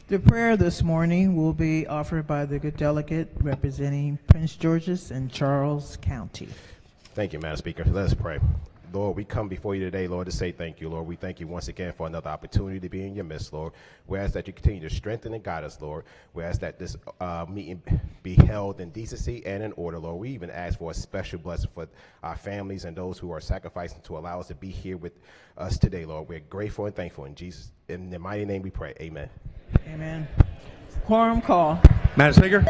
The prayer this morning will be offered by the good delegate representing Prince George's and Charles County. Thank you, Madam Speaker. Let us pray. Lord, we come before you today, Lord, to say thank you, Lord. We thank you once again for another opportunity to be in your midst, Lord. We ask that you continue to strengthen and guide us, Lord. We ask that this meeting be held in decency and in order, Lord. We even ask for a special blessing for our families and those who are sacrificing to allow us to be here with us today, Lord. We're grateful and thankful in the mighty name we pray. Amen. Amen. Quorum call. Madam Speaker.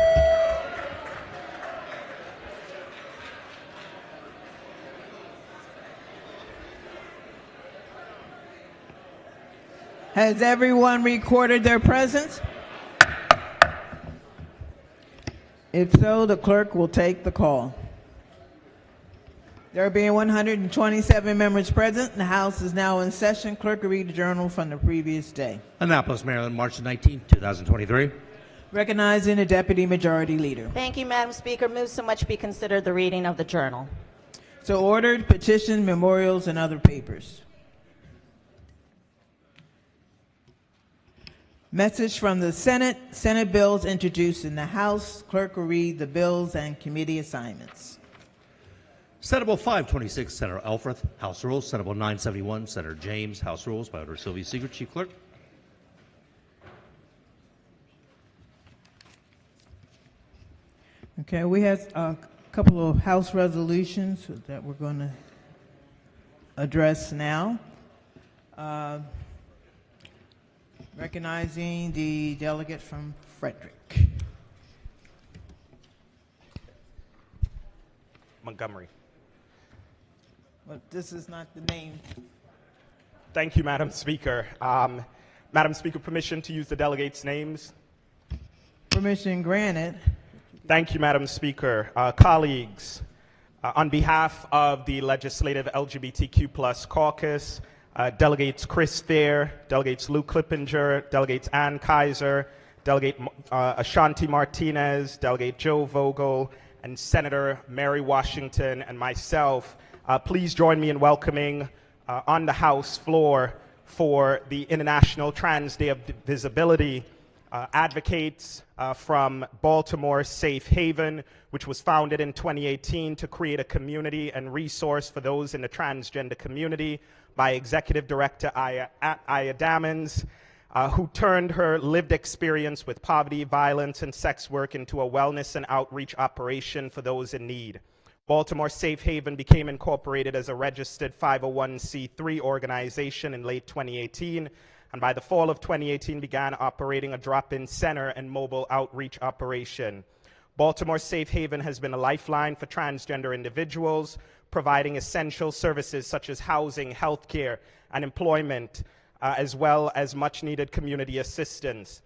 Has everyone recorded their presence? If so, the clerk will take the call. There being 127 members present, the House is now in session. Clerk will read the journal from the previous day. Annapolis, Maryland, March 19, 2023. Recognizing the Deputy Majority Leader. Thank you, Madam Speaker. Move so much be considered the reading of the journal. So ordered. Petitions, memorials, and other papers. Message from the Senate. Senate bills introduced in the House. Clerk will read the bills and committee assignments. Senate Bill 526, Senator Elfreth, House Rules. Senate Bill 971, Senator James, House Rules, by order of Sylvia Seeger, Chief Clerk. Okay, we have a couple of House resolutions that we're going to address now. Recognizing the delegate from Frederick. Montgomery. But this is not the name. Thank you, Madam Speaker. Madam Speaker, permission to use the delegates' names? Permission granted. Thank you, Madam Speaker. Colleagues, on behalf of the Legislative LGBTQ+ Caucus, Delegates Chris Fair, Delegates Lou Clippinger, Delegates Ann Kaiser, Delegate Ashanti Martinez, Delegate Joe Vogel, and Senator Mary Washington and myself, please join me in welcoming on the House floor for the International Trans Day of Visibility advocates from Baltimore Safe Haven, which was founded in 2018 to create a community and resource for those in the transgender community by Executive Director Aya Dammons, who turned her lived experience with poverty, violence, and sex work into a wellness and outreach operation for those in need. Baltimore Safe Haven became incorporated as a registered 501c3 organization in late 2018, and by the fall of 2018 began operating a drop-in center and mobile outreach operation. Baltimore Safe Haven has been a lifeline for transgender individuals, providing essential services such as housing, healthcare, and employment, as well as much-needed community assistance.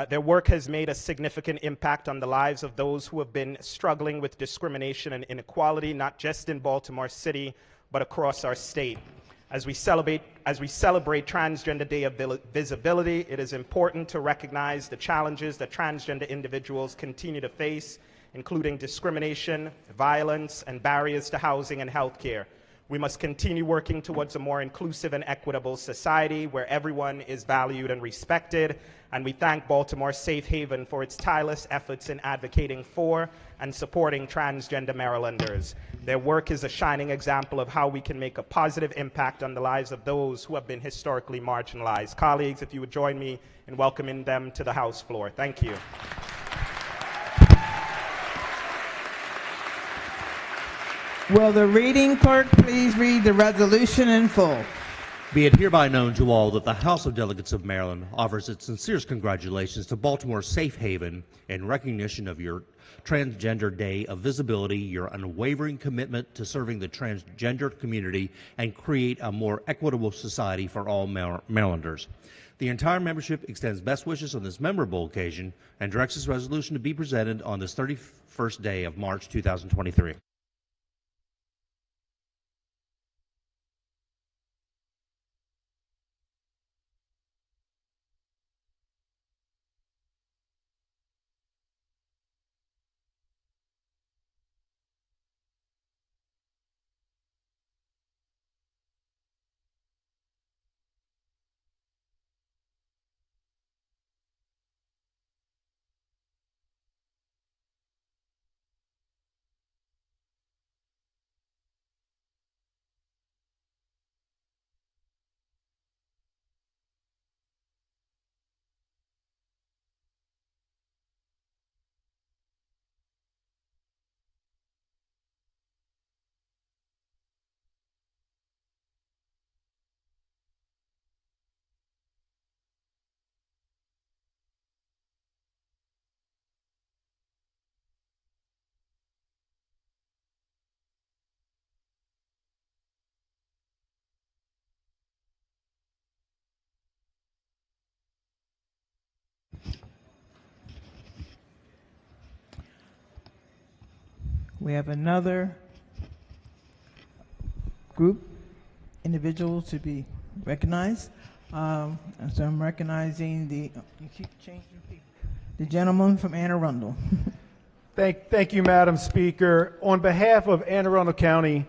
Their work has made a significant impact on the lives of those who have been struggling with discrimination and inequality, not just in Baltimore City, but across our state. As we celebrate Transgender Day of Visibility, it is important to recognize the challenges that transgender individuals continue to face, including discrimination, violence, and barriers to housing and healthcare. We must continue working towards a more inclusive and equitable society where everyone is valued and respected, and we thank Baltimore Safe Haven for its tireless efforts in advocating for and supporting transgender Marylanders. Their work is a shining example of how we can make a positive impact on the lives of those who have been historically marginalized. Colleagues, if you would join me in welcoming them to the House floor. Thank you. Will the reading clerk please read the resolution in full? Be it hereby known to all that the House of Delegates of Maryland offers its sincerest congratulations to Baltimore Safe Haven in recognition of your Transgender Day of Visibility, your unwavering commitment to serving the transgender community and create a more equitable society for all Marylanders. The entire membership extends best wishes on this memorable occasion and directs this resolution to be presented on this 31st day of March 2023. We have another group, individual to be recognized. And so I'm recognizing you keep changing people. The gentleman from Anne Arundel. Thank you, Madam Speaker. On behalf of Anne Arundel County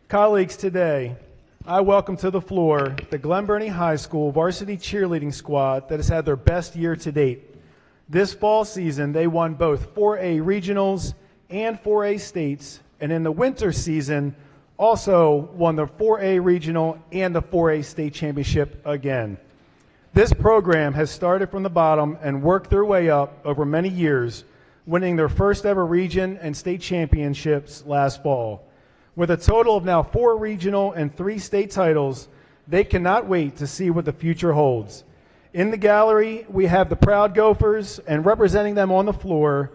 colleagues today, I welcome to the floor the Glen Burnie High School varsity cheerleading squad that has had their best year to date. This fall season, they won both 4A regionals and 4A states, and in the winter season, also won the 4A regional and the 4A state championship again. This program has started from the bottom and worked their way up over many years, winning their first ever region and state championships last fall. With a total of now 4 regional and 3 state titles, they cannot wait to see what the future holds. In the gallery, we have the Proud Gophers, and representing them on the floor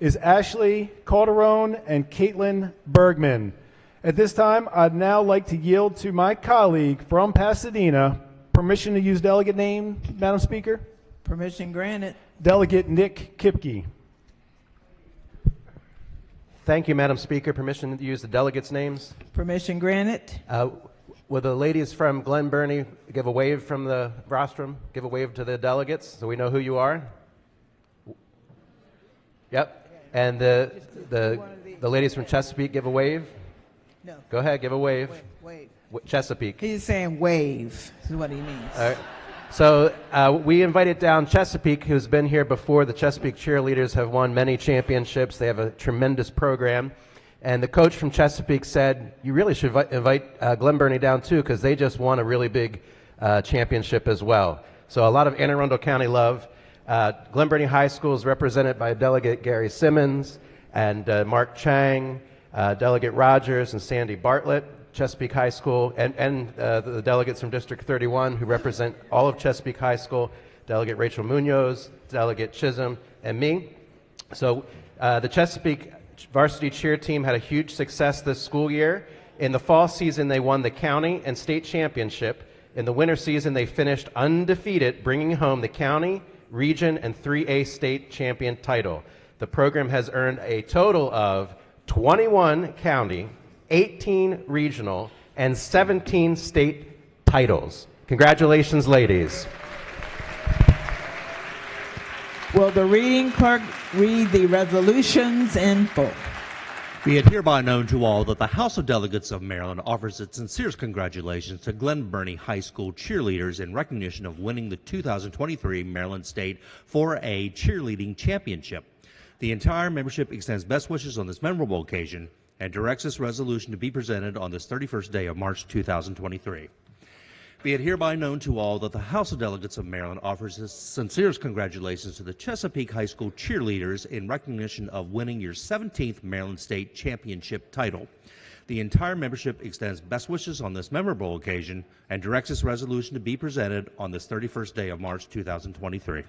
is Ashley Calderon and Caitlin Bergman. At this time, I'd now like to yield to my colleague from Pasadena. Permission to use delegate name, Madam Speaker? Permission granted. Delegate Nick Kipke. Thank you, Madam Speaker. Permission to use the delegates' names. Permission granted. Will the ladies from Glen Burnie give a wave from the rostrum? Give a wave to the delegates so we know who you are? Yep. And the ladies from Chesapeake give a wave? No. Go ahead, give a wave. Wave. Chesapeake. He's saying wave is what he means. All right. So we invited down Chesapeake, who's been here before. The Chesapeake cheerleaders have won many championships. They have a tremendous program. And the coach from Chesapeake said, you really should invite Glen Burnie down too, because they just won a really big championship as well. So a lot of Anne Arundel County love. Glen Burnie High School is represented by Delegate Gary Simmons and Mark Chang, Delegate Rogers and Sandy Bartlett. Chesapeake High School, and the delegates from District 31 who represent all of Chesapeake High School, Delegate Rachel Munoz, Delegate Chisholm, and me. So the Chesapeake varsity cheer team had a huge success this school year. In the fall season, they won the county and state championship. In the winter season, they finished undefeated, bringing home the county, region, and 3A state champion title. The program has earned a total of 21 county, 18 regional, and 17 state titles. Congratulations, ladies. Will the reading clerk read the resolutions in full? Be it hereby known to all that the House of Delegates of Maryland offers its sincerest congratulations to Glen Burnie High School cheerleaders in recognition of winning the 2023 Maryland State 4A Cheerleading Championship. The entire membership extends best wishes on this memorable occasion and directs this resolution to be presented on this 31st day of March 2023. Be it hereby known to all that the House of Delegates of Maryland offers its sincerest congratulations to the Chesapeake High School cheerleaders in recognition of winning your 17th Maryland State Championship title. The entire membership extends best wishes on this memorable occasion and directs this resolution to be presented on this 31st day of March 2023.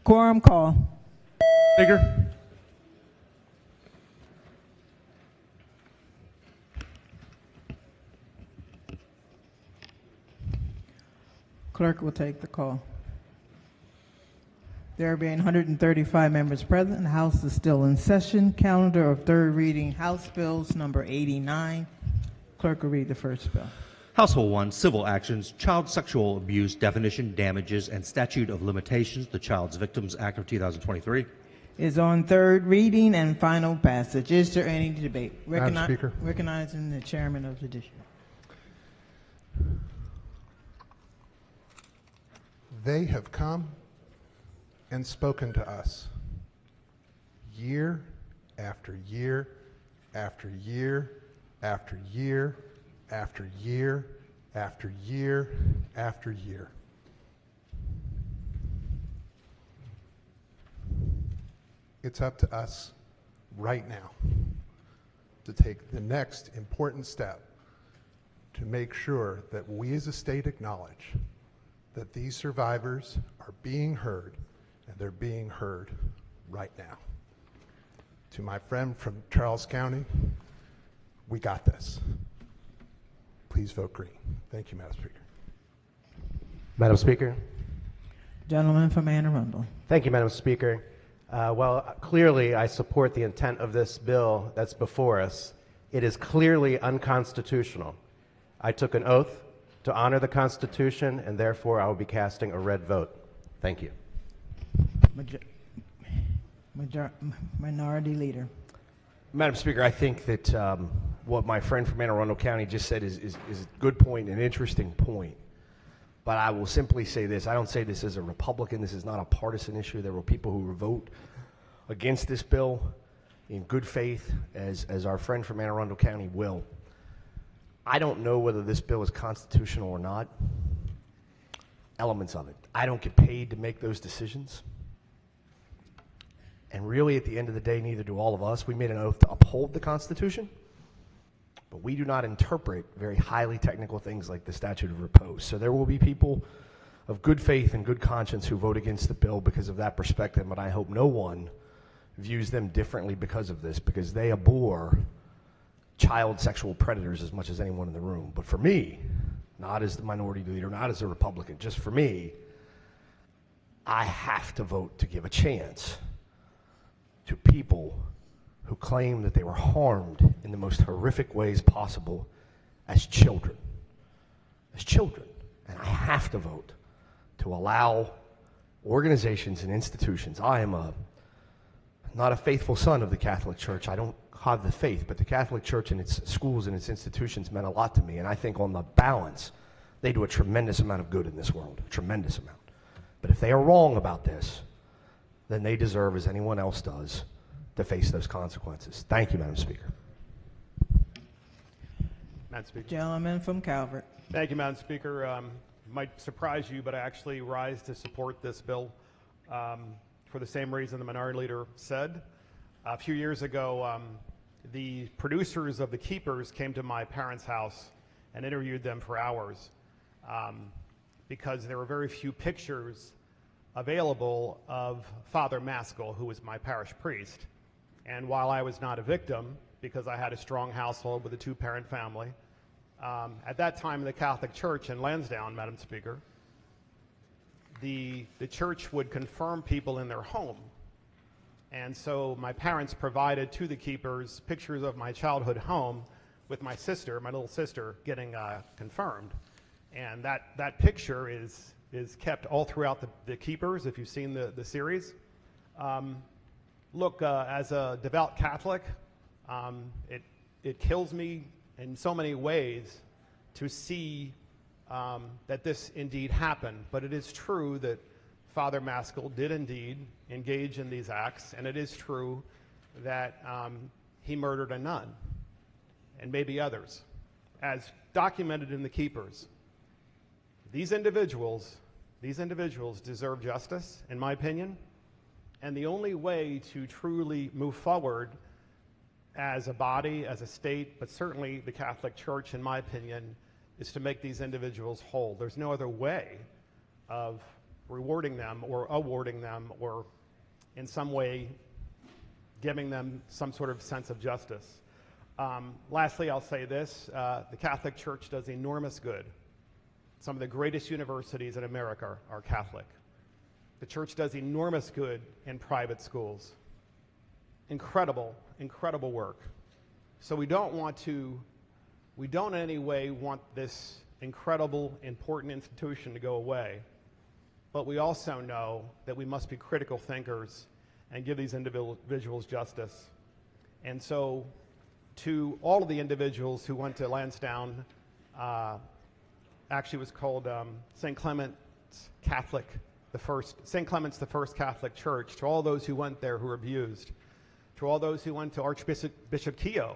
Quorum call. Speaker. Clerk will take the call. There being 135 members present, the House is still in session. Calendar of third reading House bills number 89. Clerk will read the first bill. Household 1, Civil Actions, Child Sexual Abuse Definition, Damages, and Statute of Limitations, the Child's Victims Act of 2023. Is on third reading and final passage. Is there any debate? Madam Speaker. Recognizing the chairman of the district. They have come and spoken to us year after year after year after year after year after year after year. It's up to us right now to take the next important step to make sure that we as a state acknowledge that these survivors are being heard, and they're being heard right now. To my friend from Charles County, we got this. Please vote green. Thank you, Madam Speaker. Madam Speaker. Gentleman from Anne Arundel. Thank you, Madam Speaker. Clearly I support the intent of this bill that's before us. It is clearly unconstitutional. I took an oath to honor the Constitution, and therefore I will be casting a red vote. Thank you. Minority Leader. Madam Speaker, I think that what my friend from Anne Arundel County just said is a good point, an interesting point. But I will simply say this. I don't say this as a Republican. This is not a partisan issue. There were people who will vote against this bill in good faith, as our friend from Anne Arundel County will. I don't know whether this bill is constitutional or not. Elements of it. I don't get paid to make those decisions. And really, at the end of the day, neither do all of us. We made an oath to uphold the Constitution, but we do not interpret very highly technical things like the statute of repose. So there will be people of good faith and good conscience who vote against the bill because of that perspective, but I hope no one views them differently because of this, because they abhor child sexual predators as much as anyone in the room. But for me, not as the minority leader, not as a Republican, just for me, I have to vote to give a chance to people who claim that they were harmed in the most horrific ways possible as children. As children. And I have to vote to allow organizations and institutions. I am not a faithful son of the Catholic Church. I don't have the faith, but the Catholic Church and its schools and its institutions meant a lot to me. And I think on the balance, they do a tremendous amount of good in this world, a tremendous amount. But if they are wrong about this, then they deserve, as anyone else does, to face those consequences. Thank you, Madam Speaker. Madam Speaker. Gentleman from Calvert. Thank you, Madam Speaker. Might surprise you, but I actually rise to support this bill for the same reason the minority leader said. A few years ago, the producers of The Keepers came to my parents' house and interviewed them for hours because there were very few pictures available of Father Maskell, who was my parish priest. And while I was not a victim, because I had a strong household with a two-parent family, at that time in the Catholic Church in Lansdowne, Madam Speaker, the church would confirm people in their home. And so my parents provided to the Keepers pictures of my childhood home with my sister, my little sister, getting confirmed. And that picture is kept all throughout the Keepers, if you've seen the series. Look, as a devout Catholic, it kills me in so many ways to see that this indeed happened. But it is true that Father Maskell did indeed engage in these acts, and it is true that he murdered a nun, and maybe others. As documented in the Keepers, these individuals deserve justice, in my opinion, and the only way to truly move forward as a body, as a state, but certainly the Catholic Church, in my opinion, is to make these individuals whole. There's no other way of rewarding them or awarding them or in some way giving them some sort of sense of justice. Lastly, I'll say this, the Catholic Church does enormous good. Some of the greatest universities in America are Catholic. The church does enormous good in private schools. Incredible, incredible work. So we don't in any way want this incredible, important institution to go away. But we also know that we must be critical thinkers and give these individuals justice. And so to all of the individuals who went to Lansdowne, actually was called St. Clement's Catholic, St. Clement's the first Catholic church, to all those who went there who were abused, to all those who went to Archbishop Keogh,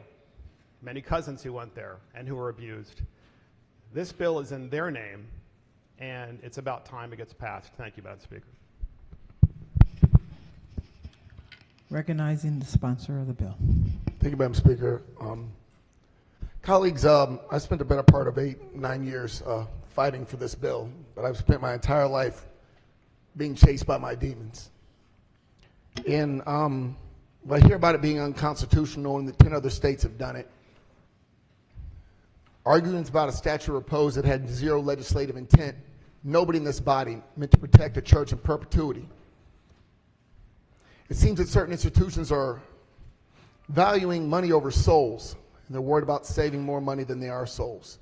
many cousins who went there and who were abused. This bill is in their name, and it's about time it gets passed. Thank you, Madam Speaker. Recognizing the sponsor of the bill. Thank you, Madam Speaker. Colleagues, I spent the better part of 8-9 years fighting for this bill, but I've spent my entire life being chased by my demons. And when I hear about it being unconstitutional and that 10 other states have done it, arguments about a statute of repose that had zero legislative intent, nobody in this body meant to protect the church in perpetuity. It seems that certain institutions are valuing money over souls, and they're worried about saving more money than they are souls.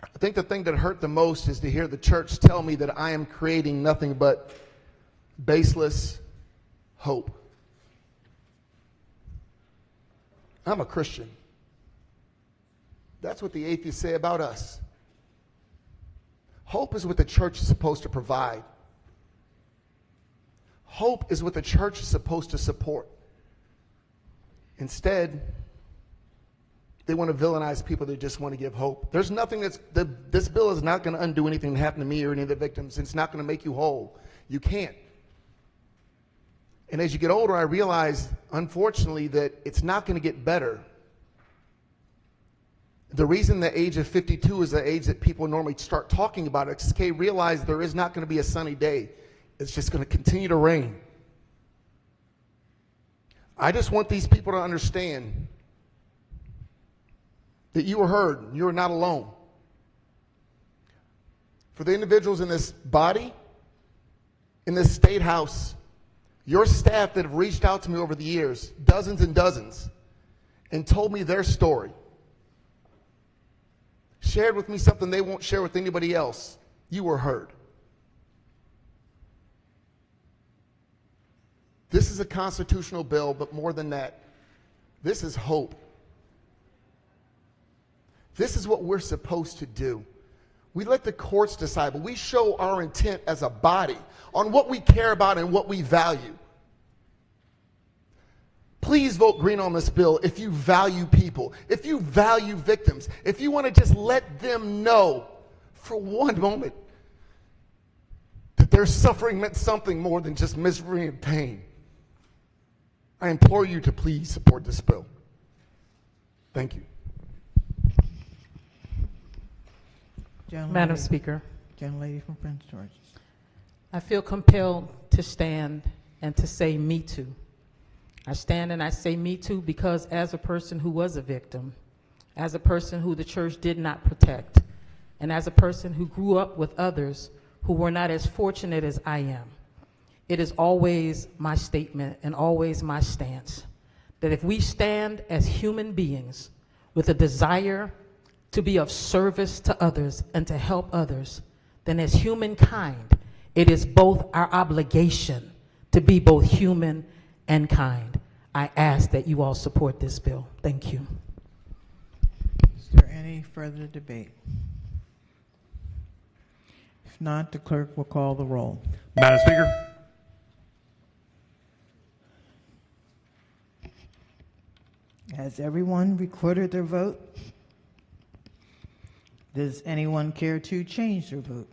I think the thing that hurt the most is to hear the church tell me that I am creating nothing but baseless hope. I'm a Christian. That's what the atheists say about us. Hope is what the church is supposed to provide. Hope is what the church is supposed to support. Instead, they want to villainize people that just want to give hope. There's nothing this bill is not going to undo anything that happened to me or any of the victims. It's not going to make you whole. You can't. And as you get older, I realize, unfortunately, that it's not going to get better. The reason the age of 52 is the age that people normally start talking about it is because they realize there is not going to be a sunny day. It's just going to continue to rain. I just want these people to understand that you are heard. You are not alone. For the individuals in this body, in this state house, your staff that have reached out to me over the years, dozens and dozens, and told me their story, shared with me something they won't share with anybody else, you were heard. This is a constitutional bill, but more than that, this is hope. This is what we're supposed to do. We let the courts decide, but we show our intent as a body on what we care about and what we value. Please vote green on this bill if you value people, if you value victims, if you want to just let them know for one moment that their suffering meant something more than just misery and pain. I implore you to please support this bill. Thank you. Madam Speaker, Gentlelady from Prince George's. I feel compelled to stand and to say me too. I stand and I say me too because as a person who was a victim, as a person who the church did not protect, and as a person who grew up with others who were not as fortunate as I am, it is always my statement and always my stance that if we stand as human beings with a desire to be of service to others and to help others, then as humankind, it is both our obligation to be both human and kind. I ask that you all support this bill. Thank you. Is there any further debate? If not, the clerk will call the roll. Madam Speaker. Has everyone recorded their vote? Does anyone care to change their vote?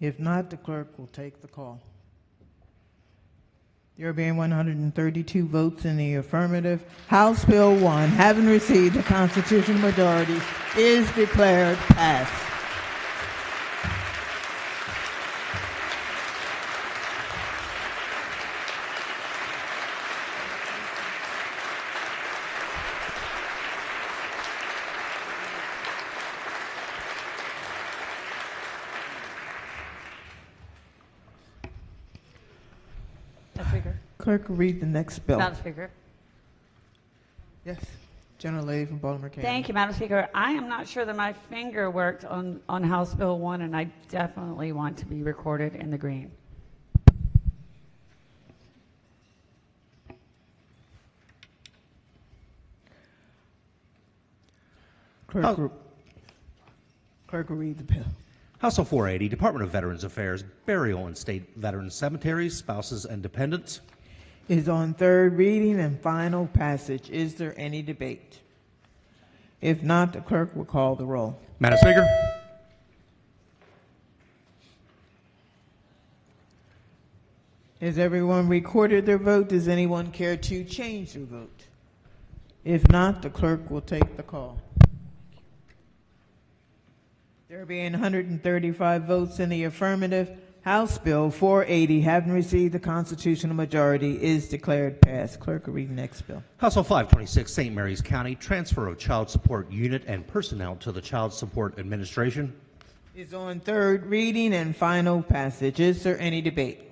If not, the clerk will take the call. There being 132 votes in the affirmative, House Bill 1, having received a constitutional majority, is declared passed. Clerk, read the next bill. Madam Speaker. Yes. General Lady from Baltimore County. Thank you, Madam Speaker. I am not sure that my finger worked on House Bill 1, and I definitely want to be recorded in the green. Clerk will read the bill. House Bill 480, Department of Veterans Affairs, Burial and State Veterans Cemeteries, Spouses and Dependents. Is on third reading and final passage. Is there any debate? If not, the clerk will call the roll. Madam Speaker. Has everyone recorded their vote? Does anyone care to change their vote? If not, the clerk will take the call. There being 135 votes in the affirmative, House Bill 480, having received the constitutional majority, is declared passed. Clerk will read the next bill. House Bill 526, St. Mary's County, Transfer of Child Support Unit and Personnel to the Child Support Administration. Is on third reading and final passage. Is there any debate?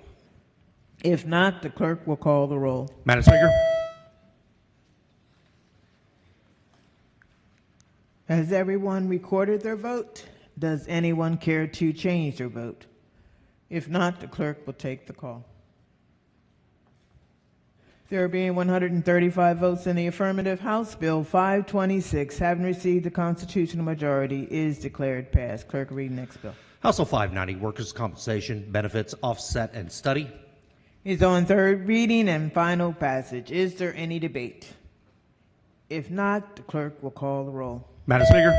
If not, the clerk will call the roll. Madam Speaker. Has everyone recorded their vote? Does anyone care to change their vote? If not, the clerk will take the call. There being 135 votes in the affirmative, House Bill 526, having received the constitutional majority, is declared passed. Clerk will read the next bill. House Bill 590, Workers' Compensation, Benefits, Offset, and Study. Is on third reading and final passage. Is there any debate? If not, the clerk will call the roll. Madam Speaker.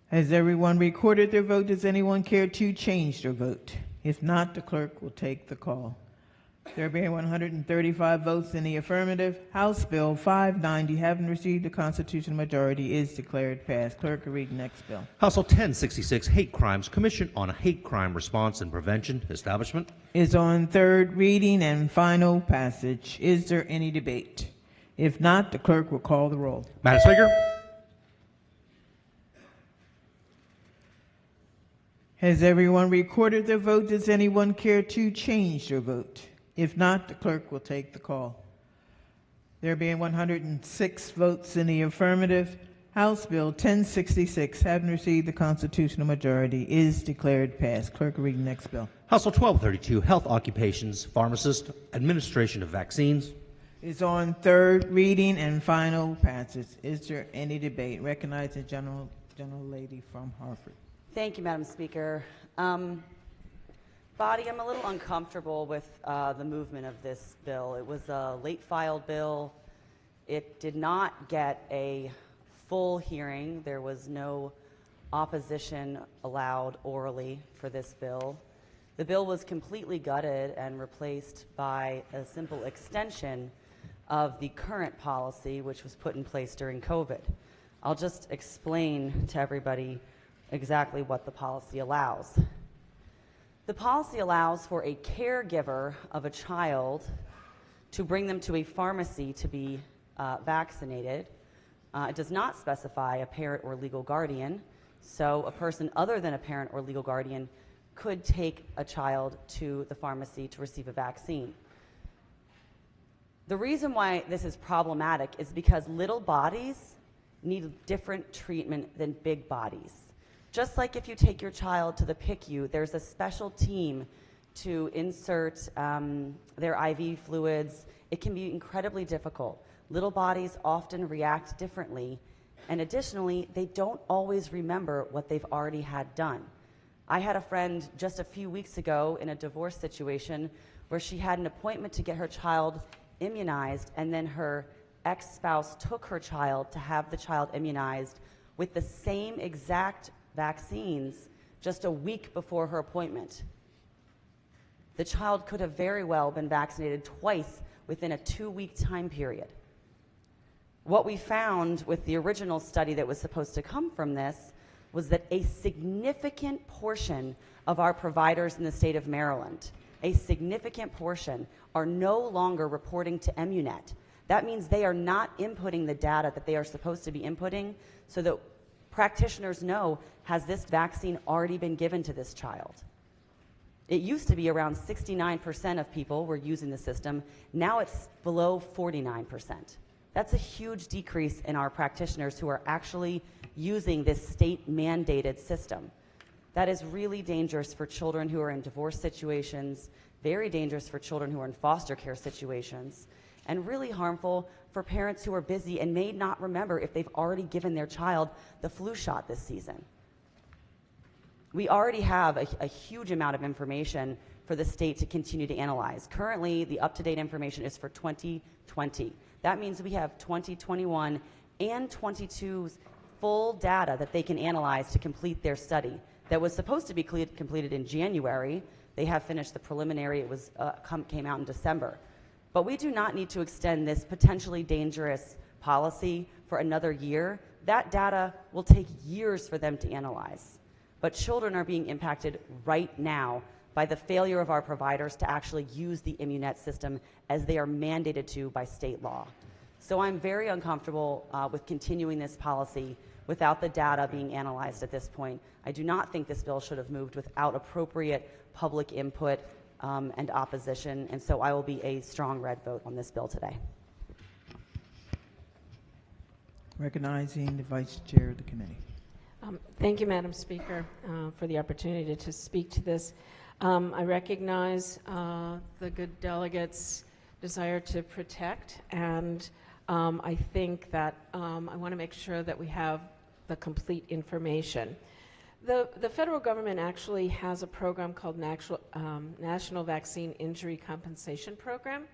Has everyone recorded their vote? Does anyone care to change their vote? If not, the clerk will take the call. There being 135 votes in the affirmative, House Bill 590, having received the constitutional majority, is declared passed. Clerk will read the next bill. House Bill 1066, Hate Crimes Commission on Hate Crime Response and Prevention Establishment. Is on third reading and final passage. Is there any debate? If not, the clerk will call the roll. Madam Speaker. Has everyone recorded their vote? Does anyone care to change their vote? If not, the clerk will take the call. There being 106 votes in the affirmative, House Bill 1066, having received the constitutional majority, is declared passed. Clerk will read the next bill. House Bill 1232, Health Occupations, Pharmacist, Administration of Vaccines. Is on third reading and final passage. Is there any debate? Recognizing General Lady from Hartford. Thank you, Madam Speaker. Body, I'm a little uncomfortable with the movement of this bill. It was a late filed bill. It did not get a full hearing. There was no opposition allowed orally for this bill. The bill was completely gutted and replaced by a simple extension of the current policy, which was put in place during COVID. I'll just explain to everybody exactly what the policy allows. The policy allows for a caregiver of a child to bring them to a pharmacy to be vaccinated. It does not specify a parent or legal guardian, so a person other than a parent or legal guardian could take a child to the pharmacy to receive a vaccine. The reason why this is problematic is because little bodies need different treatment than big bodies. Just like if you take your child to the PICU, there's a special team to insert their IV fluids. It can be incredibly difficult. Little bodies often react differently, and additionally, they don't always remember what they've already had done. I had a friend just a few weeks ago in a divorce situation where she had an appointment to get her child immunized, and then her ex-spouse took her child to have the child immunized with the same exact vaccines just a week before her appointment. The child could have very well been vaccinated twice within a 2-week time period. What we found with the original study that was supposed to come from this was that a significant portion of our providers in the state of Maryland, a significant portion, are no longer reporting to EmuNet. That means they are not inputting the data that they are supposed to be inputting so that practitioners know, has this vaccine already been given to this child? It used to be around 69% of people were using the system. Now it's below 49%. That's a huge decrease in our practitioners who are actually using this state-mandated system. That is really dangerous for children who are in divorce situations, very dangerous for children who are in foster care situations, and really harmful for parents who are busy and may not remember if they've already given their child the flu shot this season. We already have a huge amount of information for the state to continue to analyze. Currently, the up-to-date information is for 2020. That means we have 2021 and 22's full data that they can analyze to complete their study. That was supposed to be completed in January. They have finished the preliminary. It was came out in December. But we do not need to extend this potentially dangerous policy for another year. That data will take years for them to analyze. But children are being impacted right now by the failure of our providers to actually use the Immunet system as they are mandated to by state law. So I'm very uncomfortable with continuing this policy without the data being analyzed at this point. I do not think this bill should have moved without appropriate public input and opposition, and so I will be a strong red vote on this bill today. Recognizing the Vice Chair of the committee. Thank you, Madam Speaker, for the opportunity to speak to this. I recognize the good delegates' desire to protect, and I think that I want to make sure that we have the complete information. The federal government actually has a program called National Vaccine Injury Compensation Program,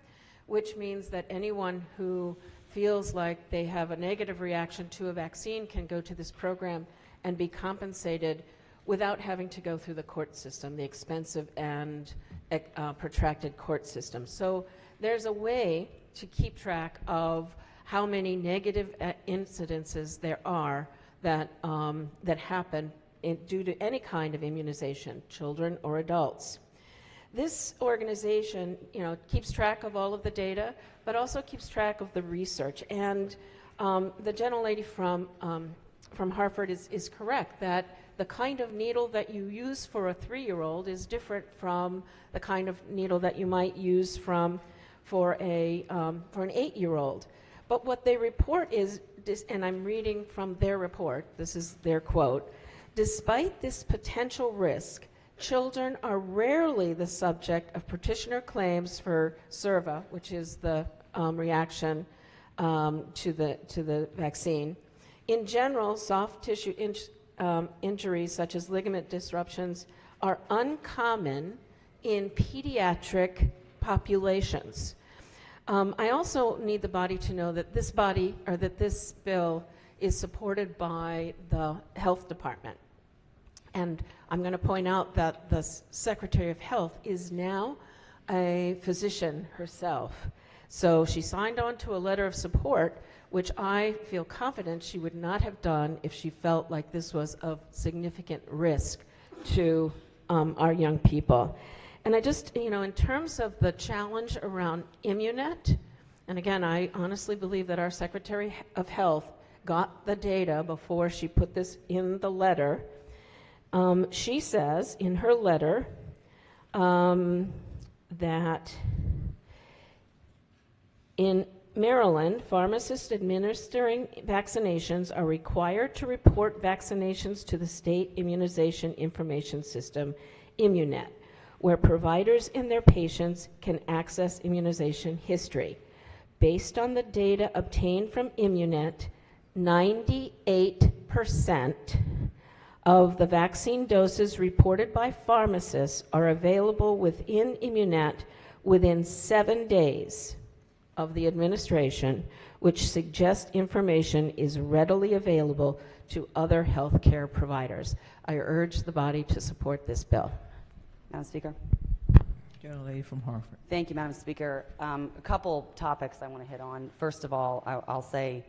which means that anyone who feels like they have a negative reaction to a vaccine can go to this program and be compensated without having to go through the court system, the expensive and protracted court system. So there's a way to keep track of how many negative incidences there are that, that happen due to any kind of immunization, children or adults. This organization, keeps track of all of the data, but also keeps track of the research. And the gentlelady from Hartford is correct that the kind of needle that you use for a 3-year-old is different from the kind of needle that you might use for an 8-year-old. But what they report is, and I'm reading from their report, this is their quote, "Despite this potential risk, children are rarely the subject of petitioner claims for SERVA, which is the reaction to the vaccine. In general, soft tissue injuries such as ligament disruptions are uncommon in pediatric populations." I also need the body to know that this bill is supported by the health department. And I'm going to point out that the Secretary of Health is now a physician herself. So she signed on to a letter of support, which I feel confident she would not have done if she felt like this was of significant risk to our young people. And I just, in terms of the challenge around Immunet, and again, I honestly believe that our Secretary of Health got the data before she put this in the letter. She says in her letter that in Maryland, pharmacists administering vaccinations are required to report vaccinations to the State Immunization Information System, Immunet, where providers and their patients can access immunization history. Based on the data obtained from Immunet, 98% of the vaccine doses reported by pharmacists are available within Immunet within 7 days of the administration, which suggests information is readily available to other healthcare providers. I urge the body to support this bill. Madam Speaker. Gentlelady from Hartford. Thank you, Madam Speaker. A couple topics I want to hit on. First of all, I'll say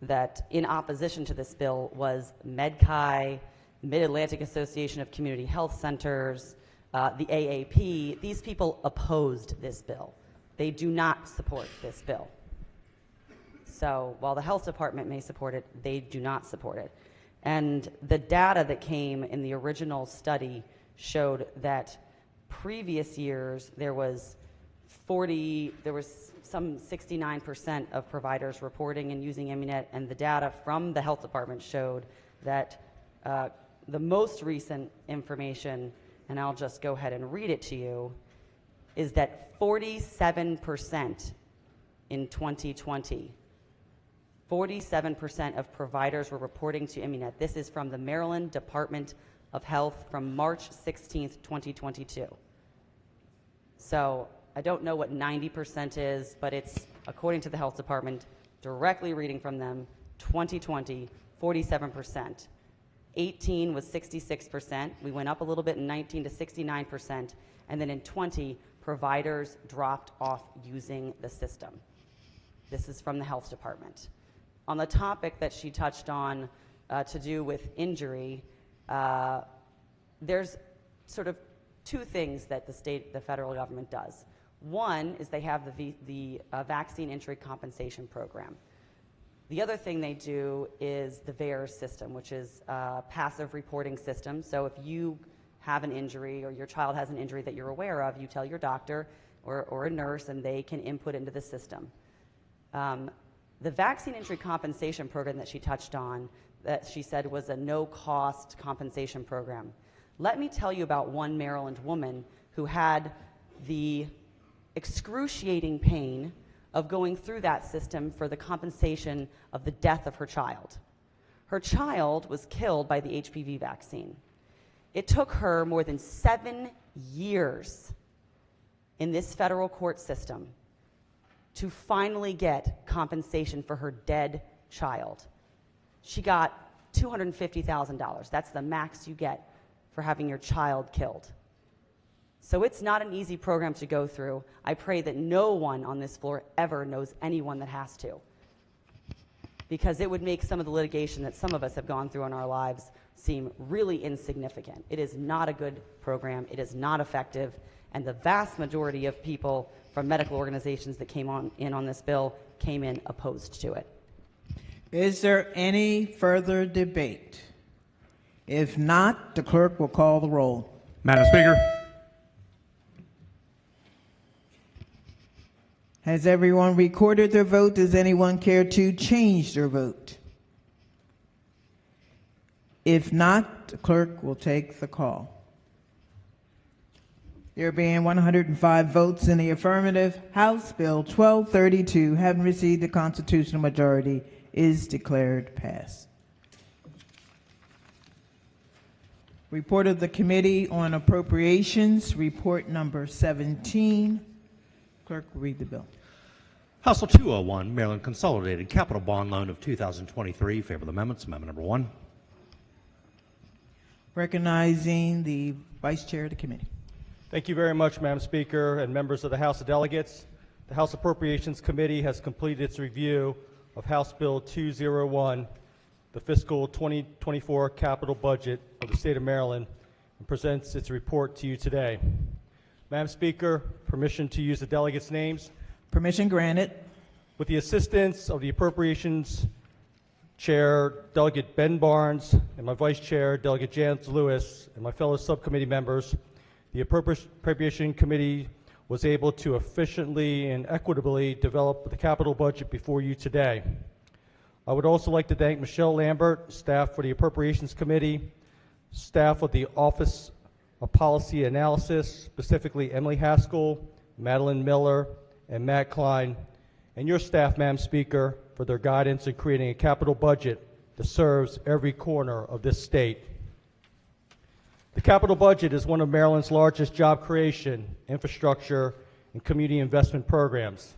that in opposition to this bill was MedChi, Mid-Atlantic Association of Community Health Centers, the AAP. These people opposed this bill. They do not support this bill. So while the health department may support it, they do not support it. And the data that came in the original study showed that previous years, there was some 69% of providers reporting and using Immunet, and the data from the health department showed that the most recent information, and I'll just go ahead and read it to you, is that 47% in 2020, 47% of providers were reporting to Immunet. This is from the Maryland Department of Health from March 16th, 2022. So I don't know what 90% is, but it's, according to the health department, directly reading from them, 2020, 47%. 18 was 66%. We went up a little bit in 19 to 69%. And then in 20, providers dropped off using the system. This is from the health department. On the topic that she touched on to do with injury, there's sort of two things that the federal government does. One is they have the vaccine injury compensation program. The other thing they do is the VAERS system, which is a passive reporting system. So if you have an injury or your child has an injury that you're aware of, you tell your doctor or a nurse and they can input into the system. The vaccine injury compensation program that she touched on, that she said was a no-cost compensation program. Let me tell you about one Maryland woman who had the excruciating pain of going through that system for the compensation of the death of her child. Her child was killed by the HPV vaccine. It took her more than 7 years in this federal court system to finally get compensation for her dead child. She got $250,000. That's the max you get for having your child killed. So it's not an easy program to go through. I pray that no one on this floor ever knows anyone that has to, because it would make some of the litigation that some of us have gone through in our lives seem really insignificant. It is not a good program. It is not effective. And the vast majority of people from medical organizations that came in on this bill came in opposed to it. Is there any further debate? If not, the clerk will call the roll. Madam Speaker. Has everyone recorded their vote? Does anyone care to change their vote? If not, the clerk will take the call. There being 105 votes in the affirmative, House Bill 1232, having received the constitutional majority, is declared passed. Report of the Committee on Appropriations, report number 17. Clerk will read the bill. House Bill 201, Maryland Consolidated Capital Bond Loan of 2023. Favorable amendments. Amendment number 1. Recognizing the Vice Chair of the Committee. Thank you very much, Madam Speaker and members of the House of Delegates. The House Appropriations Committee has completed its review of House Bill 201, the fiscal 2024 capital budget of the state of Maryland, and presents its report to you today. Madam Speaker, permission to use the delegates' names? Permission granted. With the assistance of the Appropriations Chair, Delegate Ben Barnes, and my Vice Chair, Delegate Janice Lewis, and my fellow subcommittee members, the Appropriation Committee was able to efficiently and equitably develop the capital budget before you today. I would also like to thank Michelle Lambert, staff for the Appropriations Committee, staff of the Office of Policy Analysis, specifically Emily Haskell, Madeline Miller, and Matt Klein, and your staff, Madam Speaker, for their guidance in creating a capital budget that serves every corner of this state. The capital budget is one of Maryland's largest job creation, infrastructure, and community investment programs.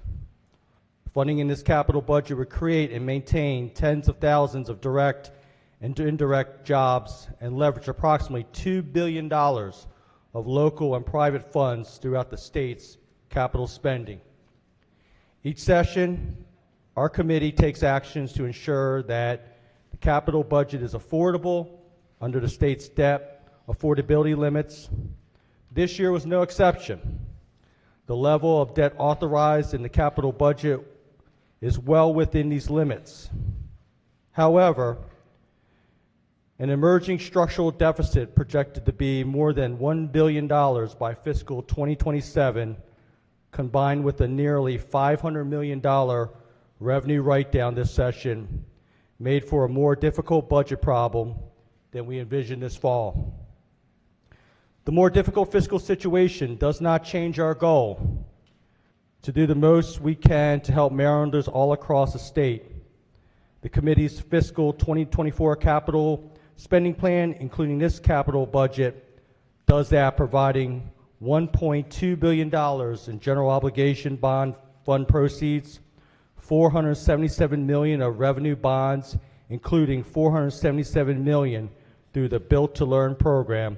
Funding in this capital budget would create and maintain tens of thousands of direct and indirect jobs and leverage approximately $2 billion of local and private funds throughout the state's capital spending. Each session, our committee takes actions to ensure that the capital budget is affordable under the state's debt affordability limits. This year was no exception. The level of debt authorized in the capital budget is well within these limits. However, An emerging structural deficit projected to be more than $1 billion by fiscal 2027, combined with a nearly $500 million revenue write-down this session, made for a more difficult budget problem than we envisioned this fall. The more difficult fiscal situation does not change our goal to do the most we can to help Marylanders all across the state. The committee's fiscal 2024 capital spending plan, including this capital budget, does that, providing $1.2 billion in general obligation bond fund proceeds, $477 million of revenue bonds, including $477 million through the Built to Learn program,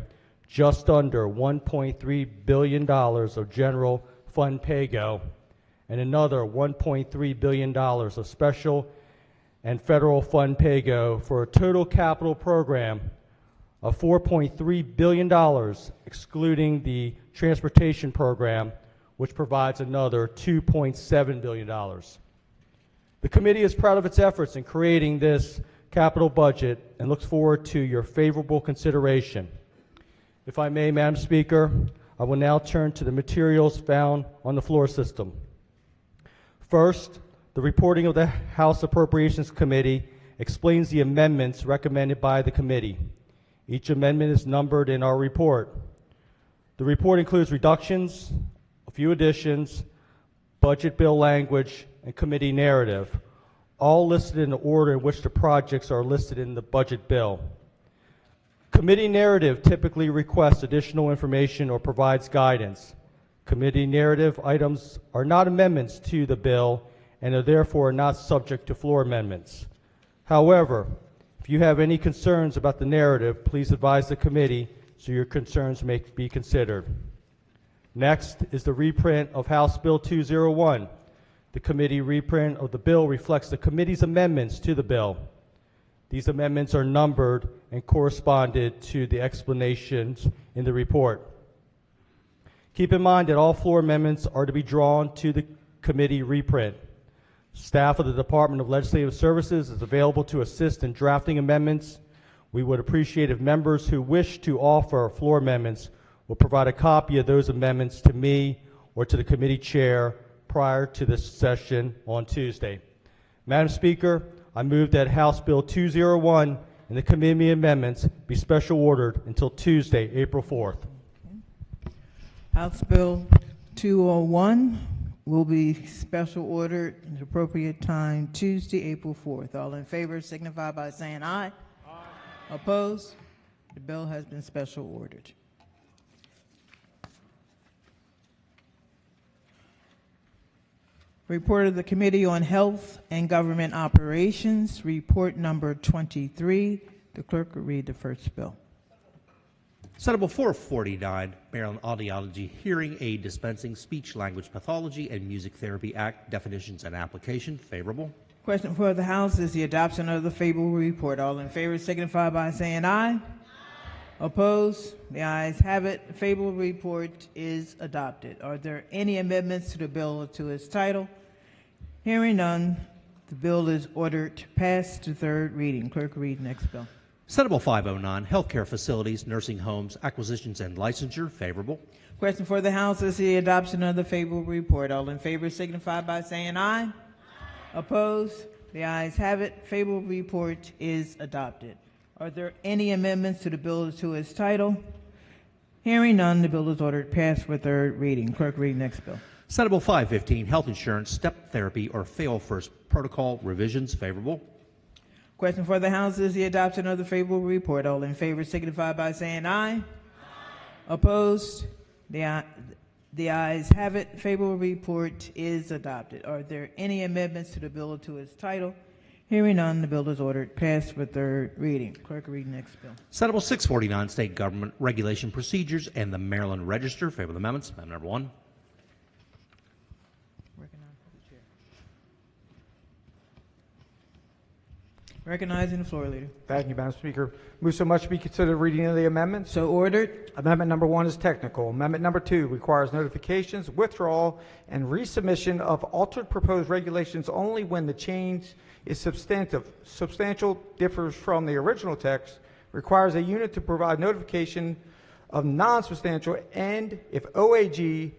just under $1.3 billion of general fund pay-go, and another $1.3 billion of special and federal fund pay-go, for a total capital program of $4.3 billion, excluding the transportation program, which provides another $2.7 billion. The committee is proud of its efforts in creating this capital budget and looks forward to your favorable consideration. If I may, Madam Speaker, I will now turn to the materials found on the floor system. First, the reporting of the House Appropriations Committee explains the amendments recommended by the committee. Each amendment is numbered in our report. The report includes reductions, a few additions, budget bill language, and committee narrative, all listed in the order in which the projects are listed in the budget bill. Committee narrative typically requests additional information or provides guidance. Committee narrative items are not amendments to the bill and are therefore not subject to floor amendments. However, if you have any concerns about the narrative, please advise the committee so your concerns may be considered. Next is the reprint of House Bill 201. The committee reprint of the bill reflects the committee's amendments to the bill. These amendments are numbered and corresponded to the explanations in the report. Keep in mind that all floor amendments are to be drawn to the committee reprint. Staff of the Department of Legislative Services is available to assist in drafting amendments. We would appreciate if members who wish to offer floor amendments will provide a copy of those amendments to me or to the committee chair prior to this session on Tuesday. Madam Speaker, I move that House Bill 201 and the committee amendments be special ordered until Tuesday, April 4th. House Bill 201 will be special ordered at appropriate time Tuesday, April 4th. All in favor signify by saying aye. Aye. Opposed? The bill has been special ordered. Report of the Committee on Health and Government Operations, report number 23. The clerk will read the first bill. Senate Bill 449, Maryland Audiology Hearing Aid Dispensing Speech Language Pathology and Music Therapy Act, definitions and application. Favorable. Question for the House is the adoption of the favorable report. All in favor signify by saying aye. Aye. Opposed? The ayes have it. The favorable report is adopted. Are there any amendments to the bill or to its title? Hearing none, the bill is ordered to pass to third reading. Clerk, read next bill. Senate Bill 509, Healthcare Facilities, Nursing Homes, Acquisitions and Licensure. Favorable. Question for the House is the adoption of the favorable report. All in favor signify by saying aye. Aye. Opposed? The ayes have it. Favorable report is adopted. Are there any amendments to the bill or to its title? Hearing none, the bill is ordered passed for third reading. Clerk, read next bill. Senate Bill 515, Health Insurance, Step Therapy or Fail First Protocol Revisions. Favorable. Question for the House is the adoption of the favorable report. All in favor signify by saying aye. Aye. Opposed? The ayes have it. Favorable report is adopted. Are there any amendments to the bill or to its title? Hearing none, the bill is ordered passed for third reading. Clerk, read next bill. Senate Bill 649, State Government Regulation Procedures and the Maryland Register. Favorable amendments. Amendment number 1. Recognizing the floor leader. Thank you, Madam Speaker. Move so much to be considered reading of the amendments. So ordered. Amendment number 1 is technical. Amendment number 2 requires notifications, withdrawal, and resubmission of altered proposed regulations only when the change is substantial, differs from the original text, requires a unit to provide notification of non-substantial, and if OAG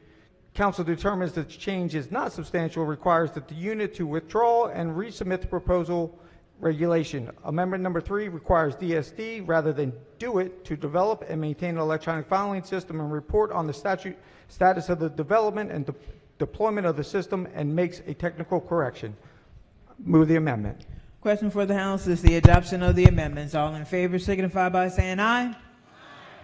council determines that the change is not substantial, requires that the unit to withdraw and resubmit the proposal regulation. Amendment number 3 requires DSD, rather than do it, to develop and maintain an electronic filing system and report on the status of the development and deployment of the system, and makes a technical correction. Move the amendment. Question for the House is the adoption of the amendments. All in favor signify by saying aye.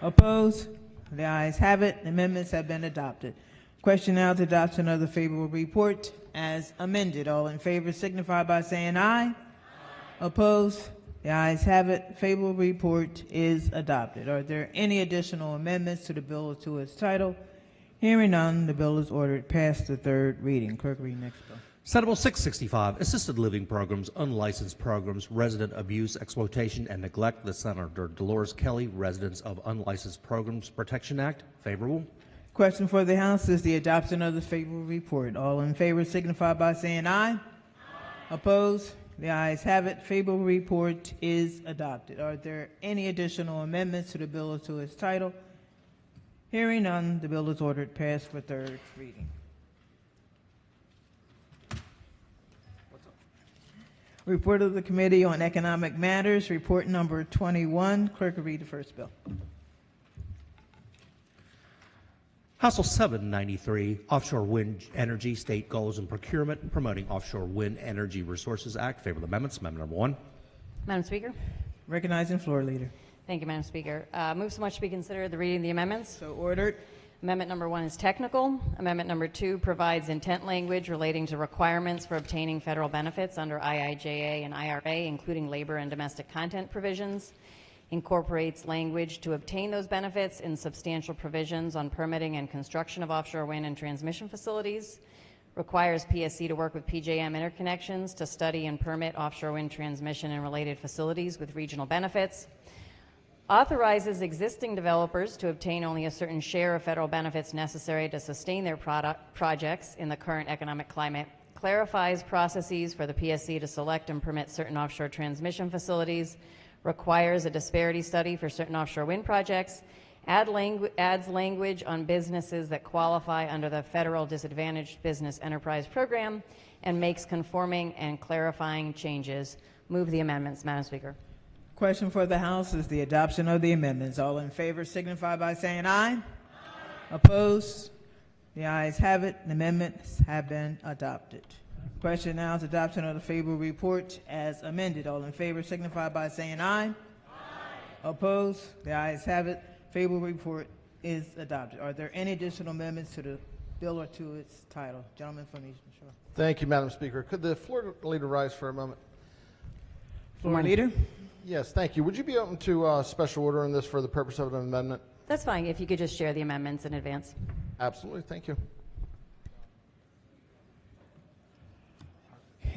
Opposed? The ayes have it. The amendments have been adopted. Question now is adoption of the favorable report as amended. All in favor signify by saying aye. Opposed? The ayes have it. Favorable report is adopted. Are there any additional amendments to the bill or to its title? Hearing none, the bill is ordered past the third reading. Clerk, read next bill. Senate Bill 665, Assisted Living Programs, Unlicensed Programs, Resident Abuse, Exploitation, and Neglect. The Senator Dolores Kelly, Residents of Unlicensed Programs Protection Act. Favorable. Question for the House is the adoption of the favorable report. All in favor signify by saying aye. Opposed? The ayes have it. Favorable report is adopted. Are there any additional amendments to the bill or to its title? Hearing none, the bill is ordered passed for third reading. Report of the Committee on Economic Matters, report number 21. Clerk will read the first bill. House Bill 793, Offshore Wind Energy State Goals and Procurement, Promoting Offshore Wind Energy Resources Act. Favorable amendments. Amendment number 1. Madam Speaker. Recognizing floor leader. Thank you, Madam Speaker. Move so much to be considered the reading of the amendments. So ordered. Amendment number 1 is technical. Amendment number 2 provides intent language relating to requirements for obtaining federal benefits under IIJA and IRA, including labor and domestic content provisions. Incorporates language to obtain those benefits in substantial provisions on permitting and construction of offshore wind and transmission facilities. Requires PSC to work with PJM Interconnections to study and permit offshore wind transmission and related facilities with regional benefits. Authorizes existing developers to obtain only a certain share of federal benefits necessary to sustain their projects in the current economic climate. Clarifies processes for the PSC to select and permit certain offshore transmission facilities. Requires a disparity study for certain offshore wind projects. Adds language on businesses that qualify under the Federal Disadvantaged Business Enterprise Program, and makes conforming and clarifying changes. Move the amendments, Madam Speaker. Question for the House is the adoption of the amendments. All in favor signify by saying aye. Opposed? The ayes have it. The amendments have been adopted. Question now is adoption of the favorable report as amended. All in favor signify by saying aye. Opposed? The ayes have it. Favorable report is adopted. Are there any additional amendments to the bill or to its title? Gentleman from Eastern Shore. Thank you, Madam Speaker. Could the floor leader rise for a moment? Floor leader. Yes, thank you. Would you be open to special order on this for the purpose of an amendment? That's fine, if you could just share the amendments in advance. Absolutely. Thank you.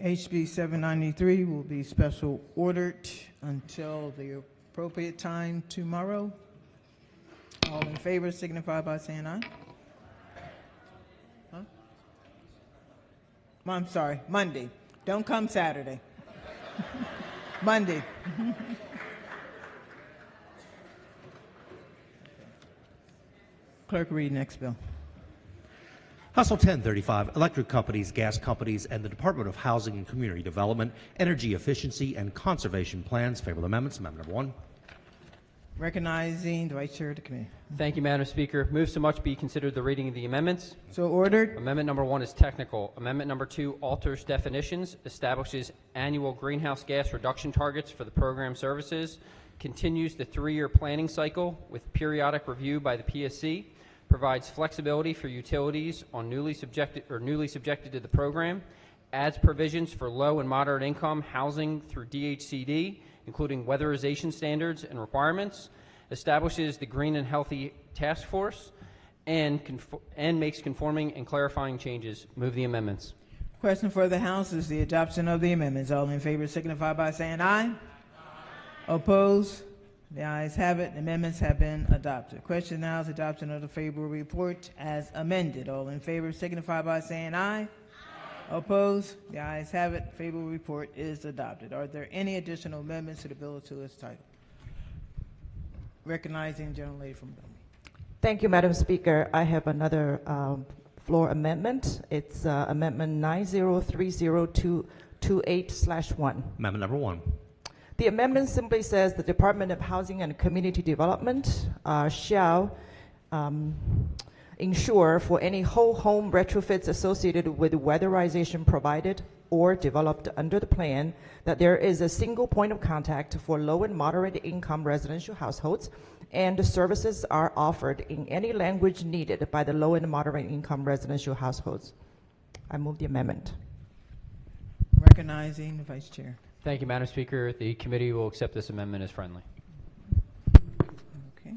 HB 793 will be special ordered until the appropriate time tomorrow. All in favor signify by saying aye. Huh? I'm sorry, Monday. Don't come Saturday. Monday. Clerk, read next bill. House Bill 1035, Electric Companies, Gas Companies, and the Department of Housing and Community Development, Energy Efficiency and Conservation Plans. Favorable amendments. Amendment number 1. Recognizing the Vice Chair of the Committee. Thank you, Madam Speaker. Move so much be considered the reading of the amendments. So ordered. Amendment number 1 is technical. Amendment number 2 alters definitions, establishes annual greenhouse gas reduction targets for the program services, continues the 3-year planning cycle with periodic review by the PSC, provides flexibility for utilities on newly subjected to the program, adds provisions for low and moderate income housing through DHCD, including weatherization standards and requirements, establishes the Green and Healthy Task Force, and makes conforming and clarifying changes. Move the amendments. Question for the House is the adoption of the amendments. All in favor signify by saying aye. Opposed? The ayes have it. The amendments have been adopted. Question now is adoption of the favorable report as amended. All in favor signify by saying aye. Opposed? The ayes have it. Favorable report is adopted. Are there any additional amendments to the bill or to its title? Recognizing the gentlelady from Belmont. Thank you, Madam Speaker. I have another floor amendment. It's Amendment 903028/1. Amendment number 1. The amendment simply says the Department of Housing and Community Development shall ensure for any whole home retrofits associated with weatherization provided or developed under the plan that there is a single point of contact for low and moderate income residential households, and the services are offered in any language needed by the low and moderate income residential households. I move the amendment. Recognizing the Vice Chair. Thank you, Madam Speaker. The committee will accept this amendment as friendly. Okay.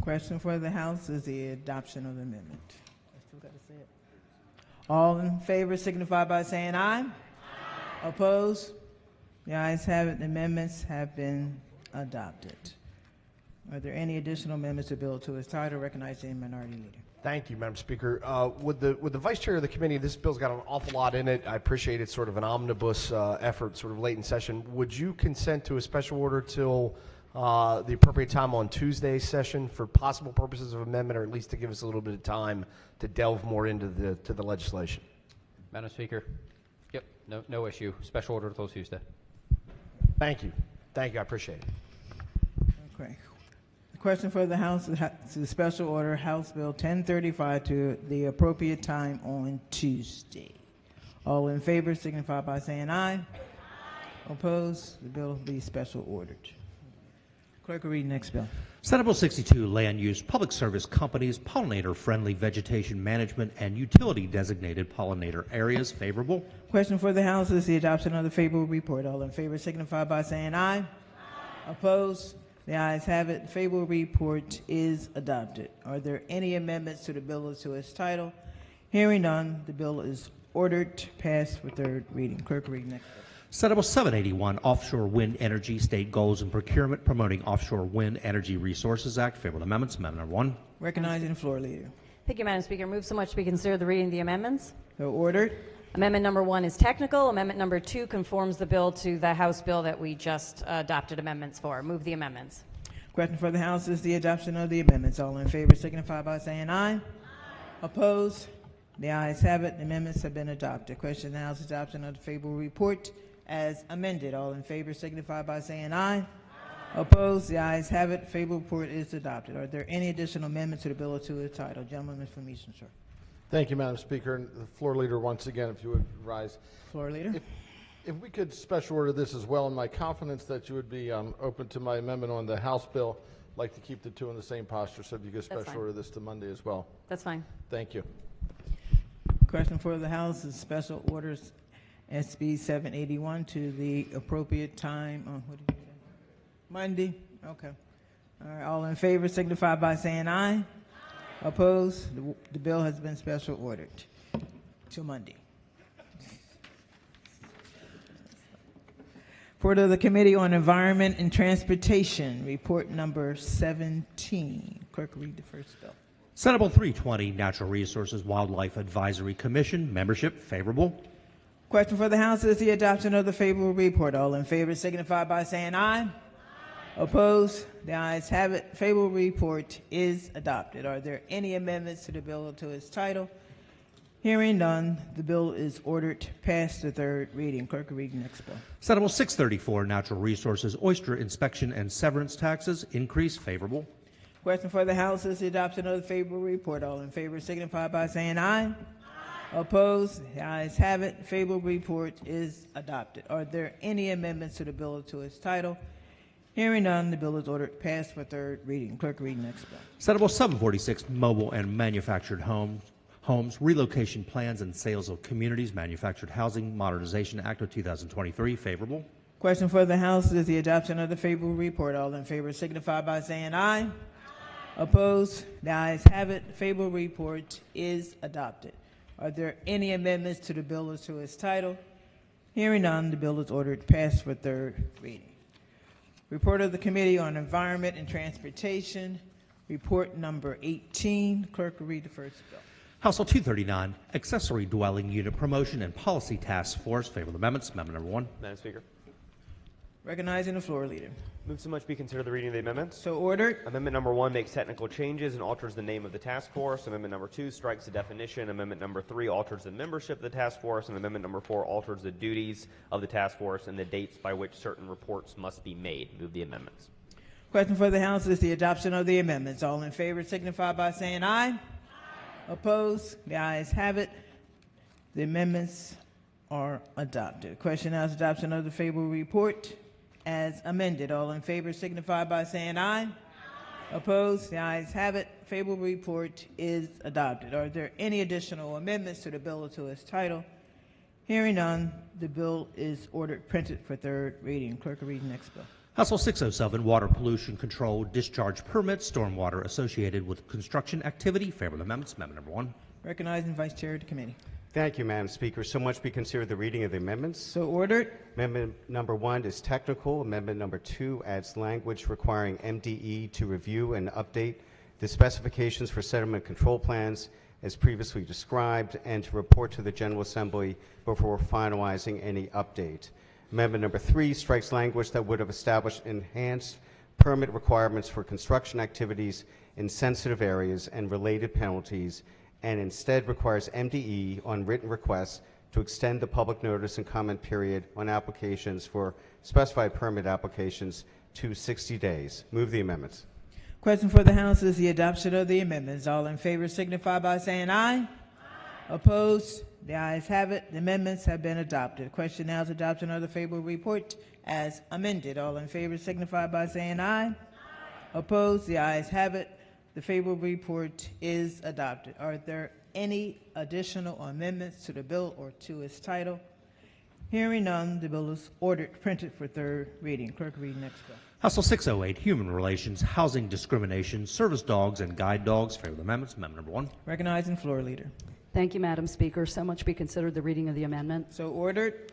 Question for the House is the adoption of the amendment. I still got to say it. All in favor signify by saying aye. Opposed? The ayes have it. The amendments have been adopted. Are there any additional amendments to the bill to its title? Recognizing the Minority Leader. Thank you, Madam Speaker. With the Vice Chair of the committee, this bill's got an awful lot in it. I appreciate it's sort of an omnibus effort, sort of late in session. Would you consent to a special order till the appropriate time on Tuesday's session for possible purposes of amendment, or at least to give us a little bit of time to delve more into the legislation? Madam Speaker. Yep, no issue. Special order till Tuesday. Thank you. Thank you. I appreciate it. Okay. The question for the House is to special order House Bill 1035 to the appropriate time on Tuesday. All in favor signify by saying aye. Opposed? The bill will be special ordered. Clerk will read next bill. Senate Bill 62, Land Use Public Service Companies, Pollinator-Friendly Vegetation Management, and Utility-Designated Pollinator Areas. Favorable. Question for the House is the adoption of the favorable report. All in favor signify by saying aye. Opposed? The ayes have it. The favorable report is adopted. Are there any amendments to the bill or to its title? Hearing none, the bill is ordered, passed for third reading. Clerk will read next bill. Senate Bill 781, Offshore Wind Energy State Goals and Procurement, Promoting Offshore Wind Energy Resources Act. Favorable amendments. Amendment number 1. Recognizing the floor leader. Thank you, Madam Speaker. Move so much to be considered the reading of the amendments. So ordered. Amendment number 1 is technical. Amendment number 2 conforms the bill to the House bill that we just adopted amendments for. Move the amendments. Question for the House is the adoption of the amendments. All in favor signify by saying aye. Opposed? The ayes have it. The amendments have been adopted. Question in the House adoption of the favorable report as amended. All in favor signify by saying aye. Opposed? The ayes have it. Favorable report is adopted. Are there any additional amendments to the bill or to the title? Gentleman from Eastern Shore. Thank you, Madam Speaker. And the floor leader, once again, if you would rise. Floor leader. If we could special order this as well, in my confidence that you would be open to my amendment on the House bill, I'd like to keep the two in the same posture, so if you could special order this to Monday as well. That's fine. Thank you. Question for the House is special orders SB 781 to the appropriate time on what did you say? Monday. Okay. All right. All in favor signify by saying aye. Opposed? The bill has been special ordered to Monday. Report of the Committee on Environment and Transportation, report number 17. Clerk, read the first bill. Senate Bill 320, Natural Resources Wildlife Advisory Commission, membership. Favorable. Question for the House is the adoption of the favorable report. All in favor signify by saying aye. Opposed? The ayes have it. Favorable report is adopted. Are there any amendments to the bill or to its title? Hearing none, the bill is ordered past the third reading. Clerk will read the next bill. Senate Bill 634, Natural Resources Oyster Inspection and Severance Taxes, increase. Favorable. Question for the House is the adoption of the favorable report. All in favor signify by saying aye. Opposed? The ayes have it. Favorable report is adopted. Are there any amendments to the bill or to its title? Hearing none, the bill is ordered passed for third reading. Clerk will read the next bill. Senate Bill 746, Mobile and Manufactured Homes, Relocation Plans and Sales of Communities, Manufactured Housing Modernization Act of 2023. Favorable. Question for the House is the adoption of the favorable report. All in favor signify by saying aye. Opposed? The ayes have it. Favorable report is adopted. Are there any amendments to the bill or to its title? Hearing none, the bill is ordered passed for third reading. Report of the Committee on Environment and Transportation, report number 18. Clerk will read the first bill. House Bill 239, Accessory Dwelling Unit Promotion and Policy Task Force. Favorable amendments. Amendment number 1. Madam Speaker. Recognizing the floor leader. Move so much be considered the reading of the amendments. So ordered. Amendment number 1 makes technical changes and alters the name of the task force. Amendment number 2 strikes the definition. Amendment number 3 alters the membership of the task force. And amendment number 4 alters the duties of the task force and the dates by which certain reports must be made. Move the amendments. Question for the House is the adoption of the amendments. All in favor signify by saying aye. Aye. Opposed? The ayes have it. The amendments are adopted. Question now is adoption of the favorable report as amended. All in favor signify by saying aye. Aye. Opposed? The ayes have it. Favorable report is adopted. Are there any additional amendments to the bill or to its title? Hearing none, the bill is ordered printed for third reading. Clerk will read the next bill. House Bill 607, Water Pollution Control Discharge Permit, Stormwater Associated with Construction Activity. Favorable amendments. Amendment number 1. Recognizing Vice Chair of the committee. Thank you, Madam Speaker. So much be considered the reading of the amendments. So ordered. Amendment number 1 is technical. Amendment number 2 adds language requiring MDE to review and update the specifications for sediment control plans as previously described and to report to the General Assembly before finalizing any update. Amendment number 3 strikes language that would have established enhanced permit requirements for construction activities in sensitive areas and related penalties, and instead requires MDE on written requests to extend the public notice and comment period on applications for specified permit applications to 60 days. Move the amendments. Question for the House is the adoption of the amendments. All in favor signify by saying aye. Aye. Opposed? The ayes have it. The amendments have been adopted. Question now is adoption of the favorable report as amended. All in favor signify by saying aye. Aye. Opposed? The ayes have it. The favorable report is adopted. Are there any additional amendments to the bill or to its title? Hearing none, the bill is ordered printed for third reading. Clerk, read the next bill. House Bill 608, Human Relations, Housing Discrimination, Service Dogs, and Guide Dogs. Favorable amendments. Amendment number 1. Recognizing floor leader. Thank you, Madam Speaker. So much be considered the reading of the amendment. So ordered.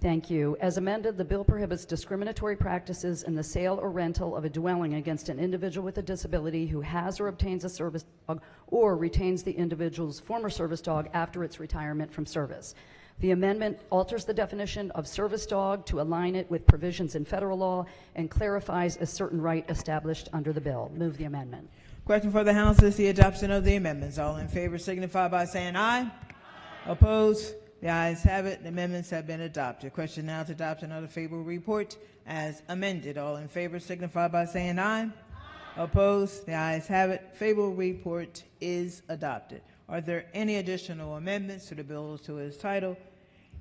Thank you. As amended, the bill prohibits discriminatory practices in the sale or rental of a dwelling against an individual with a disability who has or obtains a service dog or retains the individual's former service dog after its retirement from service. The amendment alters the definition of service dog to align it with provisions in federal law and clarifies a certain right established under the bill. Move the amendment. Question for the House is the adoption of the amendments. All in favor signify by saying aye. Aye. Opposed? The ayes have it. The amendments have been adopted. Question now is adoption of the favorable report as amended. All in favor signify by saying aye. Aye. Opposed? The ayes have it. Favorable report is adopted. Are there any additional amendments to the bill or to its title?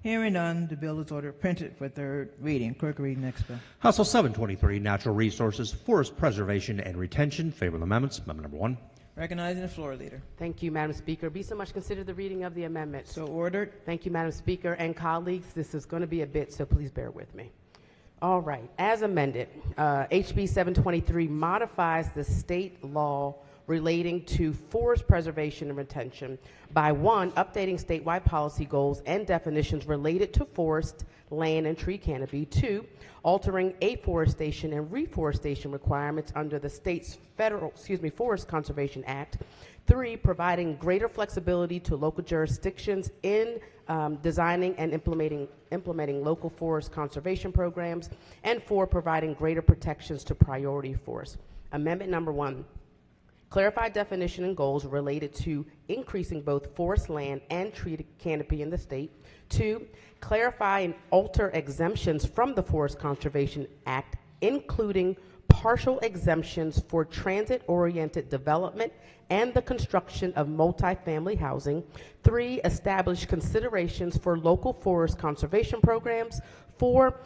Hearing none, the bill is ordered printed for third reading. Clerk, read the next bill. House Bill 723, Natural Resources, Forest Preservation and Retention. Favorable amendments. Amendment number 1. Recognizing the floor leader. Thank you, Madam Speaker. Be so much considered the reading of the amendment. So ordered. Thank you, Madam Speaker and colleagues. This is going to be a bit, so please bear with me. All right. As amended, HB 723 modifies the state law relating to forest preservation and retention by 1, updating statewide policy goals and definitions related to forest, land, and tree canopy. 2, altering afforestation and reforestation requirements under the state's Forest Conservation Act. 3, providing greater flexibility to local jurisdictions in designing and implementing local forest conservation programs. And 4, providing greater protections to priority forests. Amendment number 1. Clarify definition and goals related to increasing both forest land and tree canopy in the state. 2, clarify and alter exemptions from the Forest Conservation Act, including partial exemptions for transit-oriented development and the construction of multifamily housing. 3, establish considerations for local forest conservation programs. 4,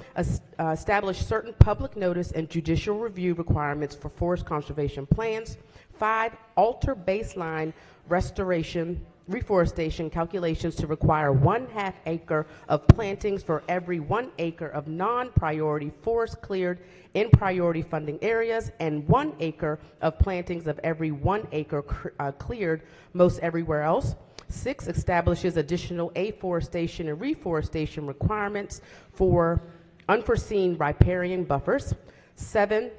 establish certain public notice and judicial review requirements for forest conservation plans. 5, alter baseline reforestation calculations to require 1/2 acre of plantings for every 1 acre of non-priority forest cleared in priority funding areas and 1 acre of plantings of every 1 acre cleared most everywhere else. 6, establishes additional afforestation and reforestation requirements for unforeseen riparian buffers. 7,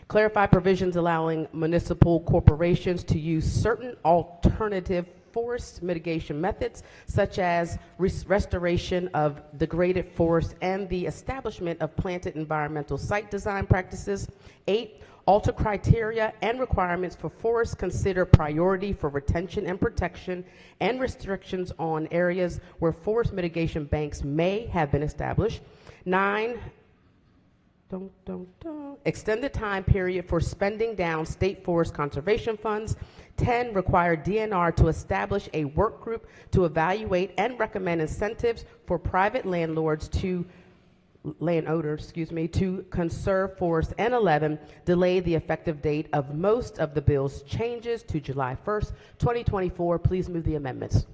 clarify provisions allowing municipal corporations to use certain alternative forest mitigation methods, such as restoration of degraded forest and the establishment of planted environmental site design practices. 8, alter criteria and requirements for forests, consider priority for retention and protection, and restrictions on areas where forest mitigation banks may have been established. 9, extend the time period for spending down state forest conservation funds. 10, require DNR to establish a work group to evaluate and recommend incentives for private landowners to conserve forests. And 11, delay the effective date of most of the bill's changes to July 1st, 2024. Please move the amendments.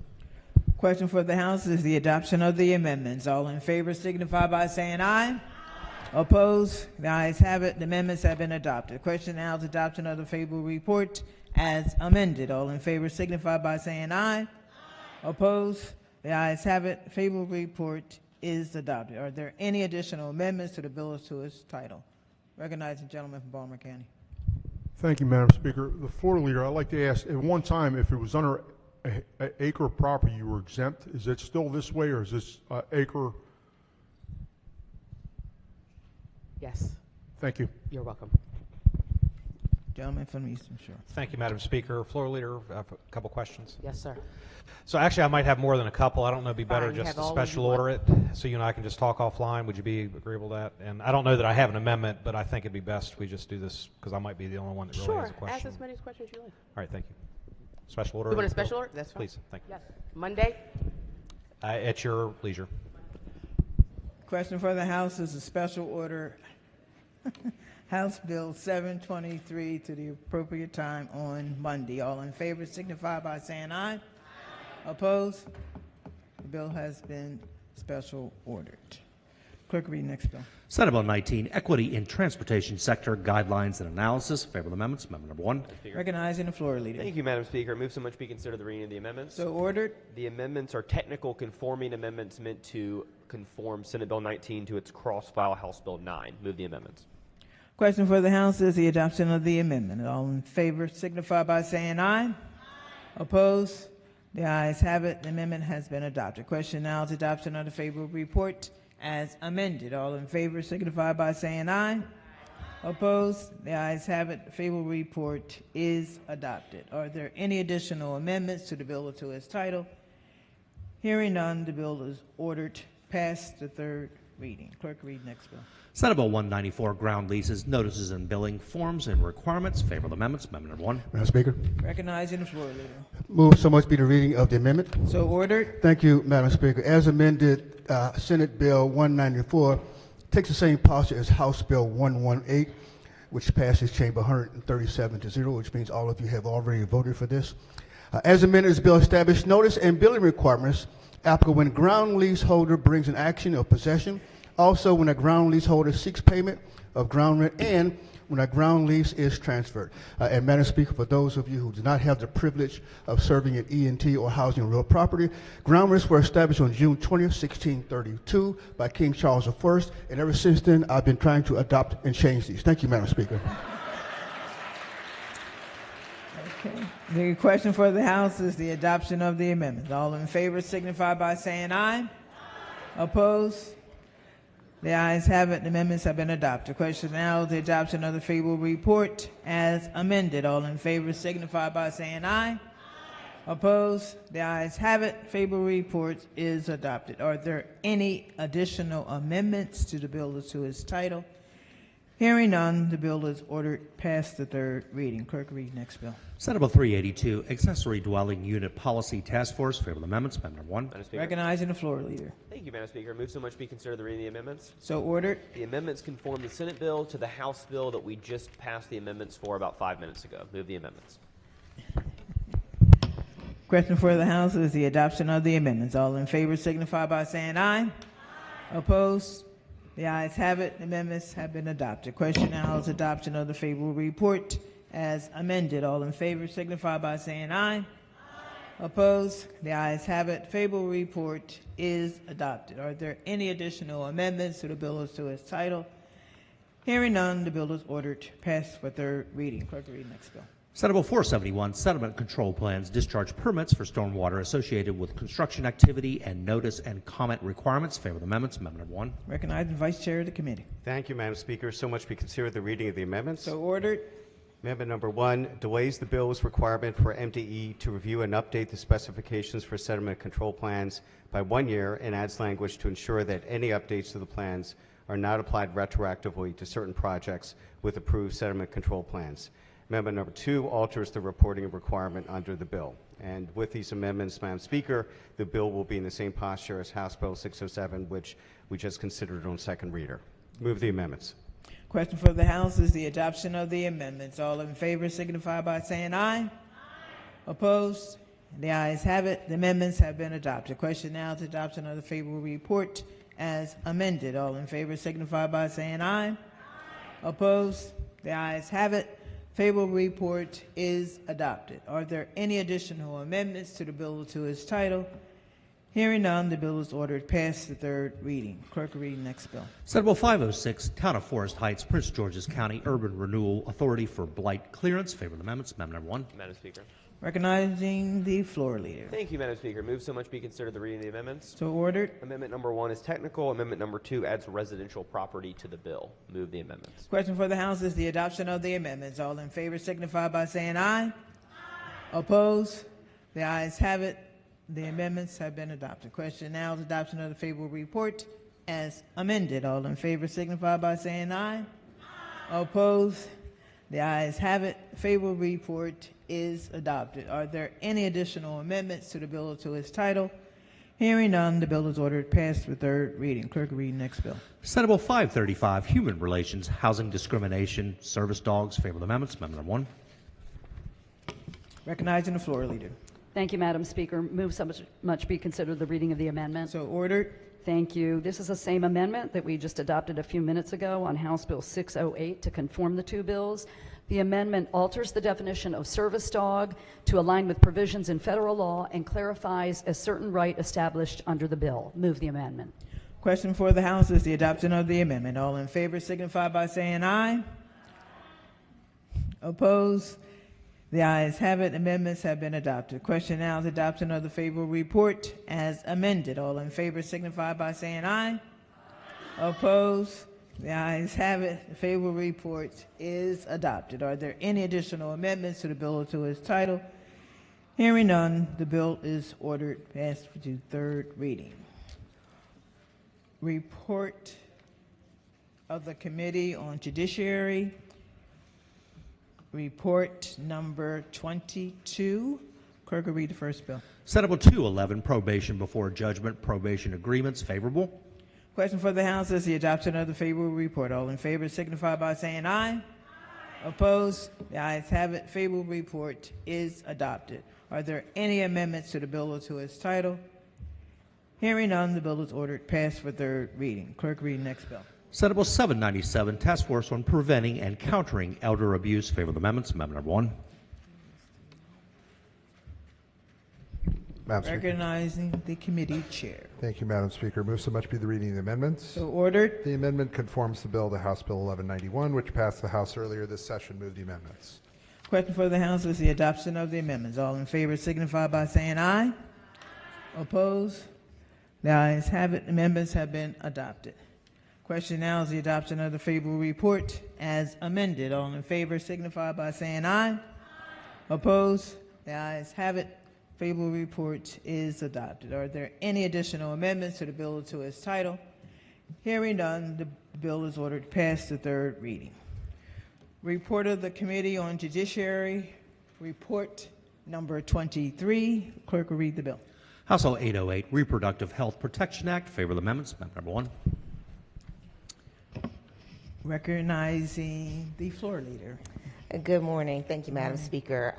Question for the House is the adoption of the amendments. All in favor signify by saying aye. Opposed? The ayes have it. The amendments have been adopted. Question now is adoption of the favorable report as amended. All in favor signify by saying aye. Opposed? The ayes have it. Favorable report is adopted. Are there any additional amendments to the bill as to its title? Recognizing the gentleman from Baltimore County. Thank you, Madam Speaker. The floor leader, I'd like to ask, at one time, if it was under an acre of property, you were exempt. Is it still this way, or is this acre? Yes. Thank you. You're welcome. Gentleman from Eastern Shore. Thank you, Madam Speaker. Floor leader, I have a couple questions. Yes, sir. So actually, I might have more than a couple. I don't know if it'd be better Fine, just have to all special you want. order it, so you and I can just talk offline. Would you be agreeable to that? And I don't know that I have an amendment, but I think it'd be best we just do this, because I might be the only one that really has a Sure. question. Ask as many questions you like. All right, thank you. Special order? You want a special order? That's fine. Please, thank you. Yes. Monday? At your leisure. Question for the House is a special order House Bill 723 to the appropriate time on Monday. All in favor signify by saying aye. Opposed? The bill has been special ordered. Clerk, read next bill. Senate Bill 19, Equity in Transportation Sector Guidelines and Analysis. Favorable amendments. Amendment number 1. Recognizing the floor leader. Thank you, Madam Speaker. Move so much be considered the reading of the amendments. So ordered. The amendments are technical conforming amendments meant to conform Senate Bill 19 to its cross-file House Bill 9. Move the amendments. Question for the House is the adoption of the amendment. All in favor signify by saying aye. Opposed? The ayes have it. The amendment has been adopted. Question now is adoption of the favorable report as amended. All in favor signify by saying aye. Opposed? The ayes have it. The favorable report is adopted. Are there any additional amendments to the bill or to its title? Hearing none, the bill is ordered past the third reading. Clerk, read next bill. Senate Bill 194, Ground Leases, Notices and Billing, Forms and Requirements. Favorable amendments. Amendment number 1. Madam Speaker. Recognizing the floor leader. Move so much be the reading of the amendment. So ordered. Thank you, Madam Speaker. As amended, Senate Bill 194 takes the same posture as House Bill 118, which passes Chamber 137-0, which means all of you have already voted for this. As amended, this bill established notice and billing requirements applicable when ground leaseholder brings an action of possession, also when a ground leaseholder seeks payment of ground rent, and when a ground lease is transferred. And Madam Speaker, for those of you who do not have the privilege of serving in E&T or housing on real property, ground rents were established on June 20th, 1632 by King Charles I, and ever since then I've been trying to adopt and change these. Thank you, Madam Speaker. Okay. The question for the House is the adoption of the amendment. All in favor signify by saying aye. Opposed? The ayes have it. The amendments have been adopted. Question now is the adoption of the favorable report as amended. All in favor signify by saying aye. Opposed? The ayes have it. Favorable report is adopted. Are there any additional amendments to the bill or to its title? Hearing none, the bill is ordered past the third reading. Clerk, read next bill. Senate Bill 382, Accessory Dwelling Unit Policy Task Force. Favorable amendments. Amendment number 1. Recognizing the floor leader. Thank you, Madam Speaker. Move so much be considered the reading of the amendments. So ordered. The amendments conform the Senate bill to the House bill that we just passed the amendments for about 5 minutes ago. Move the amendments. Question for the House is the adoption of the amendments. All in favor signify by saying aye. Opposed? The ayes have it. The amendments have been adopted. Question now is adoption of the favorable report as amended. All in favor signify by saying aye. Opposed? The ayes have it. Favorable report is adopted. Are there any additional amendments to the bill or to its title? Hearing none, the bill is ordered passed for third reading. Clerk, read next bill. Senate Bill 471, Sediment Control Plans, Discharge Permits for Stormwater Associated with Construction Activity and Notice and Comment Requirements. Favor of amendments. Amendment number 1. Recognizing Vice Chair of the committee. Thank you, Madam Speaker. So much be considered the reading of the amendments. So ordered. Amendment number 1 delays the bill's requirement for MDE to review and update the specifications for sediment control plans by 1 year and adds language to ensure that any updates to the plans are not applied retroactively to certain projects with approved sediment control plans. Amendment number 2 alters the reporting requirement under the bill. And with these amendments, Madam Speaker, the bill will be in the same posture as House Bill 607, which we just considered on second reader. Move the amendments. Question for the House is the adoption of the amendments. All in favor signify by saying aye. Aye. Opposed? The ayes have it. The amendments have been adopted. Question now is adoption of the favorable report as amended. All in favor signify by saying aye. Aye. Opposed? The ayes have it. Favorable report is adopted. Are there any additional amendments to the bill to its title? Hearing none, the bill is ordered past the third reading. Clerk will read the next bill. Senate Bill 506, Town of Forest Heights, Prince George's County Urban Renewal Authority for Blight Clearance. Favor of amendments. Amendment number 1. Madam Speaker. Recognizing the floor leader. Thank you, Madam Speaker. Move so much be considered the reading of the amendments. So ordered. Amendment number 1 is technical. Amendment number 2 adds residential property to the bill. Move the amendments. Question for the House is the adoption of the amendments. All in favor signify by saying aye. Aye. Opposed? The ayes have it. The amendments have been adopted. Question now is adoption of the favorable report as amended. All in favor signify by saying aye. Aye. Opposed? The ayes have it. Favorable report is adopted. Are there any additional amendments to the bill to its title? Hearing none, the bill is ordered past the third reading. Clerk will read the next bill. Senate Bill 535, Human Relations, Housing Discrimination, Service Dogs. Favor of amendments. Amendment number 1. Recognizing the floor leader. Thank you, Madam Speaker. Move so much be considered the reading of the amendment. So ordered. Thank you. This is the same amendment that we just adopted a few minutes ago on House Bill 608 to conform the two bills. The amendment alters the definition of service dog to align with provisions in federal law and clarifies a certain right established under the bill. Move the amendment. Question for the House is the adoption of the amendment. All in favor signify by saying aye. Opposed? The ayes have it. Amendments have been adopted. Question now is adoption of the favorable report as amended. All in favor signify by saying aye. Opposed? The ayes have it. The favorable report is adopted. Are there any additional amendments to the bill or to its title? Hearing none, the bill is ordered passed to third reading. Report of the Committee on Judiciary. Report number 22. Clerk will read the first bill. Senate Bill 211, Probation Before Judgment, Probation Agreements. Favorable. Question for the House is the adoption of the favorable report. All in favor signify by saying aye. Aye. Opposed? The ayes have it. Favorable report is adopted. Are there any amendments to the bill or to its title? Hearing none, the bill is ordered passed for third reading. Clerk, read the next bill. Senate Bill 797, Task Force on Preventing and Countering Elder Abuse. Favor of amendments. Amendment number 1. Madam Speaker. Recognizing the committee chair. Thank you, Madam Speaker. Move so much be the reading of the amendments. So ordered. The amendment conforms the bill to House Bill 1191, which passed the House earlier this session. Move the amendments. Question for the House is the adoption of the amendments. All in favor signify by saying aye. Opposed? The ayes have it. Amendments have been adopted. Question now is the adoption of the favorable report as amended. All in favor signify by saying aye. Opposed? The ayes have it. Favorable report is adopted. Are there any additional amendments to the bill or to its title? Hearing none, the bill is ordered past the third reading. Report of the Committee on Judiciary, report number 23. Clerk will read the bill. House Bill 808, Reproductive Health Protection Act. Favor of amendments. Amendment number 1. Recognizing the floor leader. Good morning. Thank you, Madam Speaker.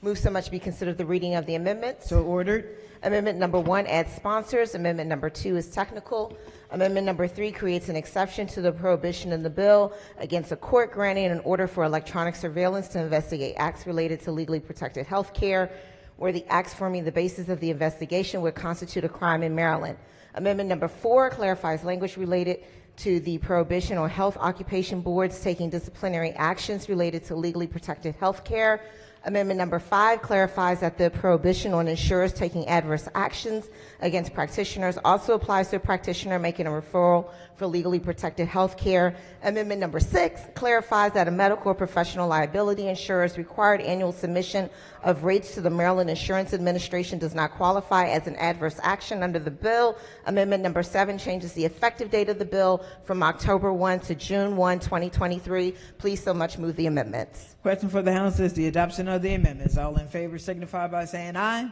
Move so much be considered the reading of the amendments. So ordered. Amendment number 1 adds sponsors. Amendment number 2 is technical. Amendment number 3 creates an exception to the prohibition in the bill against a court granting an order for electronic surveillance to investigate acts related to legally protected health care, where the acts forming the basis of the investigation would constitute a crime in Maryland. Amendment number 4 clarifies language related to the prohibition on health occupation boards taking disciplinary actions related to legally protected health care. Amendment number 5 clarifies that the prohibition on insurers taking adverse actions against practitioners also applies to a practitioner making a referral for legally protected health care. Amendment number 6 clarifies that a medical or professional liability insurer's required annual submission of rates to the Maryland Insurance Administration does not qualify as an adverse action under the bill. Amendment number 7 changes the effective date of the bill from October 1 to June 1, 2023. Please so much move the amendments. Question for the House is the adoption of the amendments. All in favor signify by saying aye.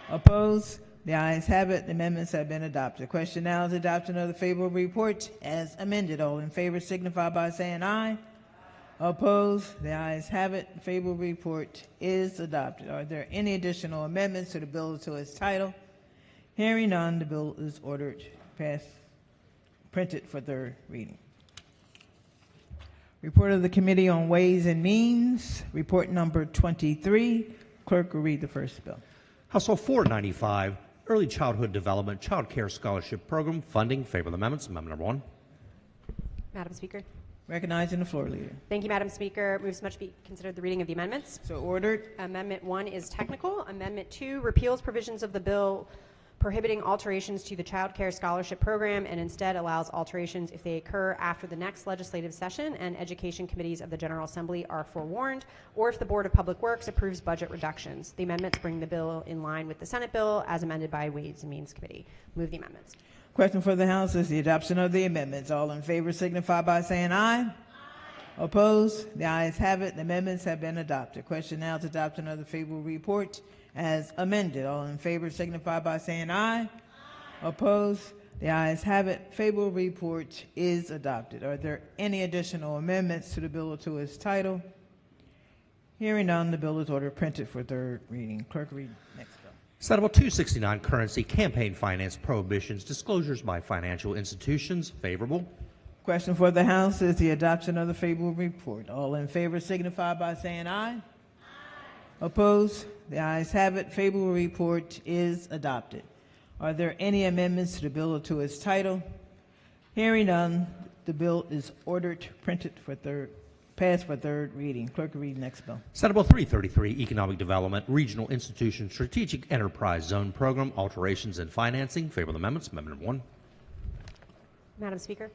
Opposed? The ayes have it. The amendments have been adopted. Question now is adoption of the favorable report as amended. All in favor signify by saying aye. Opposed? The ayes have it. The favorable report is adopted. Are there any additional amendments to the bill to its title? Hearing none, the bill is ordered printed for third reading. Report of the Committee on Ways and Means, report number 23. Clerk will read the first bill. House Bill 495, Early Childhood Development Child Care Scholarship Program Funding. Favorable amendments. Amendment number 1. Madam Speaker. Recognizing the floor leader. Thank you, Madam Speaker. Moves much be considered the reading of the amendments. So ordered. Amendment 1 is technical. Amendment 2 repeals provisions of the bill prohibiting alterations to the Child Care Scholarship Program and instead allows alterations if they occur after the next legislative session and education committees of the General Assembly are forewarned, or if the Board of Public Works approves budget reductions. The amendments bring the bill in line with the Senate bill as amended by Ways and Means Committee. Move the amendments. Question for the House is the adoption of the amendments. All in favor signify by saying aye. Opposed? The ayes have it. The amendments have been adopted. Question now is adoption of the favorable report as amended. All in favor signify by saying aye. Opposed? The ayes have it. Favorable report is adopted. Are there any additional amendments to the bill or to its title? Hearing none, the bill is ordered printed for third reading. Clerk, read next bill. Senate Bill 269, Currency Campaign Finance Prohibitions, Disclosures by Financial Institutions. Favorable. Question for the House is the adoption of the favorable report. All in favor signify by saying aye. Opposed? The ayes have it. Favorable report is adopted. Are there any amendments to the bill or to its title? Hearing none, the bill is ordered printed for passed for third reading. Clerk will read the next bill. Senate Bill 333, Economic Development Regional Institution Strategic Enterprise Zone Program Alterations and Financing. Favorable amendments. Amendment number 1. Madam Speaker.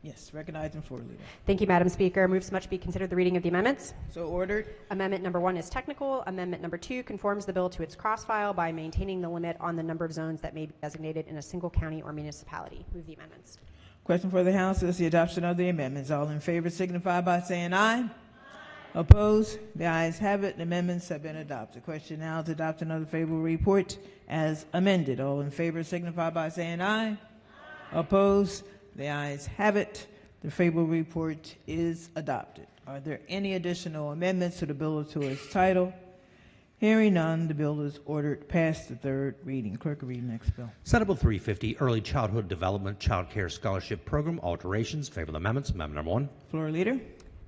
Yes, recognizing floor leader. Thank you, Madam Speaker. Moves much be considered the reading of the amendments. So ordered. Amendment number 1 is technical. Amendment number 2 conforms the bill to its cross-file by maintaining the limit on the number of zones that may be designated in a single county or municipality. Move the amendments. Question for the House is the adoption of the amendments. All in favor signify by saying aye. Opposed? The ayes have it. The amendments have been adopted. Question now is adoption of the favorable report as amended. All in favor signify by saying aye. Opposed? The ayes have it. The favorable report is adopted. Are there any additional amendments to the bill or to its title? Hearing none, the bill is ordered past the third reading. Clerk will read the next bill. Senate Bill 350, Early Childhood Development Child Care Scholarship Program Alterations. Favorable amendments. Amendment number 1. Floor leader.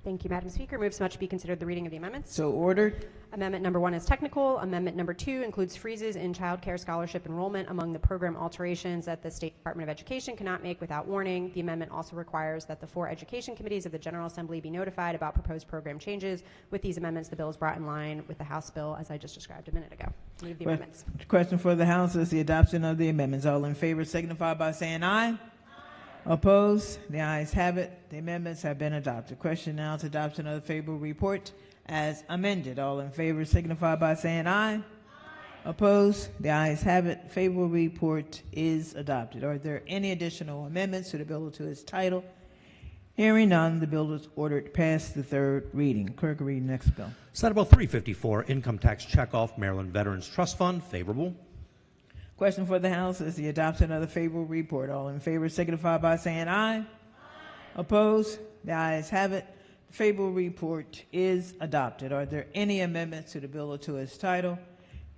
Thank you, Madam Speaker. Moves much be considered the reading of the amendments. So ordered. Amendment number 1 is technical. Amendment number 2 includes freezes in child care scholarship enrollment among the program alterations that the State Department of Education cannot make without warning. The amendment also requires that the 4 education committees of the General Assembly be notified about proposed program changes. With these amendments, the bill is brought in line with the House bill, as I just described a minute ago. Move the amendments. Question for the House is the adoption of the amendments. All in favor signify by saying aye. Opposed? The ayes have it. The amendments have been adopted. Question now is adoption of the favorable report as amended. All in favor signify by saying aye. Opposed? The ayes have it. Favorable report is adopted. Are there any additional amendments to the bill or to its title? Hearing none, the bill is ordered past the third reading. Clerk will read the next bill. Senate Bill 354, Income Tax Checkoff Maryland Veterans Trust Fund. Favorable. Question for the House is the adoption of the favorable report. All in favor signify by saying aye. Opposed? The ayes have it. The favorable report is adopted. Are there any amendments to the bill or to its title?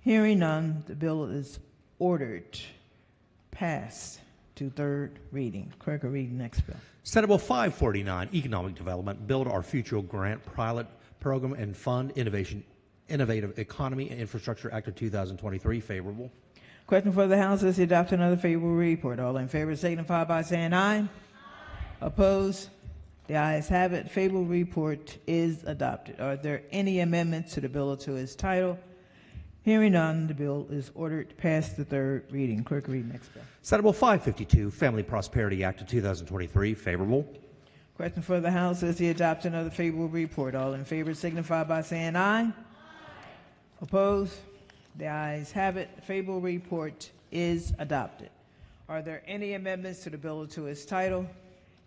Hearing none, the bill is ordered passed to third reading. Clerk will read the next bill. Senate Bill 549, Economic Development Build Our Future Grant Pilot Program and Fund Innovative Economy and Infrastructure Act of 2023. Favorable. Question for the House is the adoption of the favorable report. All in favor signify by saying aye. Opposed? The ayes have it. Favorable report is adopted. Are there any amendments to the bill or to its title? Hearing none, the bill is ordered to pass the third reading. Clerk, read next bill. Senate Bill 552, Family Prosperity Act of 2023, favorable. Question for the House is the adoption of the favorable report. All in favor signify by saying aye. Opposed? The ayes have it. The favorable report is adopted. Are there any amendments to the bill or to its title?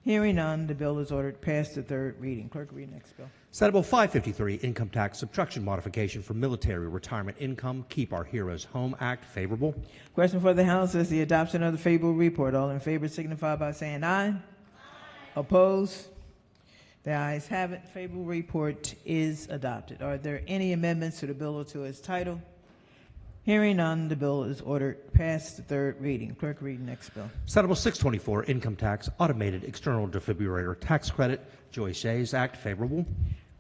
Hearing none, the bill is ordered to pass the third reading. Clerk, read next bill. Senate Bill 553, Income Tax Subtraction Modification for Military Retirement Income, Keep Our Heroes Home Act, favorable. Question for the House is the adoption of the favorable report. All in favor signify by saying aye. Opposed? The ayes have it. Favorable report is adopted. Are there any amendments to the bill or to its title? Hearing none, the bill is ordered past the third reading. Clerk, read next bill. Senate Bill 624, Income Tax Automated External Defibrillator Tax Credit, Joy Shays Act, favorable.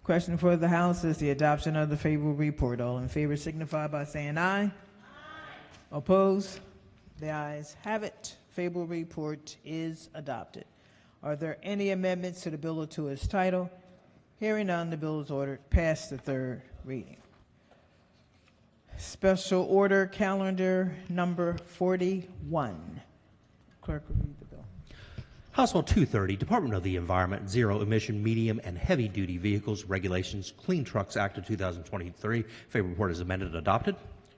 Question for the House is the adoption of the favorable report. All in favor signify by saying aye. Opposed? The ayes have it. Favorable report is adopted. Are there any amendments to the bill or to its title? Hearing none, the bill is ordered past the third reading. Special order calendar number 41. Clerk will read the bill. House Bill 230, Department of the Environment, Zero Emission Medium and Heavy Duty Vehicles Regulations, Clean Trucks Act of 2023. Favorable report is amended and adopted.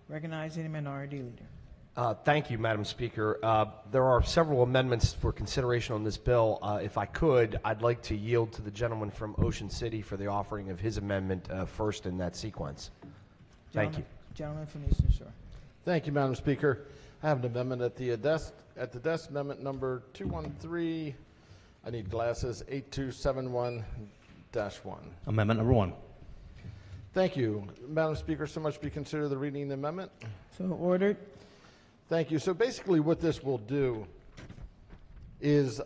Recognizing the minority leader. Thank you, Madam Speaker. There are several amendments for consideration on this bill. If I could, I'd like to yield to the gentleman from Ocean City for the offering of his amendment first in that sequence. Thank you. Gentleman from Eastern Shore. Thank you, Madam Speaker. I have an amendment at the desk. Amendment number 213. I need glasses. 8271-1. Amendment number 1. Thank you, Madam Speaker. So much be considered the reading of the amendment. So ordered. Thank you. So basically, what this will do is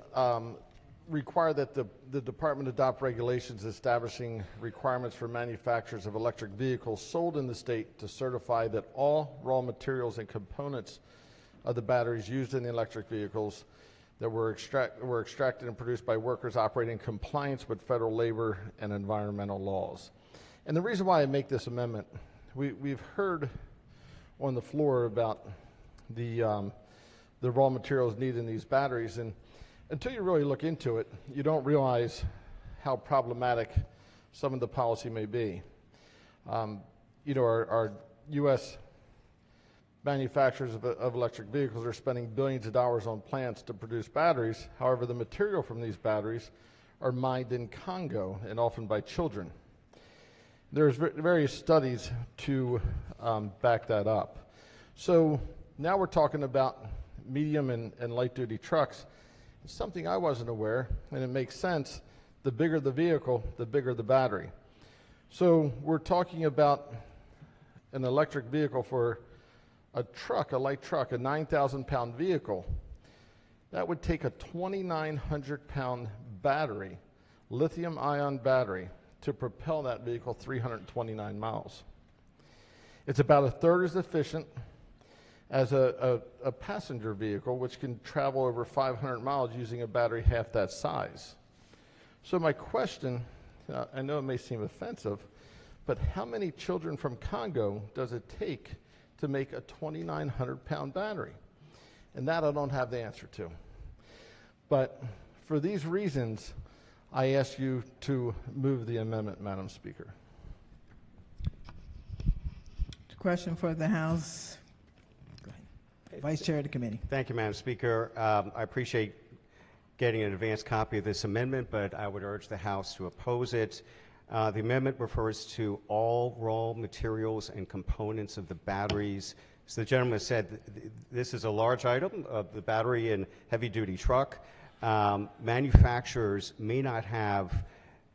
require that the department adopt regulations establishing requirements for manufacturers of electric vehicles sold in the state to certify that all raw materials and components of the batteries used in the electric vehicles that were extracted and produced by workers operating in compliance with federal labor and environmental laws. And the reason why I make this amendment, we've heard on the floor about the raw materials needed in these batteries, and until you really look into it, you don't realize how problematic some of the policy may be. You know, our U.S. manufacturers of electric vehicles are spending billions of dollars on plants to produce batteries. However, the material from these batteries are mined in Congo and often by children. There's various studies to back that up. So now we're talking about medium and light-duty trucks. It's something I wasn't aware, and it makes sense. The bigger the vehicle, the bigger the battery. So we're talking about an electric vehicle for a truck, a light truck, a 9,000-pound vehicle. That would take a 2,900-pound battery, lithium-ion battery, to propel that vehicle 329 miles. It's about a third as efficient as a passenger vehicle, which can travel over 500 miles using a battery half that size. So my question, I know it may seem offensive, but how many children from Congo does it take to make a 2,900-pound battery? And that I don't have the answer to. But for these reasons, I ask you to move the amendment, Madam Speaker. Question for the House. Vice Chair of the Committee. Thank you, Madam Speaker. I appreciate getting an advance copy of this amendment, but I would urge the House to oppose it. The amendment refers to all raw materials and components of the batteries. As the gentleman said, this is a large item of the battery in heavy-duty truck. Manufacturers may not have,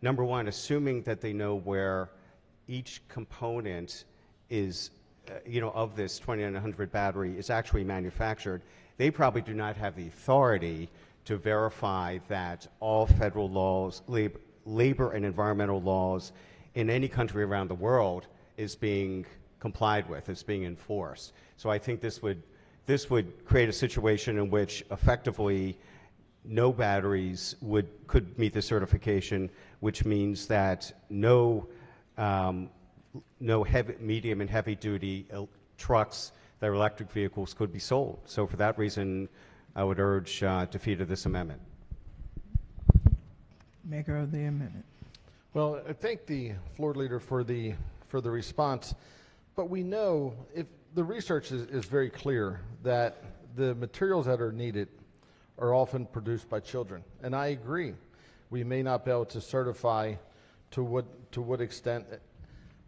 number one, assuming that they know where each component is of this 2,900 battery is actually manufactured, they probably do not have the authority to verify that all federal laws, labor and environmental laws in any country around the world is being complied with, is being enforced. So I think this this would create a situation in which effectively no batteries could meet the certification, which means that no heavy, medium and heavy duty trucks that are electric vehicles could be sold. So for that reason, I would urge defeat of this amendment. Maker of the amendment. Well, I thank the floor leader for the response, but we know if the research is very clear that the materials that are needed are often produced by children, and I agree. We may not be able to certify to what extent,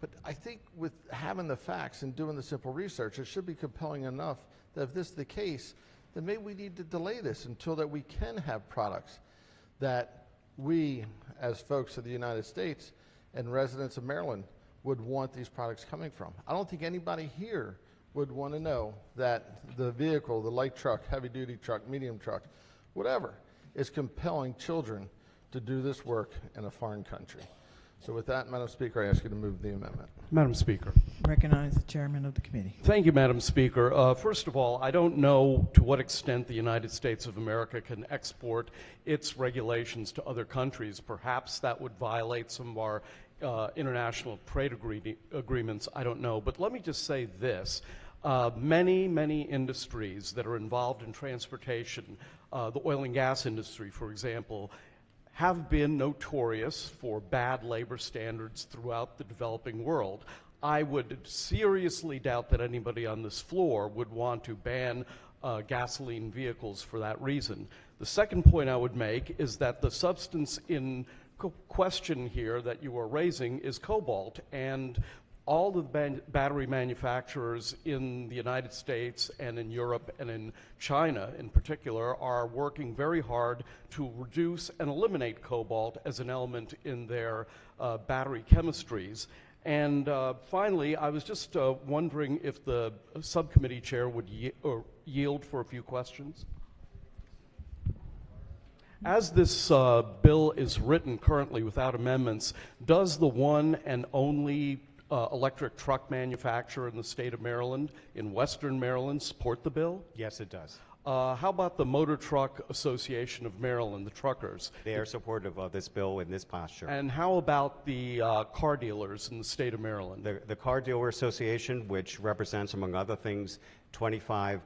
but I think with having the facts and doing the simple research, it should be compelling enough that if this is the case, then maybe we need to delay this until that we can have products that we, as folks of the United States and residents of Maryland, would want these products coming from. I don't think anybody here would want to know that the vehicle, the light truck, heavy-duty truck, medium truck, whatever, is compelling children to do this work in a foreign country. So with that, Madam Speaker, I ask you to move the amendment. Madam Speaker. Recognize the chairman of the committee. Thank you, Madam Speaker. First of all, I don't know to what extent the United States of America can export its regulations to other countries. Perhaps that would violate some of our international trade agreements. I don't know. But let me just say this. Many industries that are involved in transportation, the oil and gas industry, for example, have been notorious for bad labor standards throughout the developing world. I would seriously doubt that anybody on this floor would want to ban gasoline vehicles for that reason. The second point I would make is that the substance in question here that you are raising is cobalt, and all the battery manufacturers in the United States and in Europe and in China in particular are working very hard to reduce and eliminate cobalt as an element in their battery chemistries. And finally, I was just wondering if the subcommittee chair would yield for a few questions. As this bill is written currently without amendments, does the one and only electric truck manufacturer in the state of Maryland, in Western Maryland, support the bill? Yes, it does. How about the Motor Truck Association of Maryland, the truckers? They are supportive of this bill in this posture. And how about the car dealers in the state of Maryland? The Car Dealer Association, which represents, among other things, 25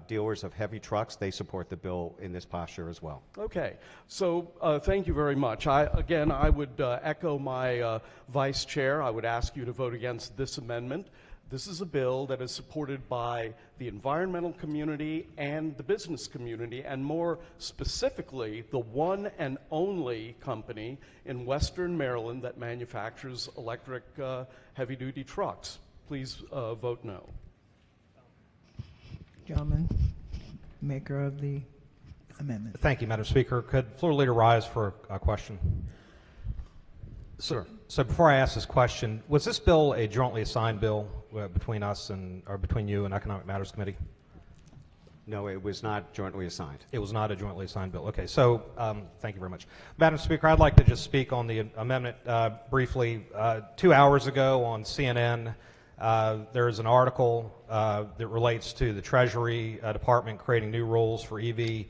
dealers of heavy trucks, they support the bill in this posture as well. Okay, so thank you very much. Again, I would echo my vice chair. I would ask you to vote against this amendment. This is a bill that is supported by the environmental community and the business community, and more specifically, the one and only company in Western Maryland that manufactures electric heavy-duty trucks. Please vote no. Gentleman, maker of the amendment. Thank you, Madam Speaker. Could Floor Leader rise for a question? Sure. So before I ask this question, was this bill a jointly assigned bill between us or between you and Economic Matters Committee? No, it was not jointly assigned. It was not a jointly assigned bill. Okay, so thank you very much. Madam Speaker, I'd like to just speak on the amendment briefly. 2 hours ago on CNN, there is an article that relates to the Treasury Department creating new rules for EV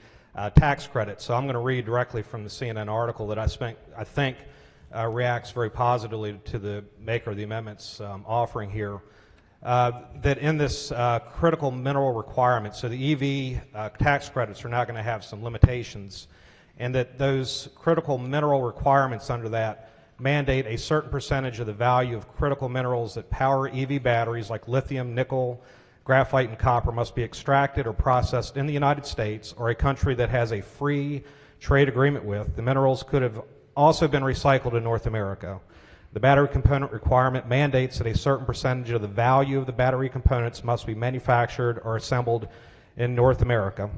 tax credits. So I'm going to read directly from the CNN article that I think reacts very positively to the maker of the amendments offering here. That in this critical mineral requirement, so the EV tax credits are now going to have some limitations, and that those critical mineral requirements under that mandate a certain percentage of the value of critical minerals that power EV batteries like lithium, nickel, graphite, and copper must be extracted or processed in the United States or a country that has a free trade agreement with. The minerals could have also been recycled in North America. The battery component requirement mandates that a certain percentage of the value of the battery components must be manufactured or assembled in North America.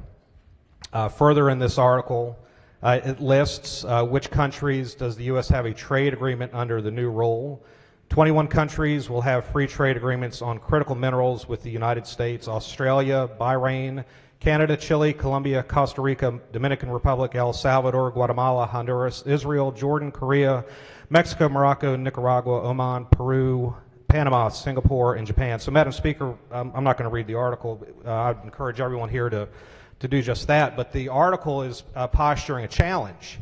Further in this article, it lists which countries does the U.S. have a trade agreement under the new rule. 21 countries will have free trade agreements on critical minerals with the United States, Australia, Bahrain, Canada, Chile, Colombia, Costa Rica, Dominican Republic, El Salvador, Guatemala, Honduras, Israel, Jordan, Korea, Mexico, Morocco, Nicaragua, Oman, Peru, Panama, Singapore, and Japan. So, Madam Speaker, I'm not going to read the article. I'd encourage everyone here to do just that. But the article is posturing a challenge.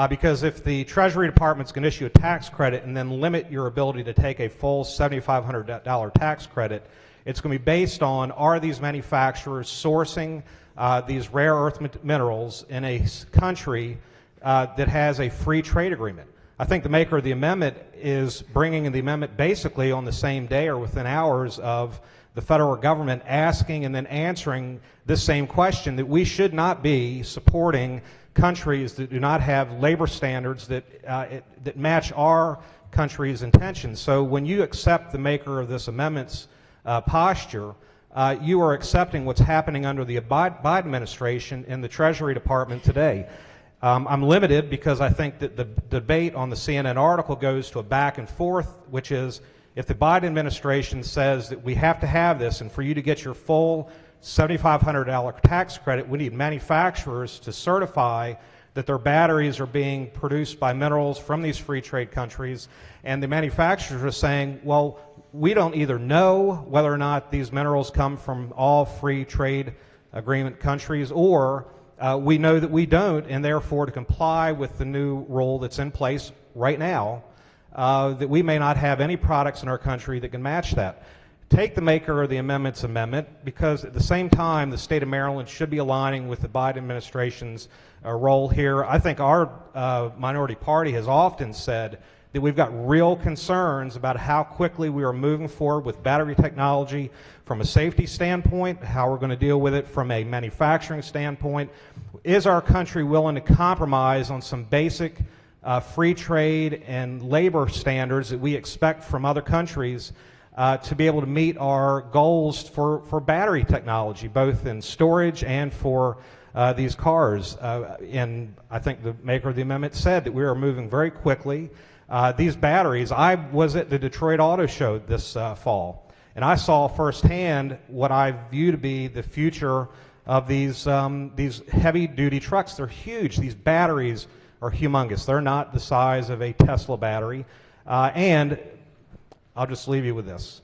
Because if the Treasury Department's going to issue a tax credit and then limit your ability to take a full $7,500 tax credit, it's going to be based on, are these manufacturers sourcing these rare earth minerals in a country that has a free trade agreement. I think the maker of the amendment is bringing in the amendment basically on the same day or within hours of the federal government asking and then answering this same question, that we should not be supporting countries that do not have labor standards that match our country's intentions. So when you accept the maker of this amendment's posture, you are accepting what's happening under the Biden administration in the Treasury Department today. I'm limited because I think that the debate on the CNN article goes to a back and forth, which is if the Biden administration says that we have to have this, and for you to get your full $7,500 tax credit, we need manufacturers to certify that their batteries are being produced by minerals from these free trade countries, and the manufacturers are saying, well, we don't either know whether or not these minerals come from all free trade agreement countries, or we know that we don't, and therefore to comply with the new rule that's in place right now, that we may not have any products in our country that can match that. Take the maker of the amendment's amendment, because at the same time the state of Maryland should be aligning with the Biden administration's role here. I think our minority party has often said that we've got real concerns about how quickly we are moving forward with battery technology from a safety standpoint, how we're going to deal with it from a manufacturing standpoint. Is our country willing to compromise on some basic free trade and labor standards that we expect from other countries to be able to meet our goals for battery technology, both in storage and for these cars? And I think the maker of the amendment said that we are moving very quickly. These batteries, I was at the Detroit Auto Show this fall, and I saw firsthand what I view to be the future of these heavy-duty trucks. They're huge. These batteries are humongous. They're not the size of a Tesla battery. And I'll just leave you with this.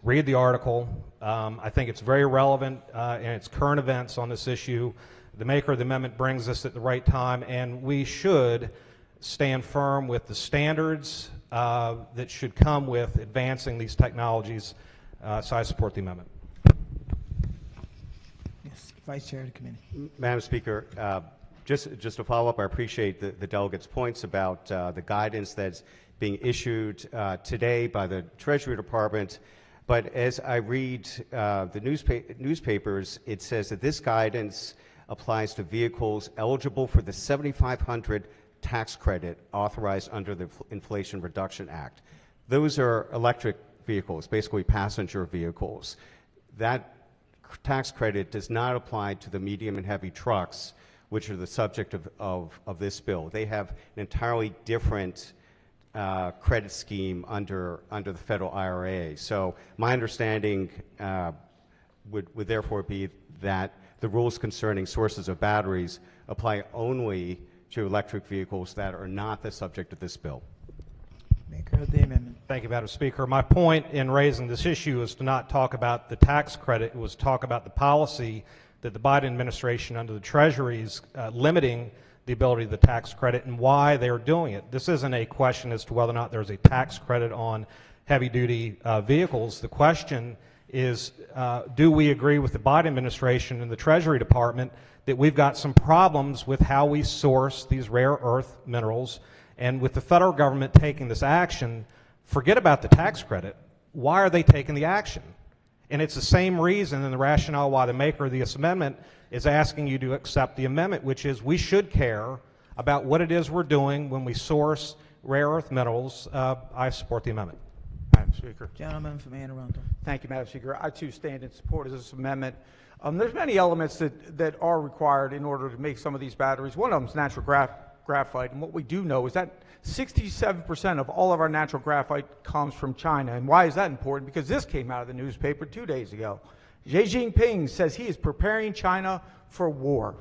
Read the article. I think it's very relevant in its current events on this issue. The maker of the amendment brings us at the right time, and we should stand firm with the standards that should come with advancing these technologies. So I support the amendment. Yes, Vice Chair of the committee. Madam Speaker, just to follow up, I appreciate the delegates' points about the guidance that's being issued today by the Treasury Department. But as I read the newspapers, it says that this guidance applies to vehicles eligible for the $7,500 tax credit authorized under the Inflation Reduction Act. Those are electric vehicles, basically passenger vehicles. That tax credit does not apply to the medium and heavy trucks, which are the subject of this bill. They have an entirely different credit scheme under the federal IRA. So my understanding would therefore be that the rules concerning sources of batteries apply only to electric vehicles that are not the subject of this bill. Maker of the amendment. Thank you, Madam Speaker. My point in raising this issue is to not talk about the tax credit. It was talk about the policy that the Biden administration under the Treasury is limiting the ability of the tax credit and why they're doing it. This isn't a question as to whether or not there's a tax credit on heavy-duty vehicles. The question is, do we agree with the Biden administration and the Treasury Department that we've got some problems with how we source these rare earth minerals? And with the federal government taking this action, forget about the tax credit. Why are they taking the action? And it's the same reason and the rationale why the maker of this amendment is asking you to accept the amendment, which is we should care about what it is we're doing when we source rare earth minerals. I support the amendment. Madam Speaker. Gentleman from Anne Arundel. Thank you, Madam Speaker. I too stand in support of this amendment. There's many elements that are required in order to make some of these batteries. One of them is natural graphite, and what we do know is that 67% of all of our natural graphite comes from China. And why is that important? Because this came out of the newspaper 2 days ago. Xi Jinping says he is preparing China for war.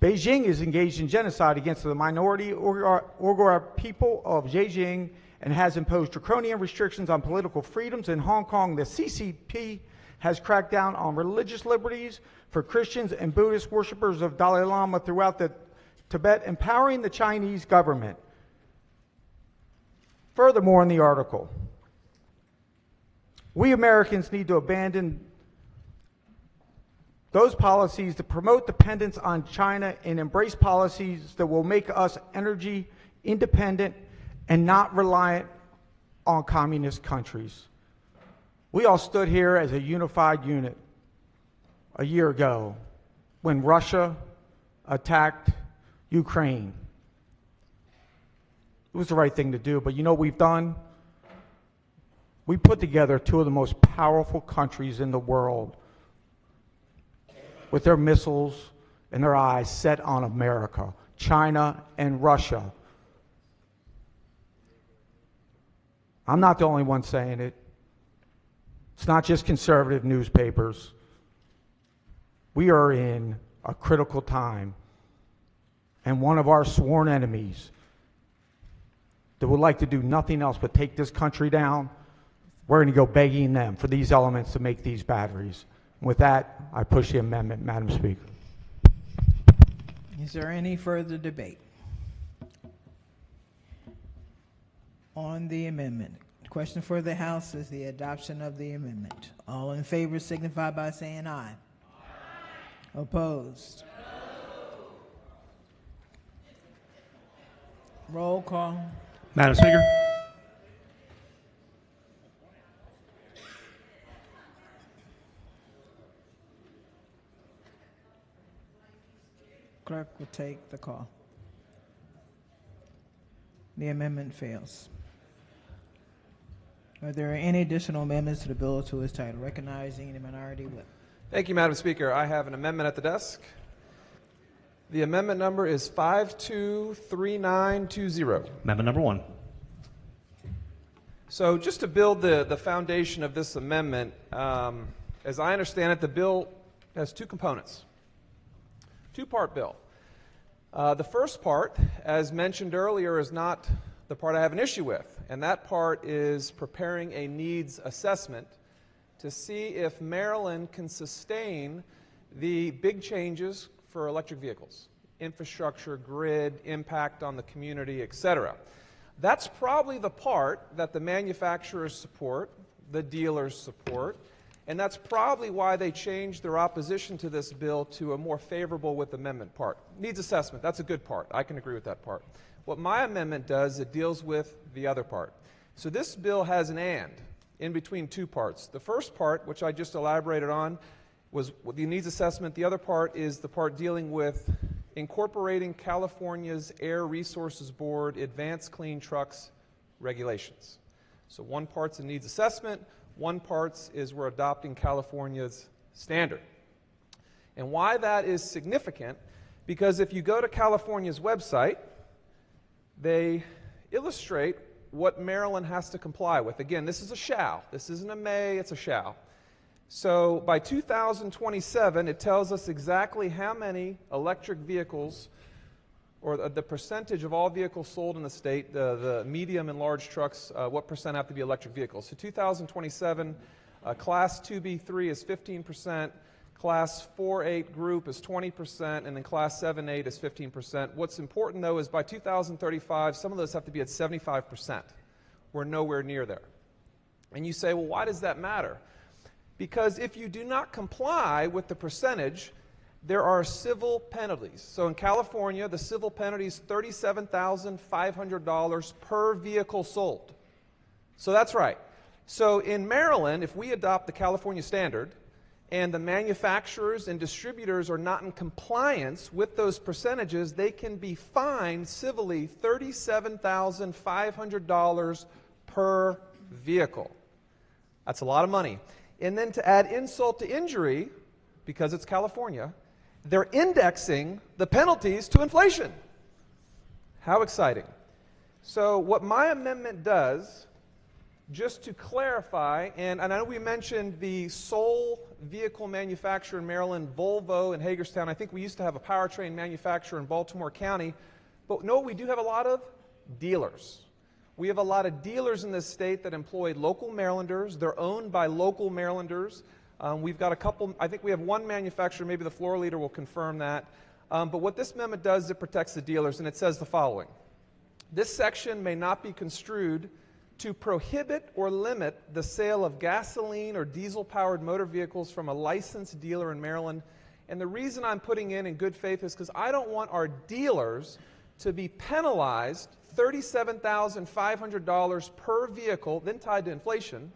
Beijing is engaged in genocide against the minority Uyghur people of Xinjiang and has imposed draconian restrictions on political freedoms. In Hong Kong, the CCP has cracked down on religious liberties for Christians and Buddhist worshippers of Dalai Lama throughout the Tibet, empowering the Chinese government. Furthermore, in the article, we Americans need to abandon those policies that promote dependence on China and embrace policies that will make us energy independent and not reliant on communist countries. We all stood here as a unified unit a year ago when Russia attacked Ukraine. It was the right thing to do, but you know what we've done? We put together two of the most powerful countries in the world with their missiles and their eyes set on America, China and Russia. I'm not the only one saying it. It's not just conservative newspapers. We are in a critical time, and one of our sworn enemies that would like to do nothing else but take this country down, we're going to go begging them for these elements to make these batteries. With that, I push the amendment, Madam Speaker. Is there any further debate on the amendment? The question for the House is the adoption of the amendment. All in favor signify by saying aye. Aye. Opposed? No. Roll call. Madam Speaker. Clerk will take the call. The amendment fails. Are there any additional amendments to the bill to its title? Recognizing the minority whip. Thank you, Madam Speaker. I have an amendment at the desk. The amendment number is 523920. Amendment number 1. So just to build the foundation of this amendment, as I understand it, the bill has two components. Two-part bill. The first part, as mentioned earlier, is not the part I have an issue with, and that part is preparing a needs assessment to see if Maryland can sustain the big changes for electric vehicles, infrastructure, grid, impact on the community, etc. That's probably the part that the manufacturers support, the dealers support, and that's probably why they changed their opposition to this bill to a more favorable with amendment part. Needs assessment, that's a good part. I can agree with that part. What my amendment does, it deals with the other part. So this bill has an and in between two parts. The first part, which I just elaborated on, was the needs assessment. The other part is the part dealing with incorporating California's Air Resources Board Advanced Clean Trucks regulations. So one part's a needs assessment, one part is we're adopting California's standard. And why that is significant, because if you go to California's website, they illustrate what Maryland has to comply with. Again, this is a shall. This isn't a may, it's a shall. So by 2027, it tells us exactly how many electric vehicles, or the percentage of all vehicles sold in the state, the medium and large trucks, what percent have to be electric vehicles. So 2027, Class 2B3 is 15%, Class 4-8 group is 20%, and then Class 7-8 is 15%. What's important, though, is by 2035, some of those have to be at 75%. We're nowhere near there. And you say, well, why does that matter? Because if you do not comply with the percentage, there are civil penalties. So in California, the civil penalty is $37,500 per vehicle sold. So that's right. So in Maryland, if we adopt the California standard and the manufacturers and distributors are not in compliance with those percentages, they can be fined civilly $37,500 per vehicle. That's a lot of money. And then to add insult to injury, because it's California, they're indexing the penalties to inflation. How exciting. So what my amendment does just to clarify, and I know we mentioned the sole vehicle manufacturer in Maryland, Volvo in Hagerstown. I think we used to have a powertrain manufacturer in Baltimore County. But no, we do have a lot of dealers. We have a lot of dealers in this state that employ local Marylanders. They're owned by local Marylanders. We've got a couple, I think we have one manufacturer, maybe the floor leader will confirm that. But what this amendment does is it protects the dealers, and it says the following. This section may not be construed to prohibit or limit the sale of gasoline or diesel-powered motor vehicles from a licensed dealer in Maryland. And the reason I'm putting in good faith is because I don't want our dealers to be penalized $37,500 per vehicle, then tied to inflation,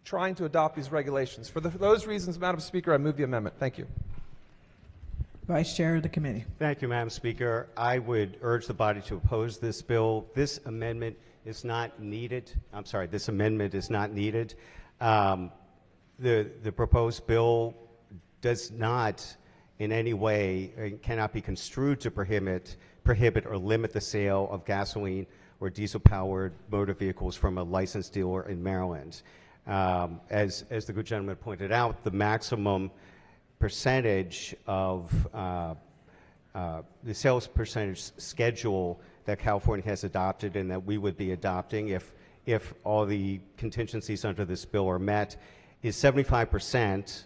trying to adopt these regulations. For those reasons, Madam Speaker, I move the amendment. Thank you. Vice Chair of the committee. Thank you, Madam Speaker. I would urge the body to oppose this bill. This amendment is not needed. I'm sorry, this amendment is not needed. The proposed bill does not in any way, cannot be construed to prohibit or limit the sale of gasoline or diesel-powered motor vehicles from a licensed dealer in Maryland. As the good gentleman pointed out, the maximum percentage of the sales percentage schedule that California has adopted and that we would be adopting if all the contingencies under this bill are met is 75%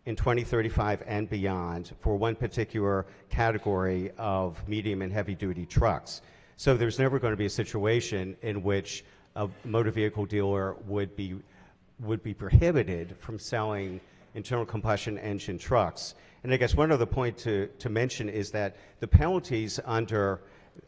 in 2035 and beyond for one particular category of medium and heavy duty trucks. So there's never going to be a situation in which a motor vehicle dealer would be prohibited from selling internal combustion engine trucks. And I guess one other point to mention is that the penalties under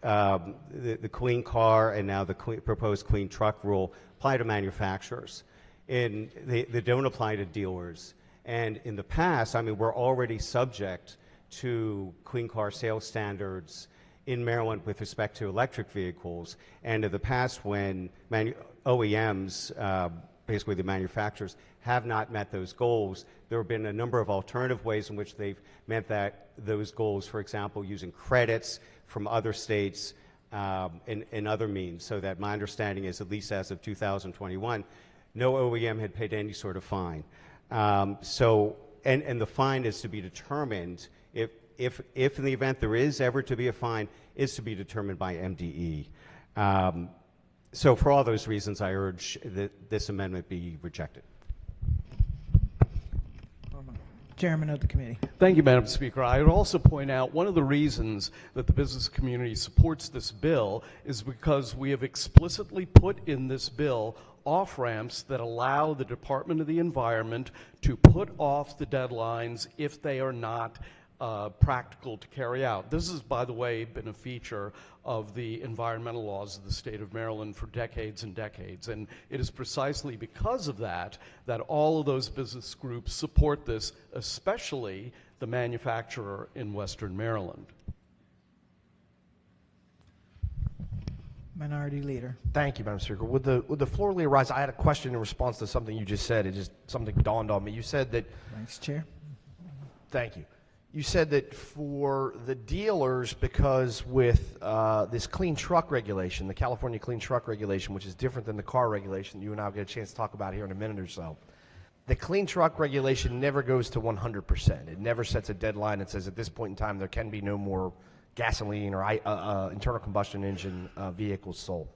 the Clean Car and now the proposed Clean Truck rule apply to manufacturers. And they don't apply to dealers. And in the past, I mean, we're already subject to Clean Car sales standards in Maryland with respect to electric vehicles. And in the past, when OEMs, basically the manufacturers, have not met those goals, there have been a number of alternative ways in which they've met those goals, for example, using credits from other states and other means, so that my understanding is, at least as of 2021, no OEM had paid any sort of fine. And the fine is to be determined, if in the event there is ever to be a fine, is to be determined by MDE. So for all those reasons, I urge that this amendment be rejected. Chairman of the committee. Thank you, Madam Speaker. I would also point out one of the reasons that the business community supports this bill is because we have explicitly put in this bill off-ramps that allow the Department of the Environment to put off the deadlines if they are not practical to carry out. This has, by the way, been a feature of the environmental laws of the state of Maryland for decades and decades. And it is precisely because of that that all of those business groups support this, especially the manufacturer in Western Maryland. Minority Leader. Thank you, Madam Speaker. Would the floor leader rise? I had a question in response to something you just said. Something dawned on me. You said that. Vice Chair. Thank you. You said that for the dealers, because with this clean truck regulation, the California Clean Truck Regulation, which is different than the car regulation you and I will get a chance to talk about here in a minute or so, the Clean Truck Regulation never goes to 100%. It never sets a deadline and says at this point in time there can be no more gasoline or internal combustion engine vehicles sold.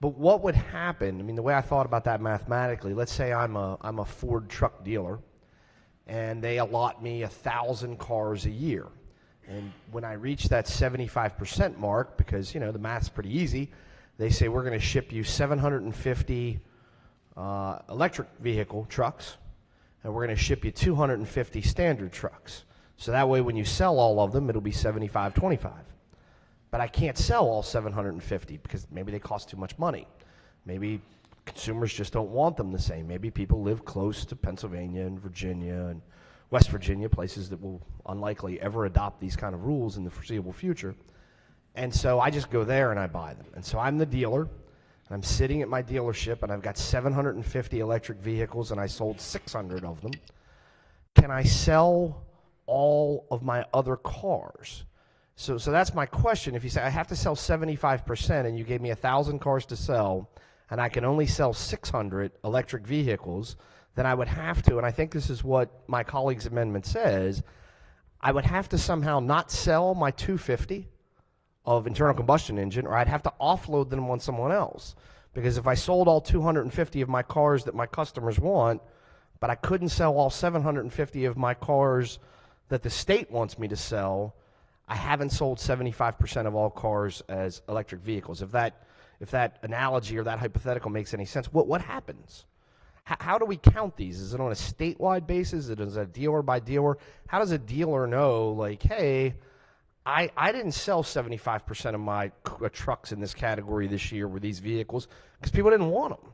But what would happen, I mean, the way I thought about that mathematically, let's say I'm a Ford truck dealer, and they allot me 1,000 cars a year. And when I reach that 75% mark, because, you know, the math's pretty easy, they say we're going to ship you 750 electric vehicle trucks, and we're going to ship you 250 standard trucks. So that way when you sell all of them, it'll be 75-25. But I can't sell all 750 because maybe they cost too much money. Maybe consumers just don't want them the same. Maybe people live close to Pennsylvania and Virginia and West Virginia, places that will unlikely ever adopt these kind of rules in the foreseeable future. And so I just go there and I buy them. And so I'm the dealer, and I'm sitting at my dealership, and I've got 750 electric vehicles, and I sold 600 of them. Can I sell all of my other cars? So that's my question. If you say I have to sell 75% and you gave me 1,000 cars to sell, and I can only sell 600 electric vehicles, then I would have to, and I think this is what my colleague's amendment says, I would have to somehow not sell my 250 of internal combustion engine, or I'd have to offload them on someone else. Because if I sold all 250 of my cars that my customers want, but I couldn't sell all 750 of my cars that the state wants me to sell, I haven't sold 75% of all cars as electric vehicles. If that analogy or that hypothetical makes any sense, what happens? How do we count these? Is it on a statewide basis? Is it a dealer by dealer? How does a dealer know, like, hey, I didn't sell 75% of my trucks in this category this year with these vehicles because people didn't want them.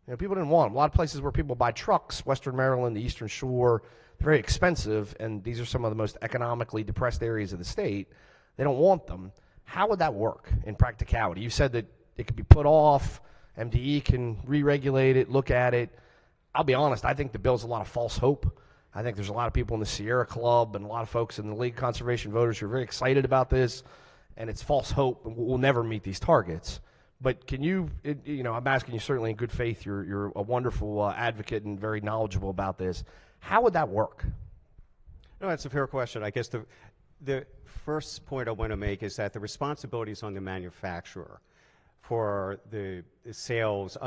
You know, people didn't want them. A lot of places where people buy trucks, Western Maryland, the Eastern Shore, they're very expensive, and these are some of the most economically depressed areas of the state. They don't want them. How would that work in practicality? You said that it could be put off. MDE can re-regulate it, look at it. I'll be honest, I think the bill's a lot of false hope. I think there's a lot of people in the Sierra Club and a lot of folks in the League of Conservation Voters who are very excited about this, and it's false hope, and we'll never meet these targets. But can you, I'm asking you certainly in good faith, you're a wonderful advocate and very knowledgeable about this. How would that work? No, that's a fair question. I guess the first point I want to make is that the responsibility is on the manufacturer for the sales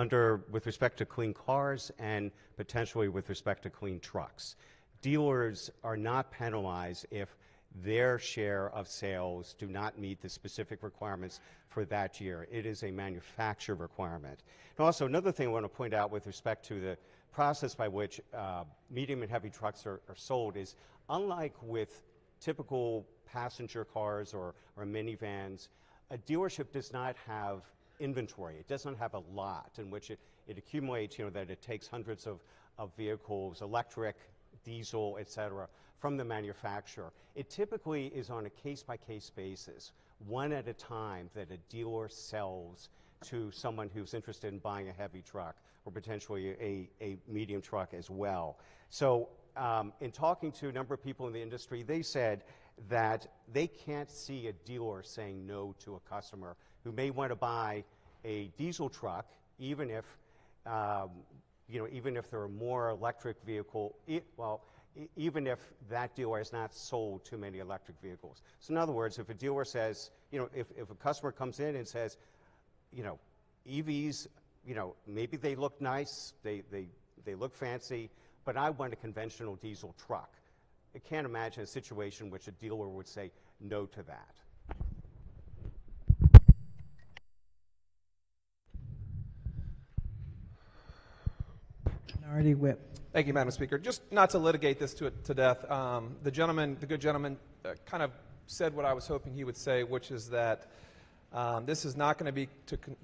with respect to clean cars and potentially with respect to clean trucks. Dealers are not penalized if their share of sales do not meet the specific requirements for that year. It is a manufacturer requirement. And also, another thing I want to point out with respect to the process by which medium and heavy trucks are sold is, unlike with typical passenger cars or minivans, a dealership does not have inventory. It doesn't have a lot in which it accumulates, that it takes hundreds of vehicles, electric, diesel, et cetera, from the manufacturer. It typically is on a case-by-case basis, one at a time, that a dealer sells to someone who's interested in buying a heavy truck or potentially a medium truck as well. So in talking to a number of people in the industry, they said that they can't see a dealer saying no to a customer who may want to buy a diesel truck, even if there are more electric vehicle, even if that dealer has not sold too many electric vehicles. So in other words, if a dealer says, if a customer comes in and says, EVs, maybe they look nice, they look fancy, but I want a conventional diesel truck. I can't imagine a situation in which a dealer would say no to that. Minority Whip. Thank you, Madam Speaker. Just not to litigate this to death, the good gentleman kind of said what I was hoping he would say, which is that this is not going to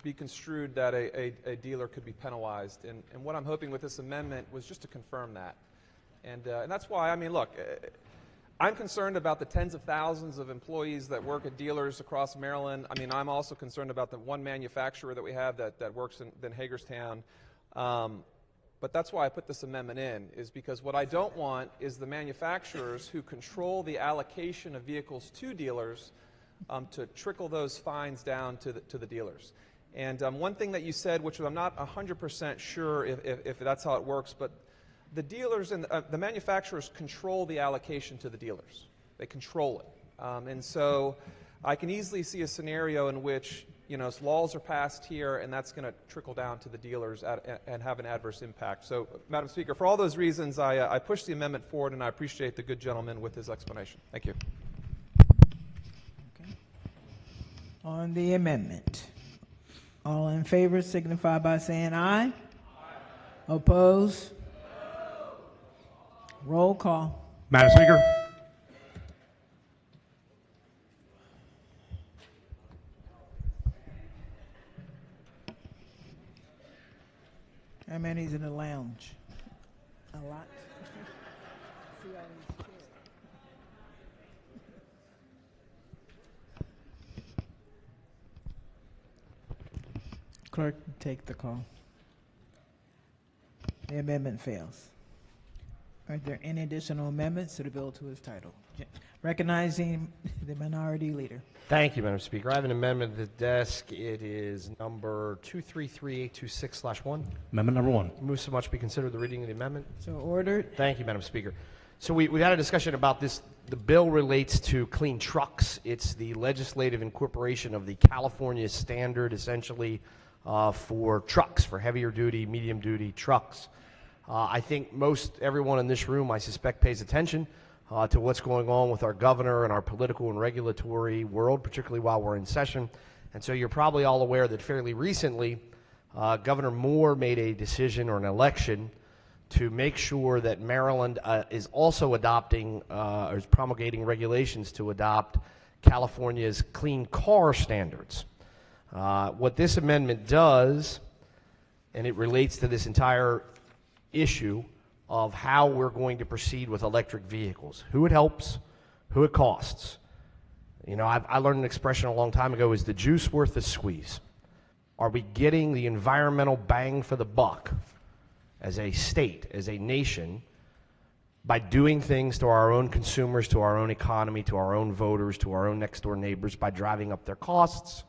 be construed that a dealer could be penalized. And what I'm hoping with this amendment was just to confirm that. And that's why, look, I'm concerned about the tens of thousands of employees that work at dealers across Maryland. I'm also concerned about the one manufacturer that we have that works in Hagerstown. But that's why I put this amendment in, is because what I don't want is the manufacturers who control the allocation of vehicles to dealers to trickle those fines down to the dealers. And one thing that you said, which I'm not 100% sure if that's how it works, but the dealers and the manufacturers control the allocation to the dealers. They control it. And so I can easily see a scenario in which laws are passed here, and that's going to trickle down to the dealers and have an adverse impact. So, Madam Speaker, for all those reasons, I push the amendment forward, and I appreciate the good gentleman with his explanation. Thank you. Okay. On the amendment, all in favor signify by saying aye. Aye. Oppose? No. Roll call. Madam Speaker. How many's in the lounge? A lot. See all these chairs. Clerk, take the call. The amendment fails. Are there any additional amendments to the bill to its title? Recognizing the minority leader. Thank you, Madam Speaker. I have an amendment at the desk. It is number 233826/1. Amendment number 1. Move so much be considered the reading of the amendment. So ordered. Thank you, Madam Speaker. So we've had a discussion about this. The bill relates to clean trucks. It's the legislative incorporation of the California standard, essentially, for trucks, for heavier duty, medium duty trucks. I think most everyone in this room, I suspect, pays attention to what's going on with our governor and our political and regulatory world, particularly while we're in session. And so you're probably all aware that fairly recently, Governor Moore made a decision or an election to make sure that Maryland is also adopting or is promulgating regulations to adopt California's clean car standards. What this amendment does, and it relates to this entire issue of how we're going to proceed with electric vehicles, who it helps, who it costs. You know, I learned an expression a long time ago, is the juice worth the squeeze? Are we getting the environmental bang for the buck as a state, as a nation, by doing things to our own consumers, to our own economy, to our own voters, to our own next door neighbors, by driving up their costs,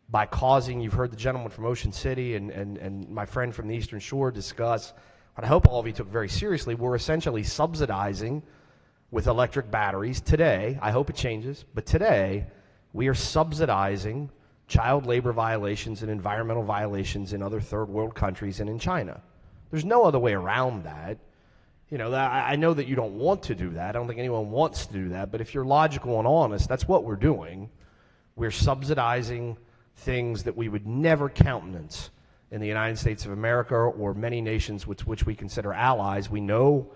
by causing, you've heard the gentleman from Ocean City and my friend from the Eastern Shore discuss, what I hope all of you took very seriously, we're essentially subsidizing with electric batteries today. I hope it changes, but today we are subsidizing child labor violations and environmental violations in other third world countries and in China. There's no other way around that. You know, I know that you don't want to do that. I don't think anyone wants to do that, but if you're logical and honest, that's what we're doing. We're subsidizing things that we would never countenance in the United States of America or many nations which we consider allies. We know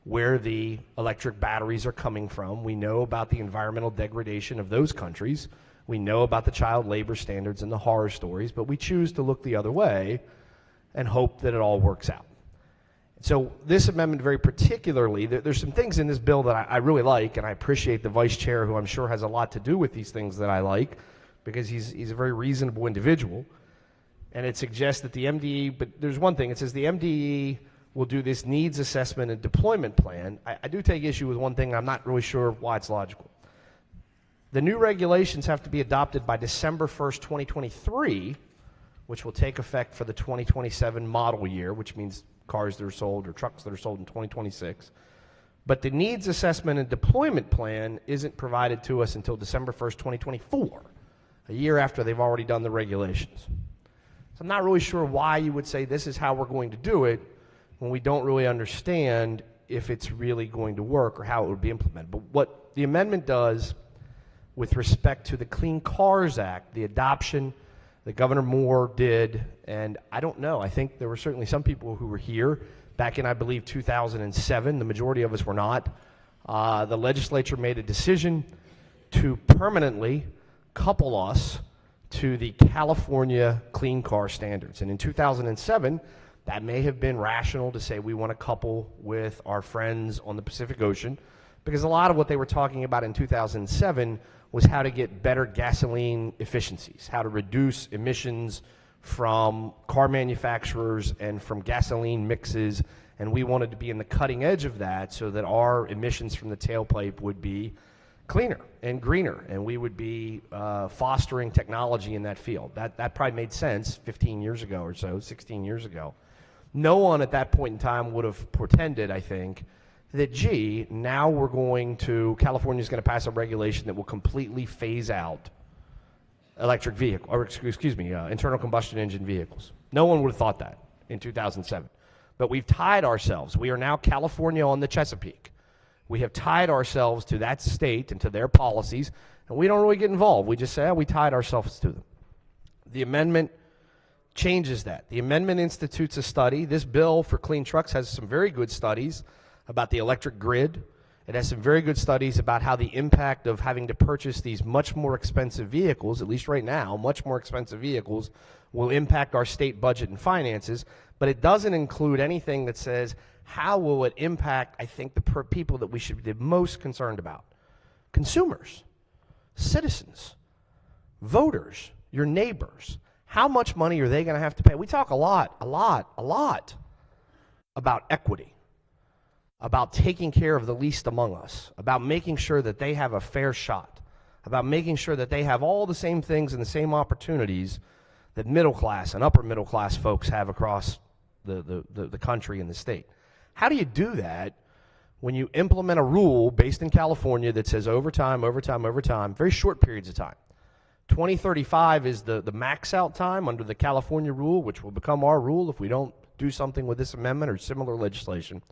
where the electric batteries are coming from. We know about the environmental degradation of those countries. We know about the child labor standards and the horror stories, but we choose to look the other way and hope that it all works out. So this amendment very particularly, there's some things in this bill that I really like, and I appreciate the vice chair, who I'm sure has a lot to do with these things that I like, because he's a very reasonable individual. And it suggests that the MDE, but there's one thing, it says the MDE will do this needs assessment and deployment plan. I do take issue with one thing, I'm not really sure why it's logical. The new regulations have to be adopted by December 1st, 2023, which will take effect for the 2027 model year, which means cars that are sold or trucks that are sold in 2026. But the needs assessment and deployment plan isn't provided to us until December 1st, 2024, a year after they've already done the regulations. So I'm not really sure why you would say this is how we're going to do it when we don't really understand if it's really going to work or how it would be implemented. But what the amendment does with respect to the Clean Cars Act, the adoption that Governor Moore did, and I don't know, I think there were certainly some people who were here back in, I believe, 2007. The majority of us were not. The legislature made a decision to permanently couple us to the California Clean Car Standards. And in 2007, that may have been rational to say we want to couple with our friends on the Pacific Ocean, because a lot of what they were talking about in 2007 was how to get better gasoline efficiencies, how to reduce emissions from car manufacturers and from gasoline mixes, and we wanted to be in the cutting edge of that so that our emissions from the tailpipe would be cleaner and greener, and we would be fostering technology in that field. That probably made sense 15 years ago or so, 16 years ago. No one at that point in time would have portended, I think, that, gee, now California's going to pass a regulation that will completely phase out electric vehicle, or excuse me, internal combustion engine vehicles. No one would have thought that in 2007. But we've tied ourselves. We are now California on the Chesapeake. We have tied ourselves to that state and to their policies, and we don't really get involved. We just say, we tied ourselves to them. The amendment changes that. The amendment institutes a study. This bill for clean trucks has some very good studies about the electric grid. It has some very good studies about how the impact of having to purchase these much more expensive vehicles, at least right now, much more expensive vehicles, will impact our state budget and finances. But it doesn't include anything that says, how will it impact, I think, the people that we should be the most concerned about? Consumers, citizens, voters, your neighbors. How much money are they going to have to pay? We talk a lot about equity. about taking care of the least among us, about making sure that they have a fair shot, about making sure that they have all the same things and the same opportunities that middle class and upper middle class folks have across the country and the state. How do you do that when you implement a rule based in California that says overtime, very short periods of time? 2035 is the max out time under the California rule, which will become our rule if we don't do something with this amendment or similar legislation.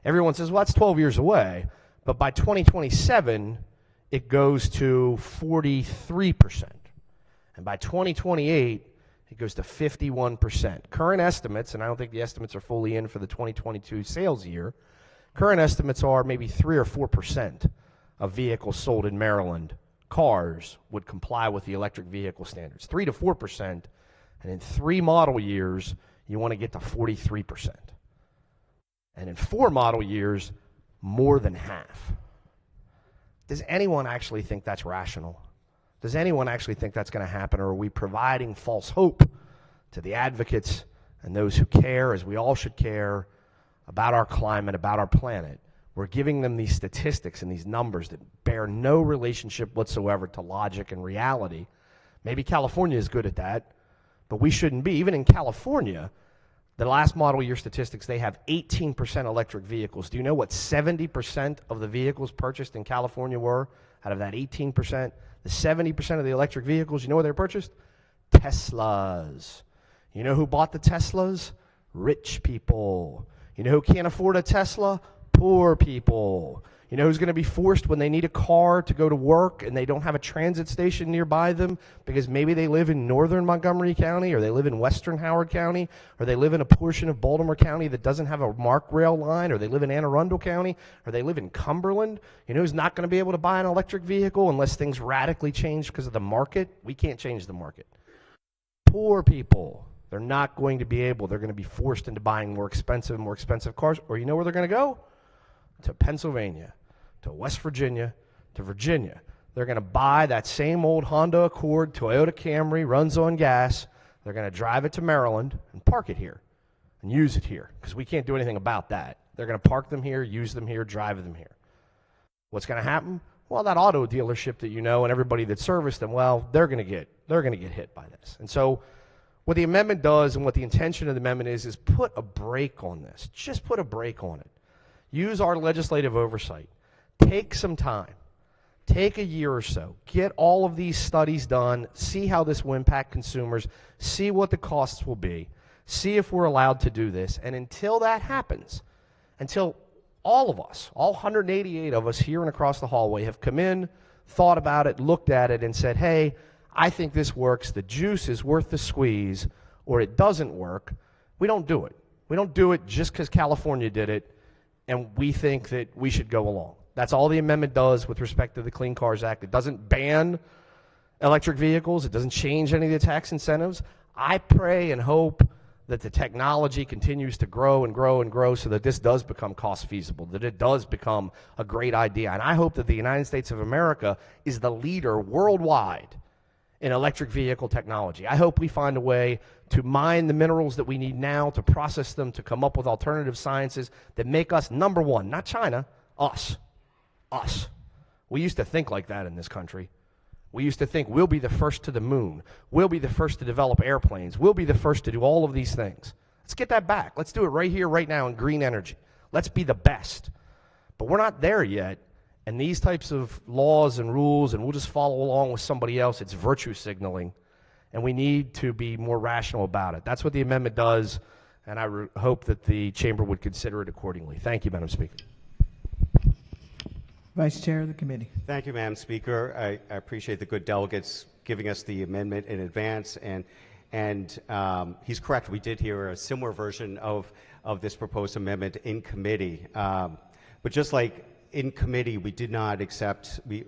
Everyone says, well, that's 12 years away, but by 2027, it goes to 43%. And by 2028, it goes to 51%. Current estimates, and I don't think the estimates are fully in for the 2022 sales year, current estimates are maybe 3 or 4% of vehicles sold in Maryland, cars, would comply with the electric vehicle standards. 3 to 4%, and in 3 model years, you want to get to 43%. And in 4 model years, more than half. Does anyone actually think that's rational? Does anyone actually think that's going to happen, or are we providing false hope to the advocates and those who care, as we all should care, about our climate, about our planet? We're giving them these statistics and these numbers that bear no relationship whatsoever to logic and reality. Maybe California is good at that, but we shouldn't be. Even in California, the last model year statistics, they have 18% electric vehicles. Do you know what 70% of the vehicles purchased in California were out of that 18%? The 70% of the electric vehicles, you know where they're purchased? Teslas. You know who bought the Teslas? Rich people. You know who can't afford a Tesla? Poor people. You know who's going to be forced when they need a car to go to work and they don't have a transit station nearby them because maybe they live in northern Montgomery County, or they live in western Howard County, or they live in a portion of Baltimore County that doesn't have a MARC rail line, or they live in Anne Arundel County, or they live in Cumberland? You know who's not going to be able to buy an electric vehicle unless things radically change because of the market? We can't change the market. Poor people. They're not going to be able. They're going to be forced into buying more expensive cars. Or you know where they're going to go? To Pennsylvania, to West Virginia, to Virginia. They're going to buy that same old Honda Accord, Toyota Camry, runs on gas. They're going to drive it to Maryland and park it here and use it here, because we can't do anything about that. They're going to park them here, use them here, drive them here. What's going to happen? Well, that auto dealership that you know and everybody that serviced them, well, they're going to get hit by this. And so what the amendment does, and what the intention of the amendment is put a brake on this. Just put a brake on it. Use our legislative oversight. Take some time. Take a year or so. Get all of these studies done. See how this will impact consumers. See what the costs will be. See if we're allowed to do this. And until that happens, until all of us, all 188 of us here and across the hallway have come in, thought about it, looked at it, and said, hey, I think this works. The juice is worth the squeeze, or it doesn't work. We don't do it. We don't do it just because California did it and we think that we should go along. That's all the amendment does with respect to the Clean Cars Act. It doesn't ban electric vehicles. It doesn't change any of the tax incentives. I pray and hope that the technology continues to grow and grow and grow so that this does become cost feasible, that it does become a great idea. And I hope that the United States of America is the leader worldwide in electric vehicle technology. I hope we find a way to mine the minerals that we need now, to process them, to come up with alternative sciences that make us number one, not China, us. Us. We used to think like that in this country. We used to think we'll be the first to the moon. We'll be the first to develop airplanes. We'll be the first to do all of these things. Let's get that back. Let's do it right here, right now in green energy. Let's be the best. But we're not there yet. And these types of laws and rules, and we'll just follow along with somebody else, it's virtue signaling. And we need to be more rational about it. That's what the amendment does, and I hope that the chamber would consider it accordingly. Thank you, Madam Speaker. Vice Chair of the committee. Thank you, Madam Speaker. I appreciate the good delegates giving us the amendment in advance, and he's correct. We did hear a similar version of this proposed amendment in committee. But just like in committee, we did not accept, we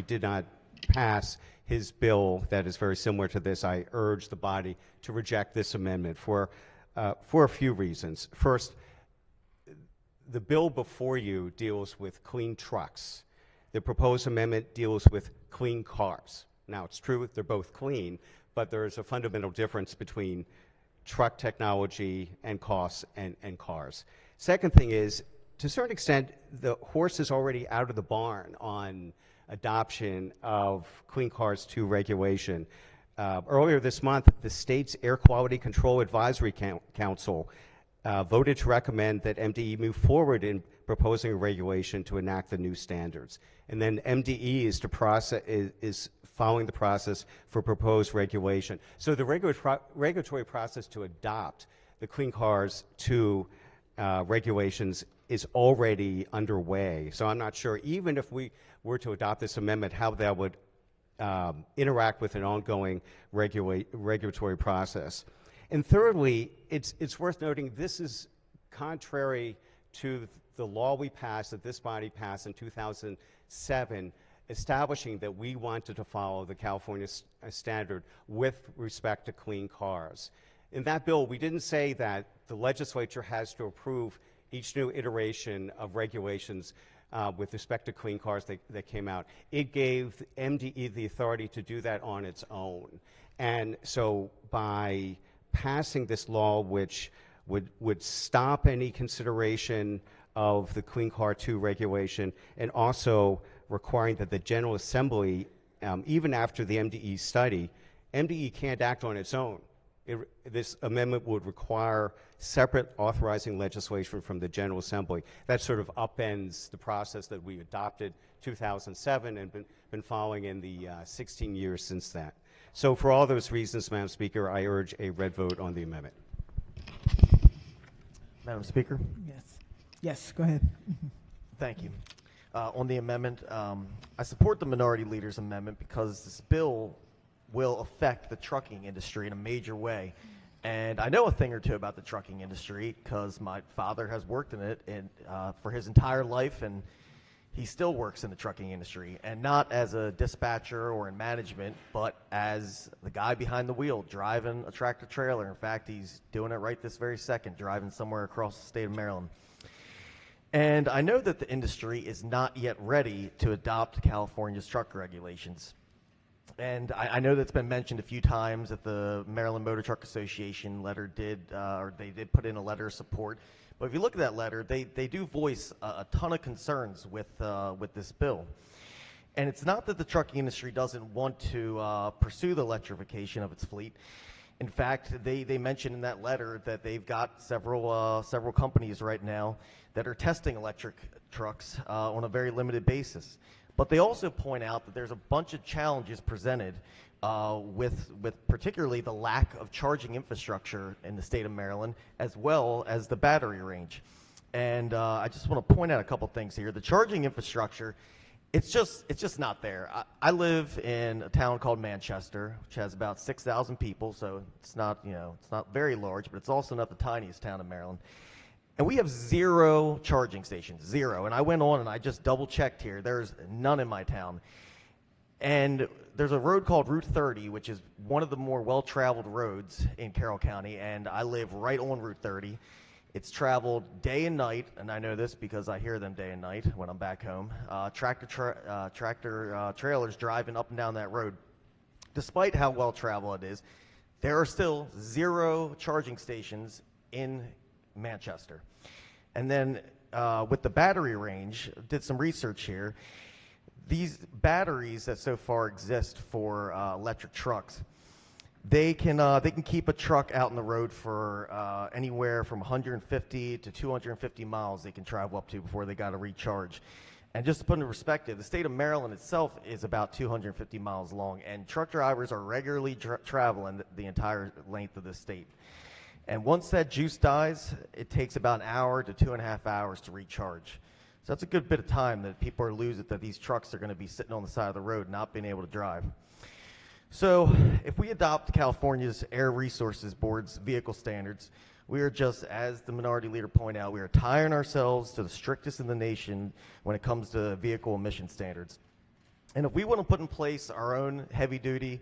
did not pass his bill that is very similar to this. I urge the body to reject this amendment for a few reasons. First, the bill before you deals with clean trucks. The proposed amendment deals with clean cars. Now, it's true they're both clean, but there's a fundamental difference between truck technology and costs and cars. Second thing is, to a certain extent, the horse is already out of the barn on adoption of Clean Cars 2 regulation. Earlier this month, the state's Air Quality Control Advisory Council voted to recommend that MDE move forward in proposing a regulation to enact the new standards. And then MDE is following the process for proposed regulation. So the regulatory process to adopt the Clean Cars 2 regulations is already underway. So I'm not sure, even if we were to adopt this amendment, how that would interact with an ongoing regulatory process. And thirdly, it's worth noting this is contrary to the law we passed, that this body passed in 2007, establishing that we wanted to follow the California standard with respect to clean cars. In that bill, we didn't say that the legislature has to approve each new iteration of regulations with respect to clean cars that came out. It gave MDE the authority to do that on its own. And so by passing this law, which would stop any consideration of the Clean Car 2 regulation, and also requiring that the General Assembly, even after the MDE study, MDE can't act on its own. This amendment would require separate authorizing legislation from the General Assembly. That sort of upends the process that we adopted 2007 and been following in the 16 years since that. So for all those reasons, Madam Speaker, I urge a red vote on the amendment. Madam Speaker? Yes. Yes, go ahead. Thank you. On the amendment, I support the minority leader's amendment because this bill will affect the trucking industry in a major way. And I know a thing or two about the trucking industry because my father has worked in it for his entire life, and he still works in the trucking industry, and not as a dispatcher or in management, but as the guy behind the wheel driving a tractor trailer. In fact, he's doing it right this very second, driving somewhere across the state of Maryland. And I know that the industry is not yet ready to adopt California's truck regulations. And I know that's been mentioned a few times that the Maryland Motor Truck Association letter they did put in a letter of support. But if you look at that letter, they do voice a ton of concerns with this bill. And it's not that the trucking industry doesn't want to pursue the electrification of its fleet. In fact, they mentioned in that letter that they've got several companies right now that are testing electric trucks on a very limited basis. But they also point out that there's a bunch of challenges presented with particularly the lack of charging infrastructure in the state of Maryland, as well as the battery range. And I just want to point out a couple things here. The charging infrastructure, it's just not there. I live in a town called Manchester, which has about 6,000 people, so it's not very large, but it's also not the tiniest town in Maryland. And we have 0 charging stations, 0. And I went on and I just double-checked here. There's none in my town. And there's a road called Route 30, which is one of the more well-traveled roads in Carroll County, and I live right on Route 30. It's traveled day and night, and I know this because I hear them day and night when I'm back home. Tractor trailers driving up and down that road. Despite how well-traveled it is, there are still 0 charging stations in Manchester. And then with the battery range, did some research here. These batteries that so far exist for electric trucks, they can keep a truck out on the road for anywhere from 150 to 250 miles they can travel up to before they got to recharge. And just to put into perspective, the state of Maryland itself is about 250 miles long, and truck drivers are regularly traveling the entire length of the state. And once that juice dies, it takes about an hour to 2.5 hours to recharge. So that's a good bit of time that people are losing, that these trucks are going to be sitting on the side of the road not being able to drive. So if we adopt California's Air Resources Board's vehicle standards, we are just, as the minority leader pointed out, we are tying ourselves to the strictest in the nation when it comes to vehicle emission standards. And if we want to put in place our own heavy-duty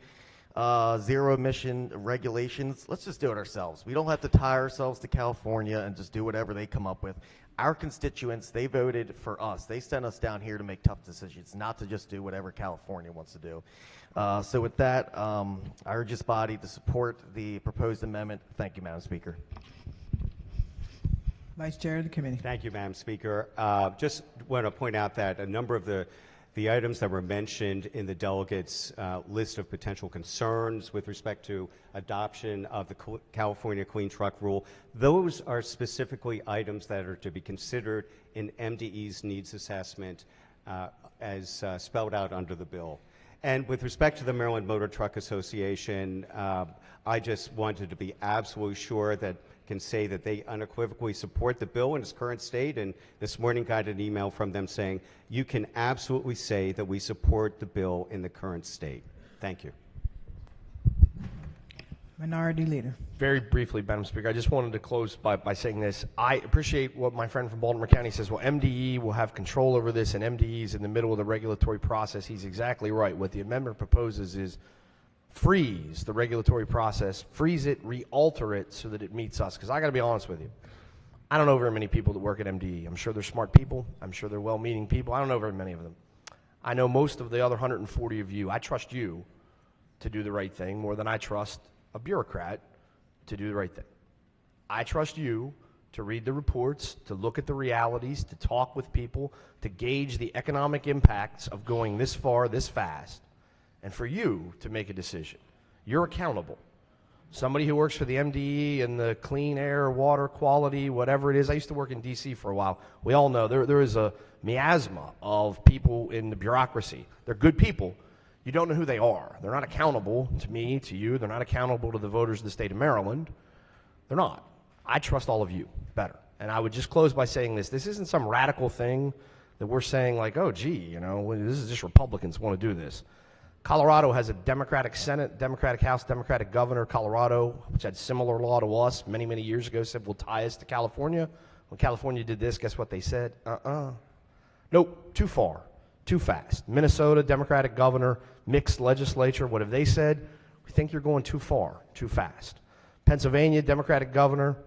zero emission regulations, let's just do it ourselves. We don't have to tie ourselves to California and just do whatever they come up with. Our constituents, they voted for us. They sent us down here to make tough decisions, not to just do whatever California wants to do. So with that, I urge this body to support the proposed amendment. Thank you, Madam Speaker. Vice Chair of the committee. Thank you, Madam Speaker. Just want to point out that a number of the items that were mentioned in the delegates' list of potential concerns with respect to adoption of the California Clean Truck Rule, those are specifically items that are to be considered in MDE's needs assessment as spelled out under the bill. And with respect to the Maryland Motor Truck Association, I just wanted to be absolutely sure that can say that they unequivocally support the bill in its current state, and this morning got an email from them saying, you can absolutely say that we support the bill in the current state. Thank you. Minority Leader. Very briefly, Madam Speaker, I just wanted to close by saying this. I appreciate what my friend from Baltimore County says. Well, MDE will have control over this, and MDE is in the middle of the regulatory process. He's exactly right. What the amendment proposes is freeze the regulatory process, freeze it, re-alter it so that it meets us. Because I got to be honest with you, I don't know very many people that work at MDE. I'm sure they're smart people. I'm sure they're well-meaning people. I don't know very many of them. I know most of the other 140 of you. I trust you to do the right thing more than I trust a bureaucrat to do the right thing. I trust you to read the reports, to look at the realities, to talk with people, to gauge the economic impacts of going this far, this fast, and for you to make a decision. You're accountable. Somebody who works for the MDE and the clean air, water quality, whatever it is. I used to work in D.C. for a while. We all know there is a miasma of people in the bureaucracy. They're good people. You don't know who they are. They're not accountable to me, to you. They're not accountable to the voters of the state of Maryland. They're not. I trust all of you better. And I would just close by saying this. This isn't some radical thing that we're saying like, oh, gee, you know, this is just Republicans want to do this. Colorado has a Democratic Senate, Democratic House, Democratic governor. Colorado, which had similar law to us many, many years ago, said we'll tie us to California. When California did this, guess what they said? Nope, too far, too fast. Minnesota, Democratic governor, mixed legislature. What have they said? We think you're going too far, too fast. Pennsylvania, Democratic governor,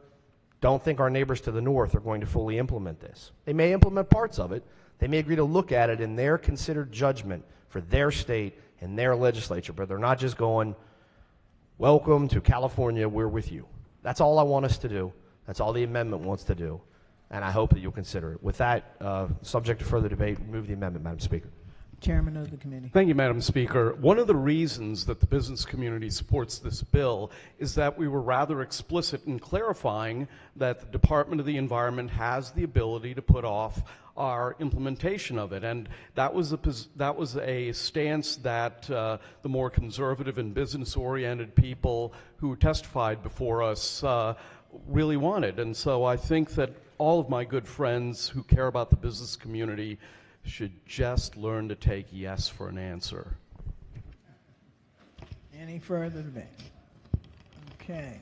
don't think our neighbors to the north are going to fully implement this. They may implement parts of it. They may agree to look at it in their considered judgment for their state and their legislature, but they're not just going, welcome to California, we're with you. That's all I want us to do. That's all the amendment wants to do, and I hope that you'll consider it. With that, subject to further debate, move the amendment, Madam Speaker. Chairman of the committee. Thank you, Madam Speaker. One of the reasons that the business community supports this bill is that we were rather explicit in clarifying that the Department of the Environment has the ability to put off our implementation of it, and that was a stance that the more conservative and business-oriented people who testified before us really wanted. And so I think that all of my good friends who care about the business community should just learn to take yes for an answer. Any further debate? Okay.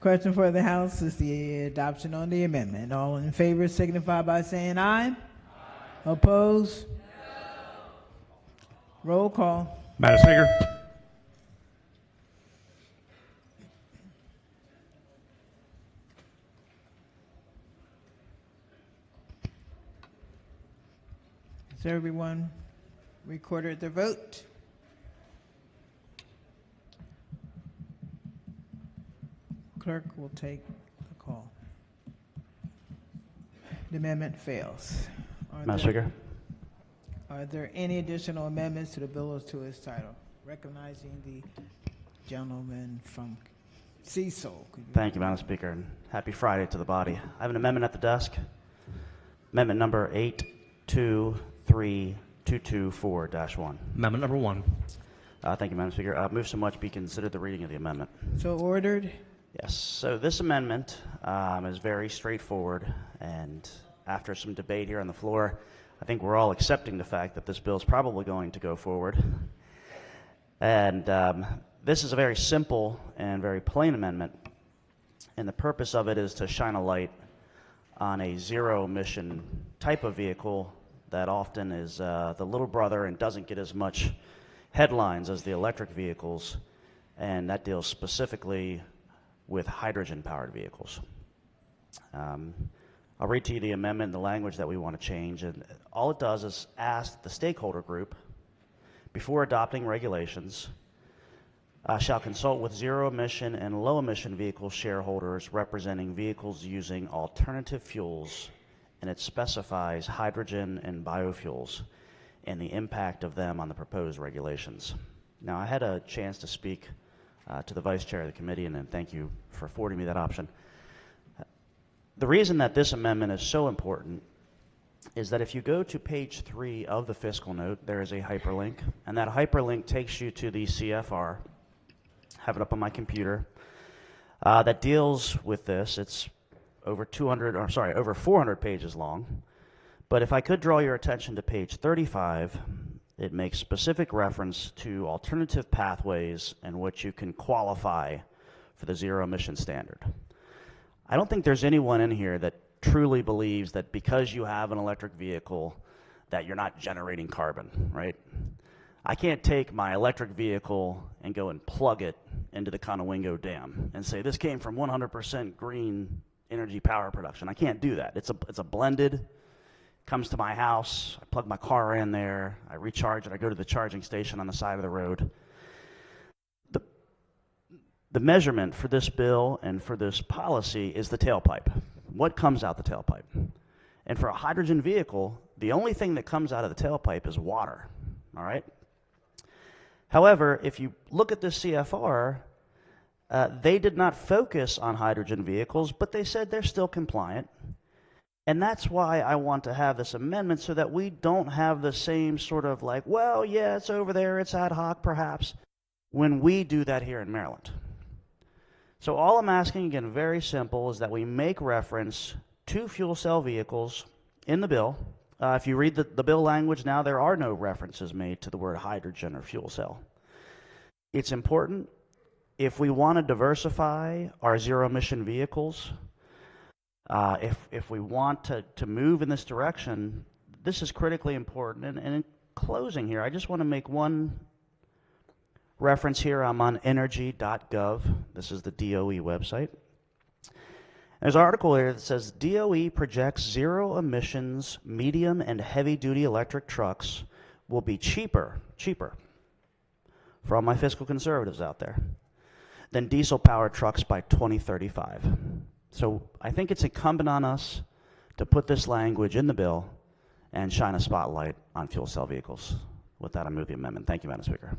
Question for the House is the adoption on the amendment. All in favor signify by saying aye. Aye. Oppose? No. Roll call. Madam Speaker. Has everyone recorded their vote? Clerk will take the call. The amendment fails. Madam Speaker. Are there any additional amendments to the bill or to its title? Recognizing the gentleman from Cecil. Thank you, Madam Speaker, and happy Friday to the body. I have an amendment at the desk. Amendment number 823224-1. Amendment number 1. Thank you, Madam Speaker. Move so much be considered the reading of the amendment. So ordered. Yes. So this amendment is very straightforward, and after some debate here on the floor, I think we're all accepting the fact that this bill is probably going to go forward. And this is a very simple and very plain amendment, and the purpose of it is to shine a light on a zero-emission type of vehicle that often is the little brother and doesn't get as much headlines as the electric vehicles, and that deals specifically with hydrogen-powered vehicles. I'll read to you the amendment and the language that we want to change, and all it does is ask the stakeholder group, before adopting regulations, shall consult with zero-emission and low-emission vehicle shareholders representing vehicles using alternative fuels, and it specifies hydrogen and biofuels and the impact of them on the proposed regulations. Now, I had a chance to speak to the Vice Chair of the committee, and thank you for affording me that option. The reason that this amendment is so important is that if you go to page 3 of the fiscal note, there is a hyperlink, and that hyperlink takes you to the CFR. I have it up on my computer, that deals with this. It's over 400 pages long. But if I could draw your attention to page 35, it makes specific reference to alternative pathways in which you can qualify for the zero emission standard. I don't think there's anyone in here that truly believes that because you have an electric vehicle that you're not generating carbon, right? I can't take my electric vehicle and go and plug it into the Conowingo Dam and say this came from 100% green energy power production. I can't do that. It's a blended, comes to my house, I plug my car in there, I recharge it, I go to the charging station on the side of the road. The measurement for this bill and for this policy is the tailpipe. What comes out the tailpipe? And for a hydrogen vehicle, the only thing that comes out of the tailpipe is water, all right? However, if you look at the CFR, they did not focus on hydrogen vehicles, but they said they're still compliant. And that's why I want to have this amendment, so that we don't have the same sort of like, well, yeah, it's over there, it's ad hoc perhaps, when we do that here in Maryland. So all I'm asking, again, very simple, is that we make reference to fuel cell vehicles in the bill. If you read the bill language now, there are no references made to the word hydrogen or fuel cell. It's important. If we want to diversify our zero-emission vehicles, if we want to move in this direction, this is critically important. And in closing here, I just want to make one reference here. I'm on energy.gov. This is the DOE website. There's an article here that says DOE projects zero emissions medium and heavy duty electric trucks will be cheaper for all my fiscal conservatives out there than diesel powered trucks by 2035. So I think it's incumbent on us to put this language in the bill and shine a spotlight on fuel cell vehicles. With that, I move the amendment. Thank you, Madam Speaker.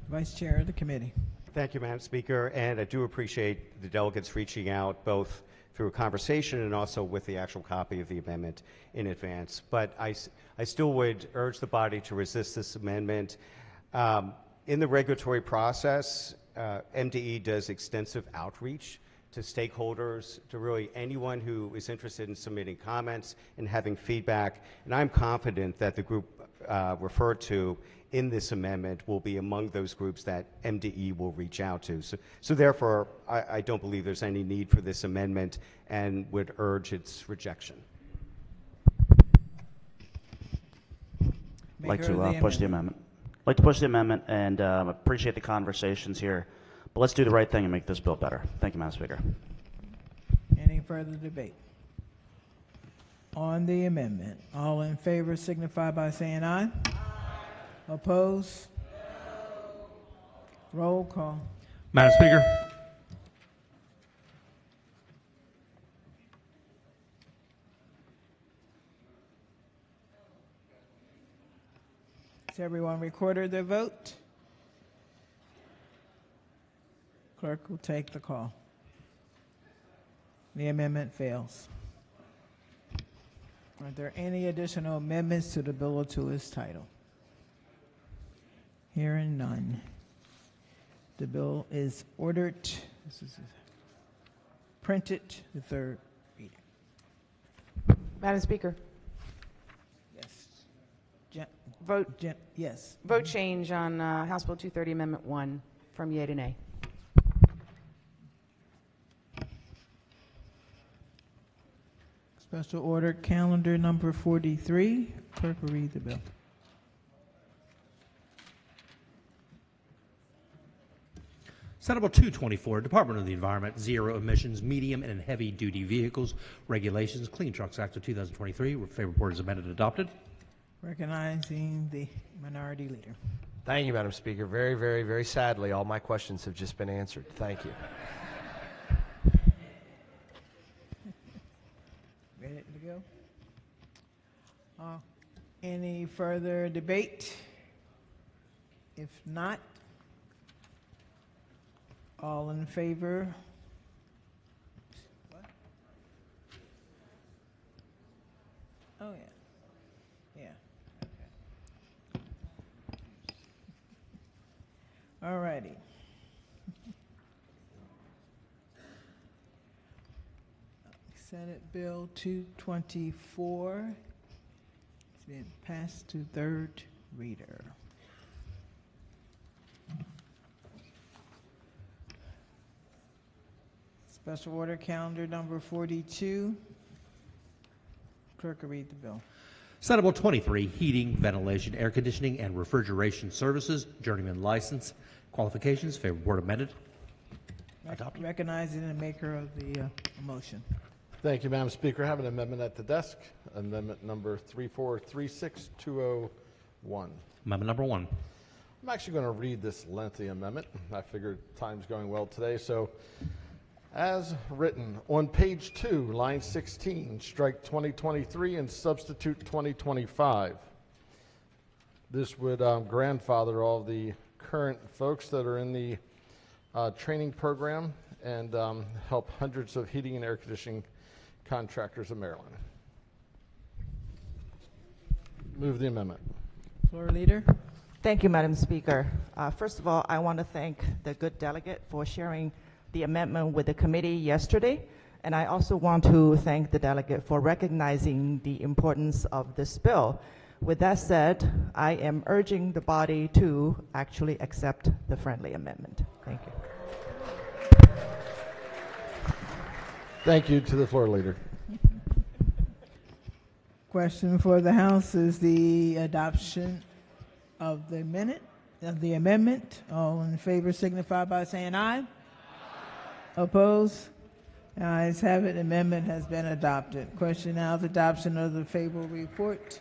Vice Chair of the committee. Thank you, Madam Speaker, and I do appreciate the delegates reaching out both through a conversation and also with the actual copy of the amendment in advance. But I still would urge the body to resist this amendment. In the regulatory process, MDE does extensive outreach to stakeholders, to really anyone who is interested in submitting comments and having feedback. And I'm confident that the group referred to in this amendment will be among those groups that MDE will reach out to. So therefore, I don't believe there's any need for this amendment and would urge its rejection. I'd like to push the amendment. I'd like to push the amendment and appreciate the conversations here. But let's do the right thing and make this bill better. Thank you, Madam Speaker. Any further debate? On the amendment, all in favor signify by saying aye. Oppose? Roll call. Madam Speaker. Has everyone recorded their vote? Clerk will take the call. The amendment fails. Are there any additional amendments to the bill or to its title? Hearing none. The bill is ordered. This is printed. The third reading. Madam Speaker. Yes. Vote. Yes. Vote change on House Bill 230 Amendment 1 from yea to nay. Special order calendar number 43. Clerk will read the bill. Senate Bill 224, Department of the Environment, Zero Emissions, Medium and Heavy Duty Vehicles, Regulations, Clean Trucks Act of 2023. Favorite report is amended and adopted. Recognizing the minority leader. Thank you, Madam Speaker. Very, very, very sadly, all my questions have just been answered. Thank you. Ready to go? Any further debate? If not, all in favor? What? Oh, yeah. Yeah. Okay. All righty. Senate Bill 224 has been passed to third reader. Special order calendar number 42. Clerk will read the bill. Senate Bill 23, Heating, Ventilation, Air Conditioning, and Refrigeration Services, Journeyman License. Qualifications, favor board amended. Adopted. Recognizing the maker of the motion. Thank you, Madam Speaker. I have an amendment at the desk, amendment number 3436201. Amendment number 1. I'm actually going to read this lengthy amendment. I figured time's going well today, so as written, on page 2, line 16, strike 2023 and substitute 2025. This would grandfather all the current folks that are in the training program and help hundreds of heating and air conditioning contractors of Maryland. Move the amendment. Floor leader. Thank you, Madam Speaker. First of all, I want to thank the good delegate for sharing the amendment with the committee yesterday, and I also want to thank the delegate for recognizing the importance of this bill. With that said, I am urging the body to actually accept the friendly amendment. Thank you. Thank you to the floor leader. Question for the House is the adoption of the amendment. All in favor signify by saying aye. Opposed? The ayes have it. Amendment has been adopted. Question now is adoption of the favorable report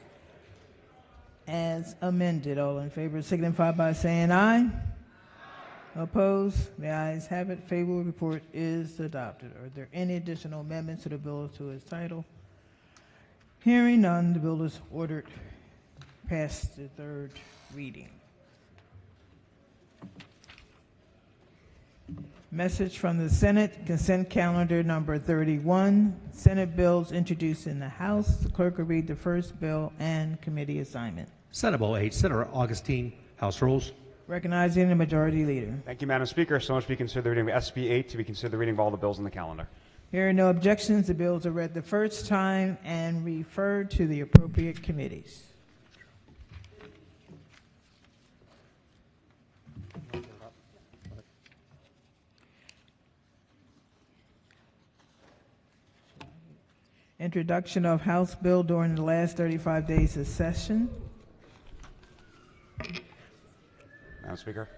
as amended. All in favor signify by saying aye. Opposed? The ayes have it. Favorable report is adopted. Are there any additional amendments to the bill to its title? Hearing none, the bill is ordered past the third reading. Message from the Senate, consent calendar number 31. Senate bills introduced in the House. The clerk will read the first bill and committee assignment. Senate Bill 8, Senator Augustine, House Rules. Recognizing the majority leader. Thank you, Madam Speaker. So much be considered the reading of SB 8 to be considered the reading of all the bills on the calendar. Here are no objections. The bills are read the first time and referred to the appropriate committees. Introduction of House bill during the last 35 days of session. Madam Speaker.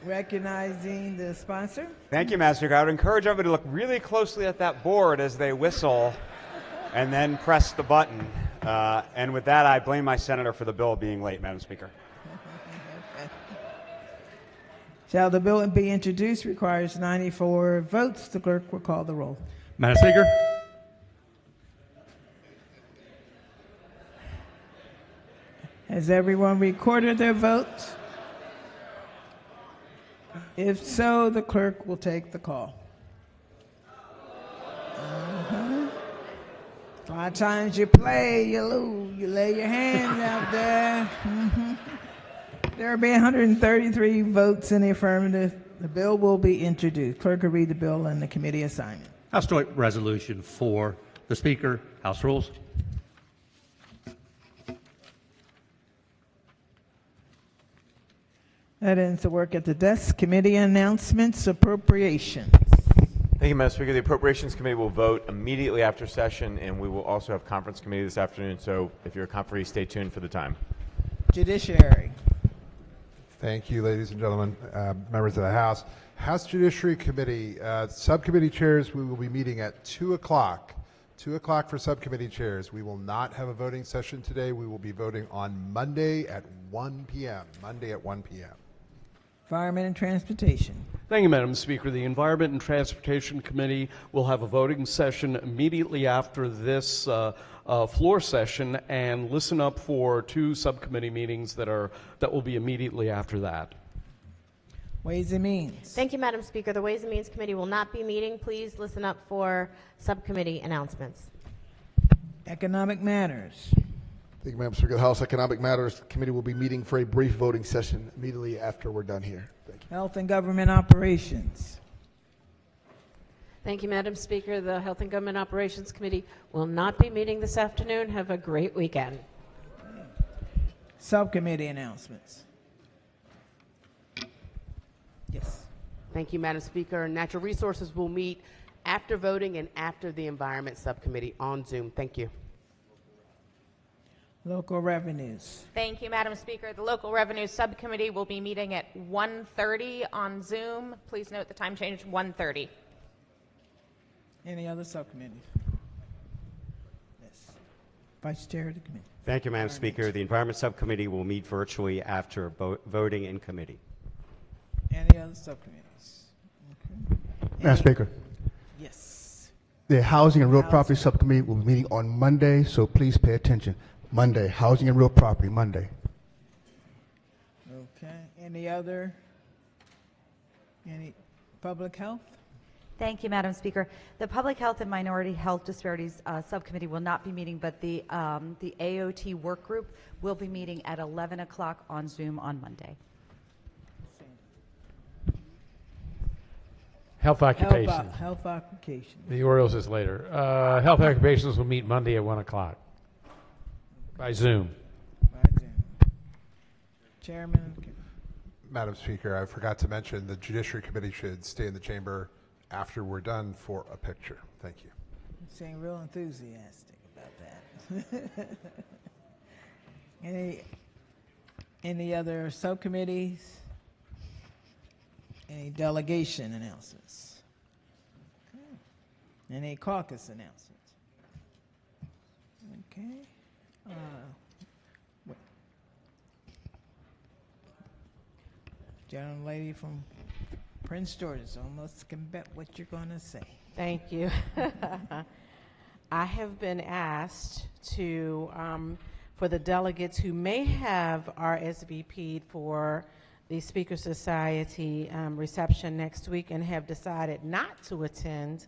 Recognizing the sponsor. Thank you, Madam Speaker. I would encourage everybody to look really closely at that board as they whistle and then press the button. And with that, I blame my senator for the bill being late, Madam Speaker. Shall the bill be introduced? Requires 94 votes. The clerk will call the roll. Madam Speaker. Has everyone recorded their vote? If so, the clerk will take the call. A lot of times you play, you lose, you lay your hands out there. There will be 133 votes in the affirmative. The bill will be introduced. Clerk will read the bill and the committee assignment. House Joint Resolution 4. The Speaker, House Rules. That ends the work at the desk. Committee announcements, appropriations. Thank you, Madam Speaker. The Appropriations Committee will vote immediately after session, and we will also have conference committee this afternoon, so if you're a conferee, stay tuned for the time. Judiciary. Thank you, ladies and gentlemen, members of the House. House Judiciary Committee, subcommittee chairs, we will be meeting at 2 o'clock 2 o'clock for subcommittee chairs. We will not have a voting session today. We will be voting on Monday at 1 p.m. Monday at 1 p.m. Environment and Transportation. Thank you, Madam Speaker. The Environment and Transportation Committee will have a voting session immediately after this floor session, and listen up for 2 subcommittee meetings that will be immediately after that. Ways and Means. Thank you, Madam Speaker. The Ways and Means Committee will not be meeting. Please listen up for subcommittee announcements. Economic Matters. Thank you, Madam Speaker. The House Economic Matters Committee will be meeting for a brief voting session immediately after we're done here. Thank you. Health and Government Operations. Thank you, Madam Speaker. The Health and Government Operations Committee will not be meeting this afternoon. Have a great weekend. Subcommittee announcements. Yes. Thank you, Madam Speaker. Natural Resources will meet after voting and after the Environment Subcommittee on Zoom. Thank you. Local Revenues. Thank you, Madam Speaker. The Local Revenue Subcommittee will be meeting at 1:30 on Zoom. Please note the time change, 1:30. Any other subcommittees? Yes. Vice Chair of the committee. Thank you, Madam Speaker. The Environment Subcommittee will meet virtually after voting in committee. Any other subcommittees? Okay. Madam Speaker. Yes. The Housing and Real Property Subcommittee will be meeting on Monday, so please pay attention. Monday, Housing and Real Property, Monday. Okay. Any other? Any Public Health? Thank you, Madam Speaker. The Public Health and Minority Health Disparities Subcommittee will not be meeting, but the AOT work group will be meeting at 11 o'clock on Zoom on Monday. Health Occupations. Health Occupations. The Orioles is later. Health Occupations will meet Monday at 1 o'clock by Zoom. Chairman. Madam Speaker, I forgot to mention the Judiciary Committee should stay in the chamber after we're done for a picture. Thank you. You seem real enthusiastic about that. Any other subcommittees? Any delegation announcements? Okay. Any caucus announcements? Okay. Gentle lady from Prince George's almost can bet what you're going to say. Thank you. I have been asked to, for the delegates who may have RSVP'd for the Speaker Society reception next week and have decided not to attend,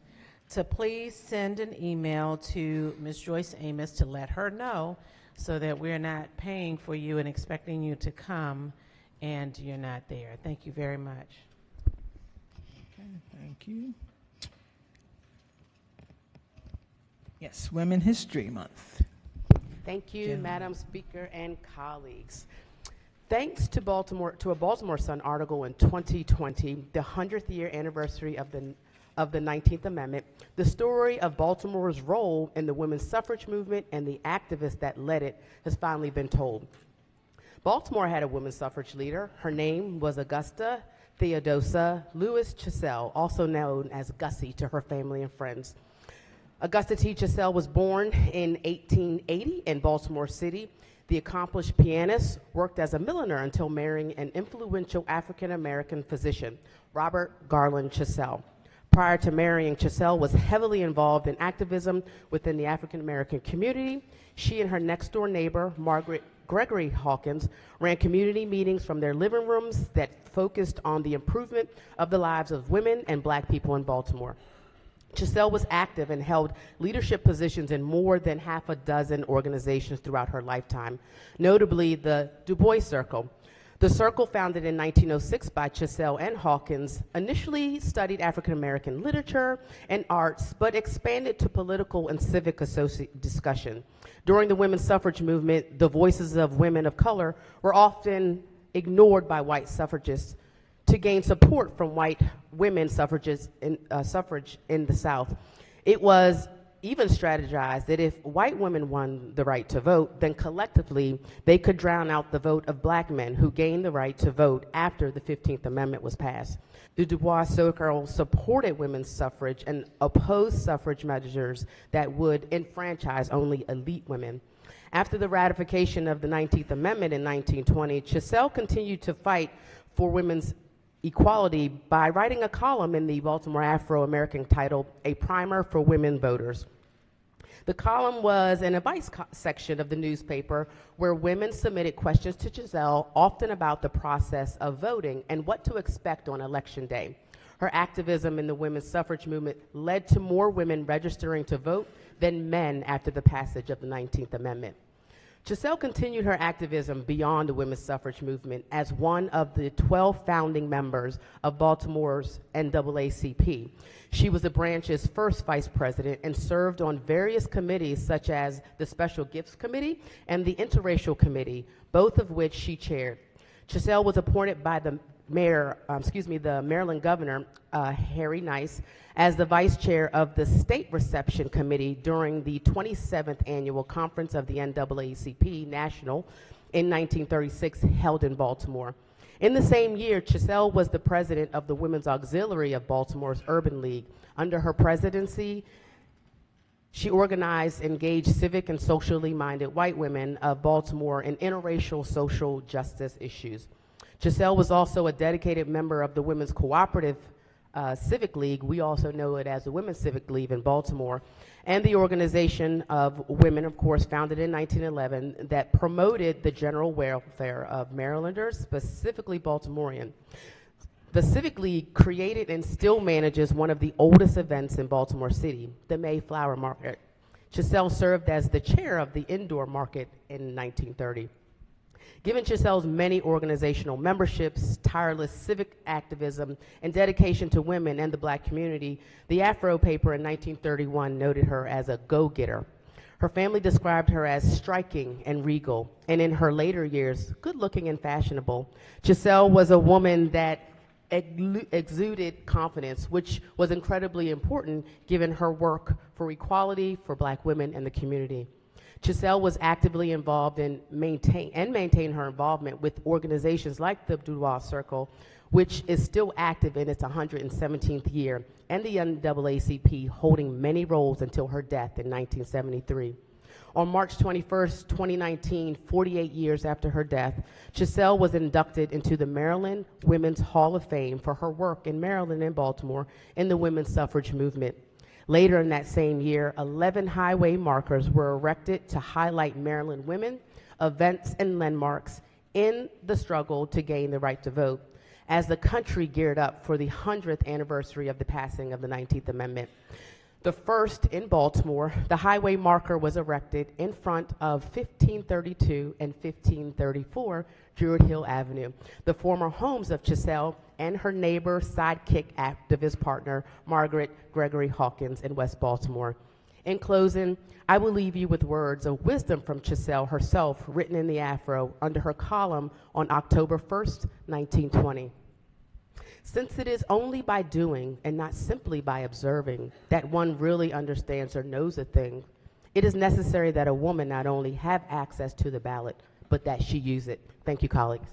to please send an email to Ms. Joyce Amos to let her know, so that we're not paying for you and expecting you to come and you're not there. Thank you very much. Okay, thank you. Yes, Women History Month. Thank you, Madam Speaker and colleagues. Thanks to a Baltimore Sun article in 2020, the 100th year anniversary of the 19th Amendment, the story of Baltimore's role in the women's suffrage movement and the activists that led it has finally been told. Baltimore had a women's suffrage leader. Her name was Augusta Theodosia Lewis Chisell, also known as Gussie to her family and friends. Augusta T. Chisell was born in 1880 in Baltimore City. The accomplished pianist worked as a milliner until marrying an influential African-American physician, Robert Garland Chisell. Prior to marrying, Chisell was heavily involved in activism within the African-American community. She and her next-door neighbor, Margaret Gregory Hawkins, ran community meetings from their living rooms that focused on the improvement of the lives of women and black people in Baltimore. Chisell was active and held leadership positions in more than half a dozen organizations throughout her lifetime, notably the Du Bois Circle. The circle, founded in 1906 by Chisell and Hawkins, initially studied African-American literature and arts, but expanded to political and civic discussion. During the women's suffrage movement, the voices of women of color were often ignored by white suffragists. To gain support from white women suffrage in the South, it was even strategized that if white women won the right to vote, then collectively they could drown out the vote of black men who gained the right to vote after the 15th Amendment was passed. The Du Bois Circle supported women's suffrage and opposed suffrage measures that would enfranchise only elite women. After the ratification of the 19th Amendment in 1920, Chiselle continued to fight for women's equality by writing a column in the Baltimore Afro-American titled A Primer for Women Voters. The column was an advice section of the newspaper where women submitted questions to Chiselle, often about the process of voting and what to expect on election day. Her activism in the women's suffrage movement led to more women registering to vote than men after the passage of the 19th Amendment. Chiselle continued her activism beyond the women's suffrage movement as one of the 12 founding members of Baltimore's NAACP. She was the branch's first vice president and served on various committees such as the Special Gifts Committee and the Interracial Committee, both of which she chaired. Chiselle was appointed by the Maryland governor, Harry Nice, as the vice chair of the State Reception Committee during the 27th annual conference of the NAACP National in 1936 held in Baltimore. In the same year, Chiselle was the president of the Women's Auxiliary of Baltimore's Urban League. Under her presidency, she organized, engaged civic and socially minded white women of Baltimore in interracial social justice issues. Chiselle was also a dedicated member of the Women's Cooperative Civic League, we also know it as the Women's Civic League in Baltimore, and the Organization of Women, of course, founded in 1911, that promoted the general welfare of Marylanders, specifically Baltimorean. The Civic League created and still manages one of the oldest events in Baltimore City, the Mayflower Market. Chiselle served as the chair of the indoor market in 1930. Given Chiselle's many organizational memberships, tireless civic activism, and dedication to women and the black community, the Afro paper in 1931 noted her as a go-getter. Her family described her as striking and regal, and in her later years, good-looking and fashionable. Chiselle was a woman that exuded confidence, which was incredibly important given her work for equality for black women and the community. Chiselle was actively involved in maintain her involvement with organizations like the Du Bois Circle, which is still active in its 117th year, and the NAACP, holding many roles until her death in 1973. On March 21st, 2019, 48 years after her death, Chiselle was inducted into the Maryland Women's Hall of Fame for her work in Maryland and Baltimore in the women's suffrage movement. Later in that same year, 11 highway markers were erected to highlight Maryland women, events, and landmarks in the struggle to gain the right to vote as the country geared up for the 100th anniversary of the passing of the 19th Amendment. The first in Baltimore, the highway marker was erected in front of 1532 and 1534 Druid Hill Avenue, the former homes of Chiselle and her neighbor, sidekick, activist partner, Margaret Gregory Hawkins in West Baltimore. In closing, I will leave you with words of wisdom from Chiselle herself, written in the Afro under her column on October 1st, 1920. Since it is only by doing and not simply by observing that one really understands or knows a thing, it is necessary that a woman not only have access to the ballot, but that she use it. Thank you, colleagues.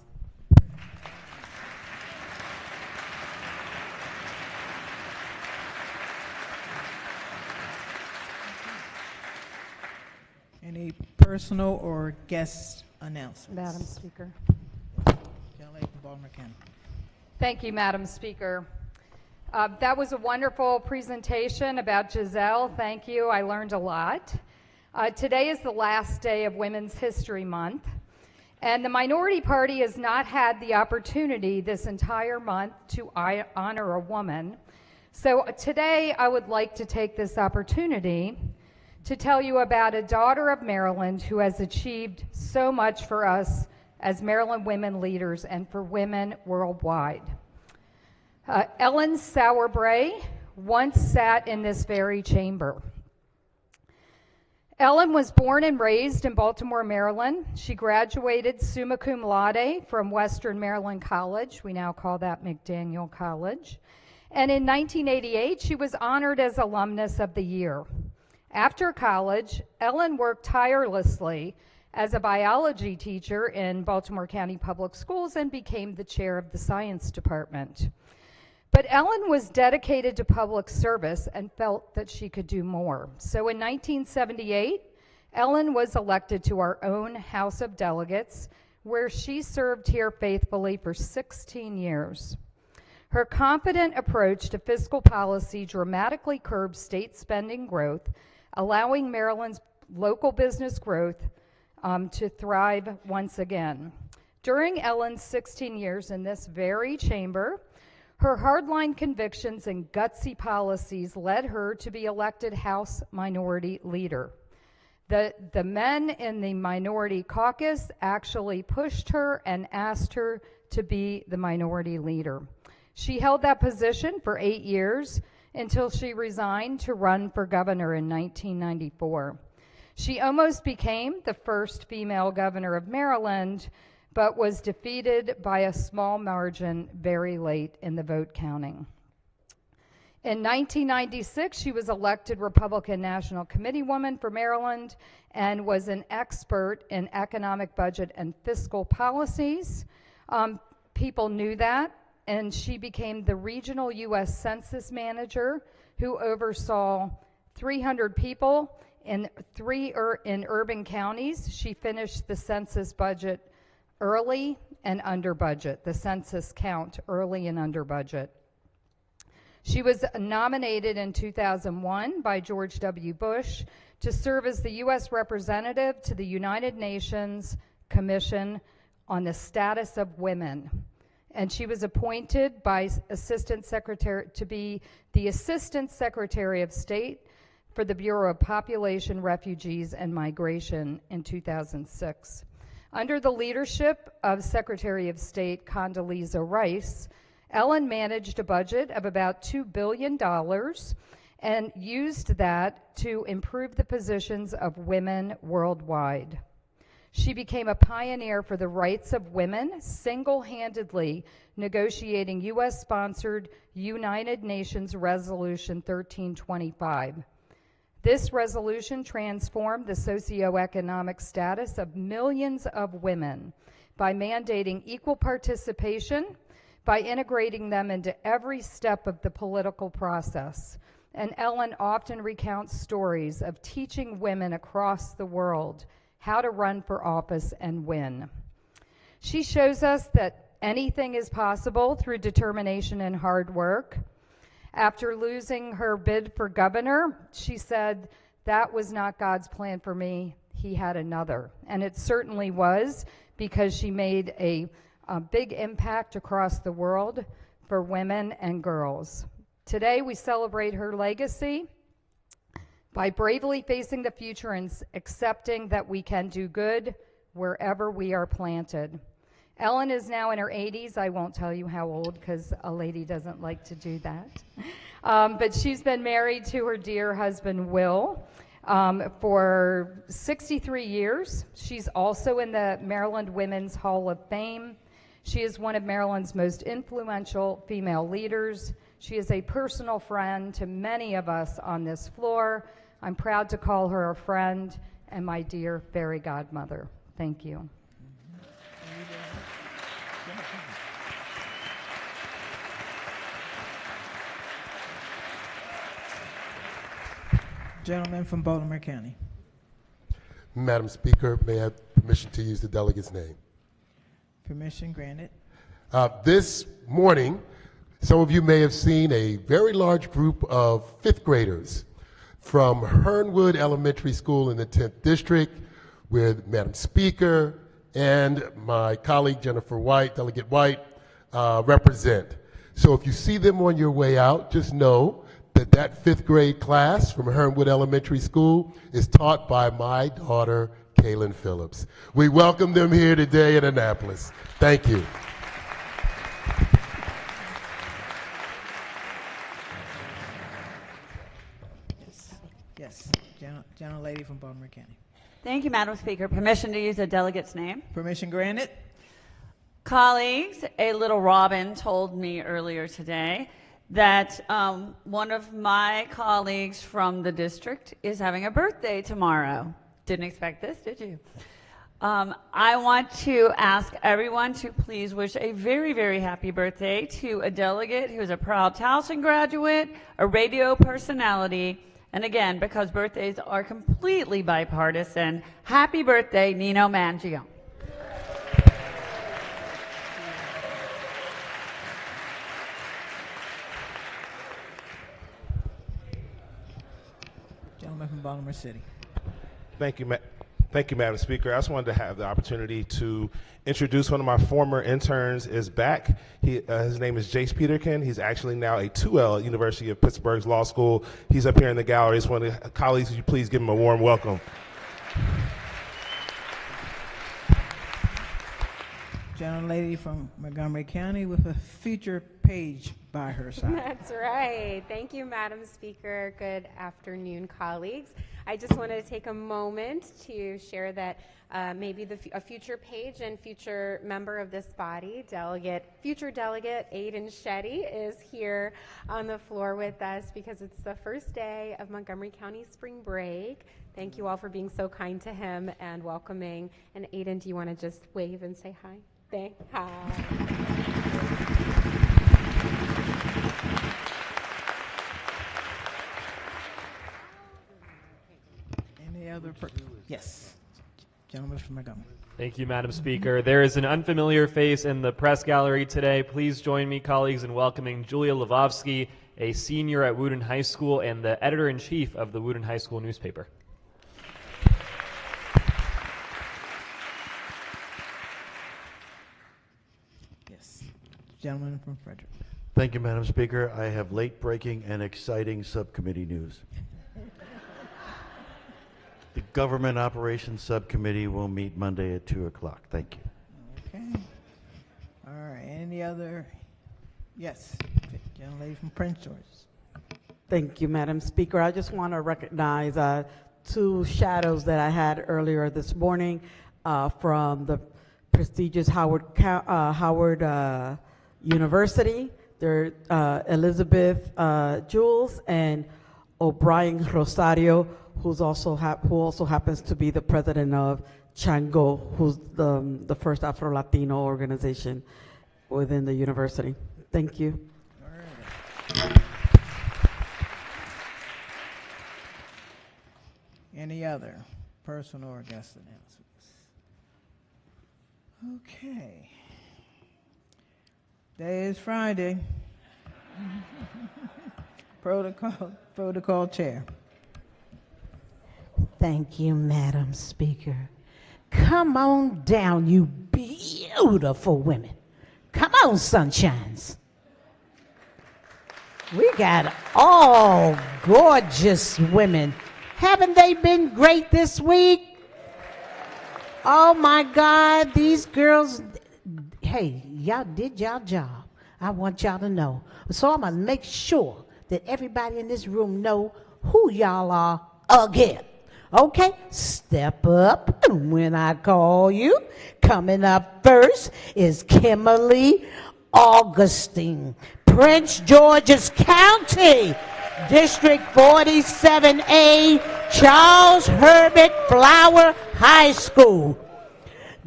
Any personal or guest announcements? Madam Speaker. Young lady from Baltimore County. Thank you, Madam Speaker. That was a wonderful presentation about Giselle. Thank you. I learned a lot. Today is the last day of Women's History Month, and the Minority Party has not had the opportunity this entire month to honor a woman. So today I would like to take this opportunity to tell you about a daughter of Maryland who has achieved so much for us as Maryland women leaders and for women worldwide. Ellen Sauerbray once sat in this very chamber. Ellen was born and raised in Baltimore, Maryland. She graduated summa cum laude from Western Maryland College. We now call that McDaniel College. And in 1988, she was honored as Alumnus of the Year. After college, Ellen worked tirelessly as a biology teacher in Baltimore County Public Schools and became the chair of the science department. But Ellen was dedicated to public service and felt that she could do more. So in 1978, Ellen was elected to our own House of Delegates, where she served here faithfully for 16 years. Her confident approach to fiscal policy dramatically curbed state spending growth, allowing Maryland's local business growth to thrive once again. During Ellen's 16 years in this very chamber, her hardline convictions and gutsy policies led her to be elected House Minority Leader. The men in the Minority Caucus actually pushed her and asked her to be the Minority Leader. She held that position for 8 years until she resigned to run for governor in 1994. She almost became the first female governor of Maryland, but was defeated by a small margin very late in the vote counting. In 1996, she was elected Republican National Committee woman for Maryland and was an expert in economic, budget, and fiscal policies. People knew that, and she became the regional U.S. Census Manager who oversaw 300 people in urban counties. She finished the census budget early and under budget, the census count early and under budget. She was nominated in 2001 by George W. Bush to serve as the U.S. representative to the United Nations Commission on the Status of Women. And she was appointed by Assistant Secretary to be the Assistant Secretary of State for the Bureau of Population, Refugees, and Migration in 2006. Under the leadership of Secretary of State Condoleezza Rice, Ellen managed a budget of about $2 billion and used that to improve the positions of women worldwide. She became a pioneer for the rights of women, single-handedly negotiating U.S.-sponsored United Nations Resolution 1325. This resolution transformed the socioeconomic status of millions of women by mandating equal participation, by integrating them into every step of the political process. And Ellen often recounts stories of teaching women across the world how to run for office and win. She shows us that anything is possible through determination and hard work. After losing her bid for governor, she said, "That was not God's plan for me. He had another." And it certainly was, because she made a big impact across the world for women and girls. Today, we celebrate her legacy by bravely facing the future and accepting that we can do good wherever we are planted. Ellen is now in her 80s. I won't tell you how old, because a lady doesn't like to do that. But she's been married to her dear husband, Will, for 63 years. She's also in the Maryland Women's Hall of Fame. She is one of Maryland's most influential female leaders. She is a personal friend to many of us on this floor. I'm proud to call her a friend and my dear fairy godmother. Thank you. Gentleman from Baltimore County. Madam Speaker, may I have permission to use the delegate's name? Permission granted. This morning, some of you may have seen a very large group of fifth graders from Hernwood Elementary School in the 10th District, with Madam Speaker and my colleague Jennifer White, Delegate White, represent. So if you see them on your way out, just know that that fifth grade class from Hernwood Elementary School is taught by my daughter, Kaylin Phillips. We welcome them here today in Annapolis. Thank you. Yes, gentlelady from Baltimore County. Thank you, Madam Speaker. Permission to use a delegate's name. Permission granted. Colleagues, a little robin told me earlier today that one of my colleagues from the district is having a birthday tomorrow. Didn't expect this, did you? I want to ask everyone to please wish a very, very happy birthday to a delegate who is a proud Towson graduate, a radio personality, and again, because birthdays are completely bipartisan, happy birthday, Nino Mangio. Gentleman from Baltimore City. Thank you, Thank you, Madam Speaker. I just wanted to have the opportunity to introduce one of my former interns is back. His name is Jace Peterkin. He's actually now a 2L at University of Pittsburgh's Law School. He's up here in the gallery. It's one of the colleagues. Would you please give him a warm welcome? Gentlelady from Montgomery County with a future page by her side. That's right. Thank you, Madam Speaker. Good afternoon, colleagues. I just wanted to take a moment to share that maybe a future page and future member of this body, future delegate Aiden Shetty, is here on the floor with us because it's the first day of Montgomery County spring break. Thank you all for being so kind to him and welcoming. And Aiden, do you want to just wave and say hi? Hi. Yes. Gentleman from Montgomery. Thank you, Madam Speaker. There is an unfamiliar face in the press gallery today. Please join me, colleagues, in welcoming Julia Lavovsky, a senior at Woodin High School and the editor-in-chief of the Woodin High School newspaper. Yes. Gentleman from Frederick. Thank you, Madam Speaker. I have late-breaking and exciting subcommittee news. The Government Operations Subcommittee will meet Monday at 2 o'clock. Thank you. Okay. All right. Any other? Yes. Gentlelady from Prince George. Thank you, Madam Speaker. I just want to recognize two shadows that I had earlier this morning from the prestigious Howard University. They're Elizabeth Jules and O'Brien Rosario, who also happens to be the president of Chango, who's the first Afro-Latino organization within the university. Thank you. Any other personal or guest announcements? Okay. Today is Friday. Protocol Chair. Thank you, Madam Speaker. Come on down, you beautiful women. Come on, sunshines. We got all gorgeous women. Haven't they been great this week? Oh my God, these girls, hey, y'all did y'all job. I want y'all to know. So I'm gonna make sure that everybody in this room know who y'all are again. Okay, step up when I call you. Coming up first is Kimberly Augustine, Prince George's County, District 47A, Charles Herbert Flower High School.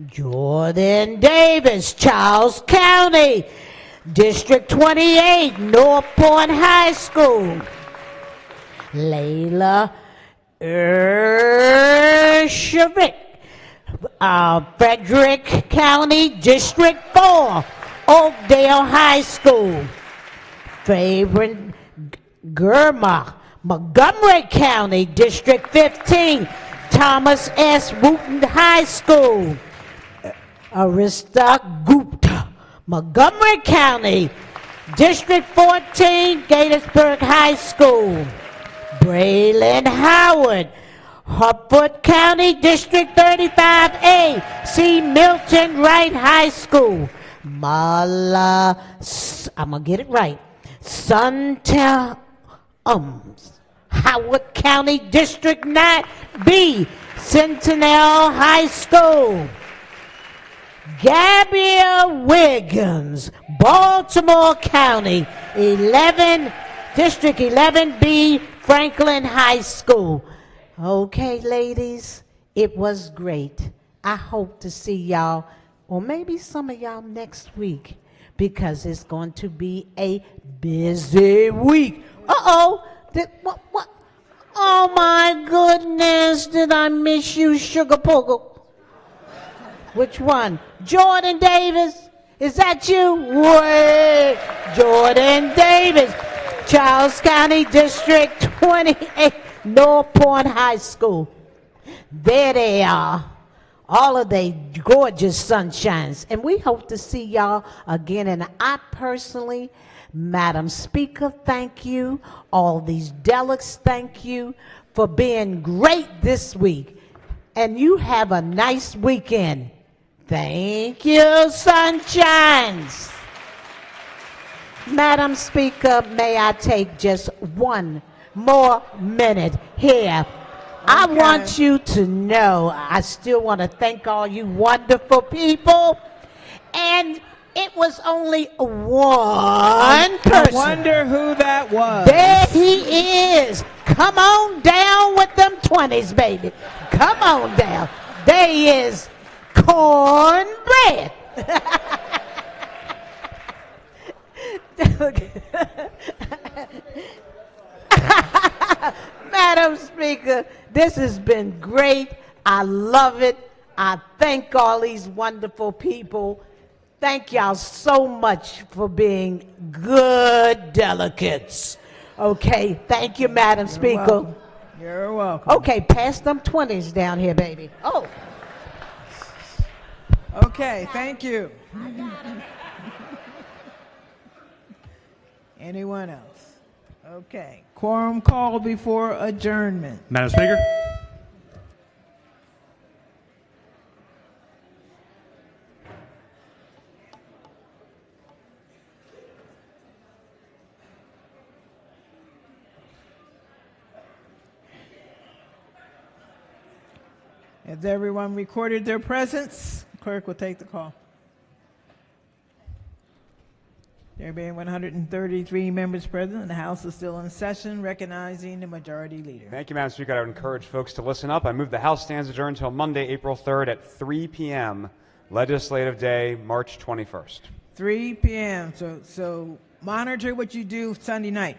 Jordan Davis, Charles County, District 28, North Point High School. Layla Shavik, Frederick County, District 4, Oakdale High School. Favorite Germa, Montgomery County, District 15, Thomas S. Wooten High School. Arista Gupta, Montgomery County, District 14, Gatesburg High School. Braylon Howard, Hartford County, District 35A, C. Milton Wright High School. I'm gonna get it right. Suntel Howard County, District 9B, Centennial High School. Gabrielle Wiggins, Baltimore County, District 11B, Franklin High School. Okay, ladies, it was great. I hope to see y'all, or maybe some of y'all next week, because it's going to be a busy week. Uh-oh. What? Oh, my goodness. Did I miss you, Sugar Poogle? Which one? Jordan Davis? Is that you? Wait. Jordan Davis. Charles County District 28, North Point High School. There they are. All of they gorgeous sunshines. And we hope to see y'all again. And I personally, Madam Speaker, thank you. All these delegates, thank you for being great this week. And you have a nice weekend. Thank you, sunshines. Madam Speaker, may I take just one more minute here? I want you to know I still want to thank all you wonderful people. And it was only one person. I wonder who that was. There he is. Come on down with them 20s, baby. Come on down. There he is. Cornbread. Madam Speaker, this has been great. I love it. I thank all these wonderful people. Thank y'all so much for being good delegates. Okay, thank you, Madam Speaker. Welcome. You're welcome. Okay, pass them 20s down here, baby. Oh. Okay, thank you. Anyone else? Okay. Quorum call before adjournment. Madam Speaker. Has everyone recorded their presence? Clerk will take the call. There being 133 members present, the House is still in session, recognizing the majority leader. Thank you, Madam Speaker. I would encourage folks to listen up. I move the House stands adjourned until Monday, April 3rd at 3 p.m., Legislative Day, March 21st. 3 p.m. So monitor what you do Sunday night.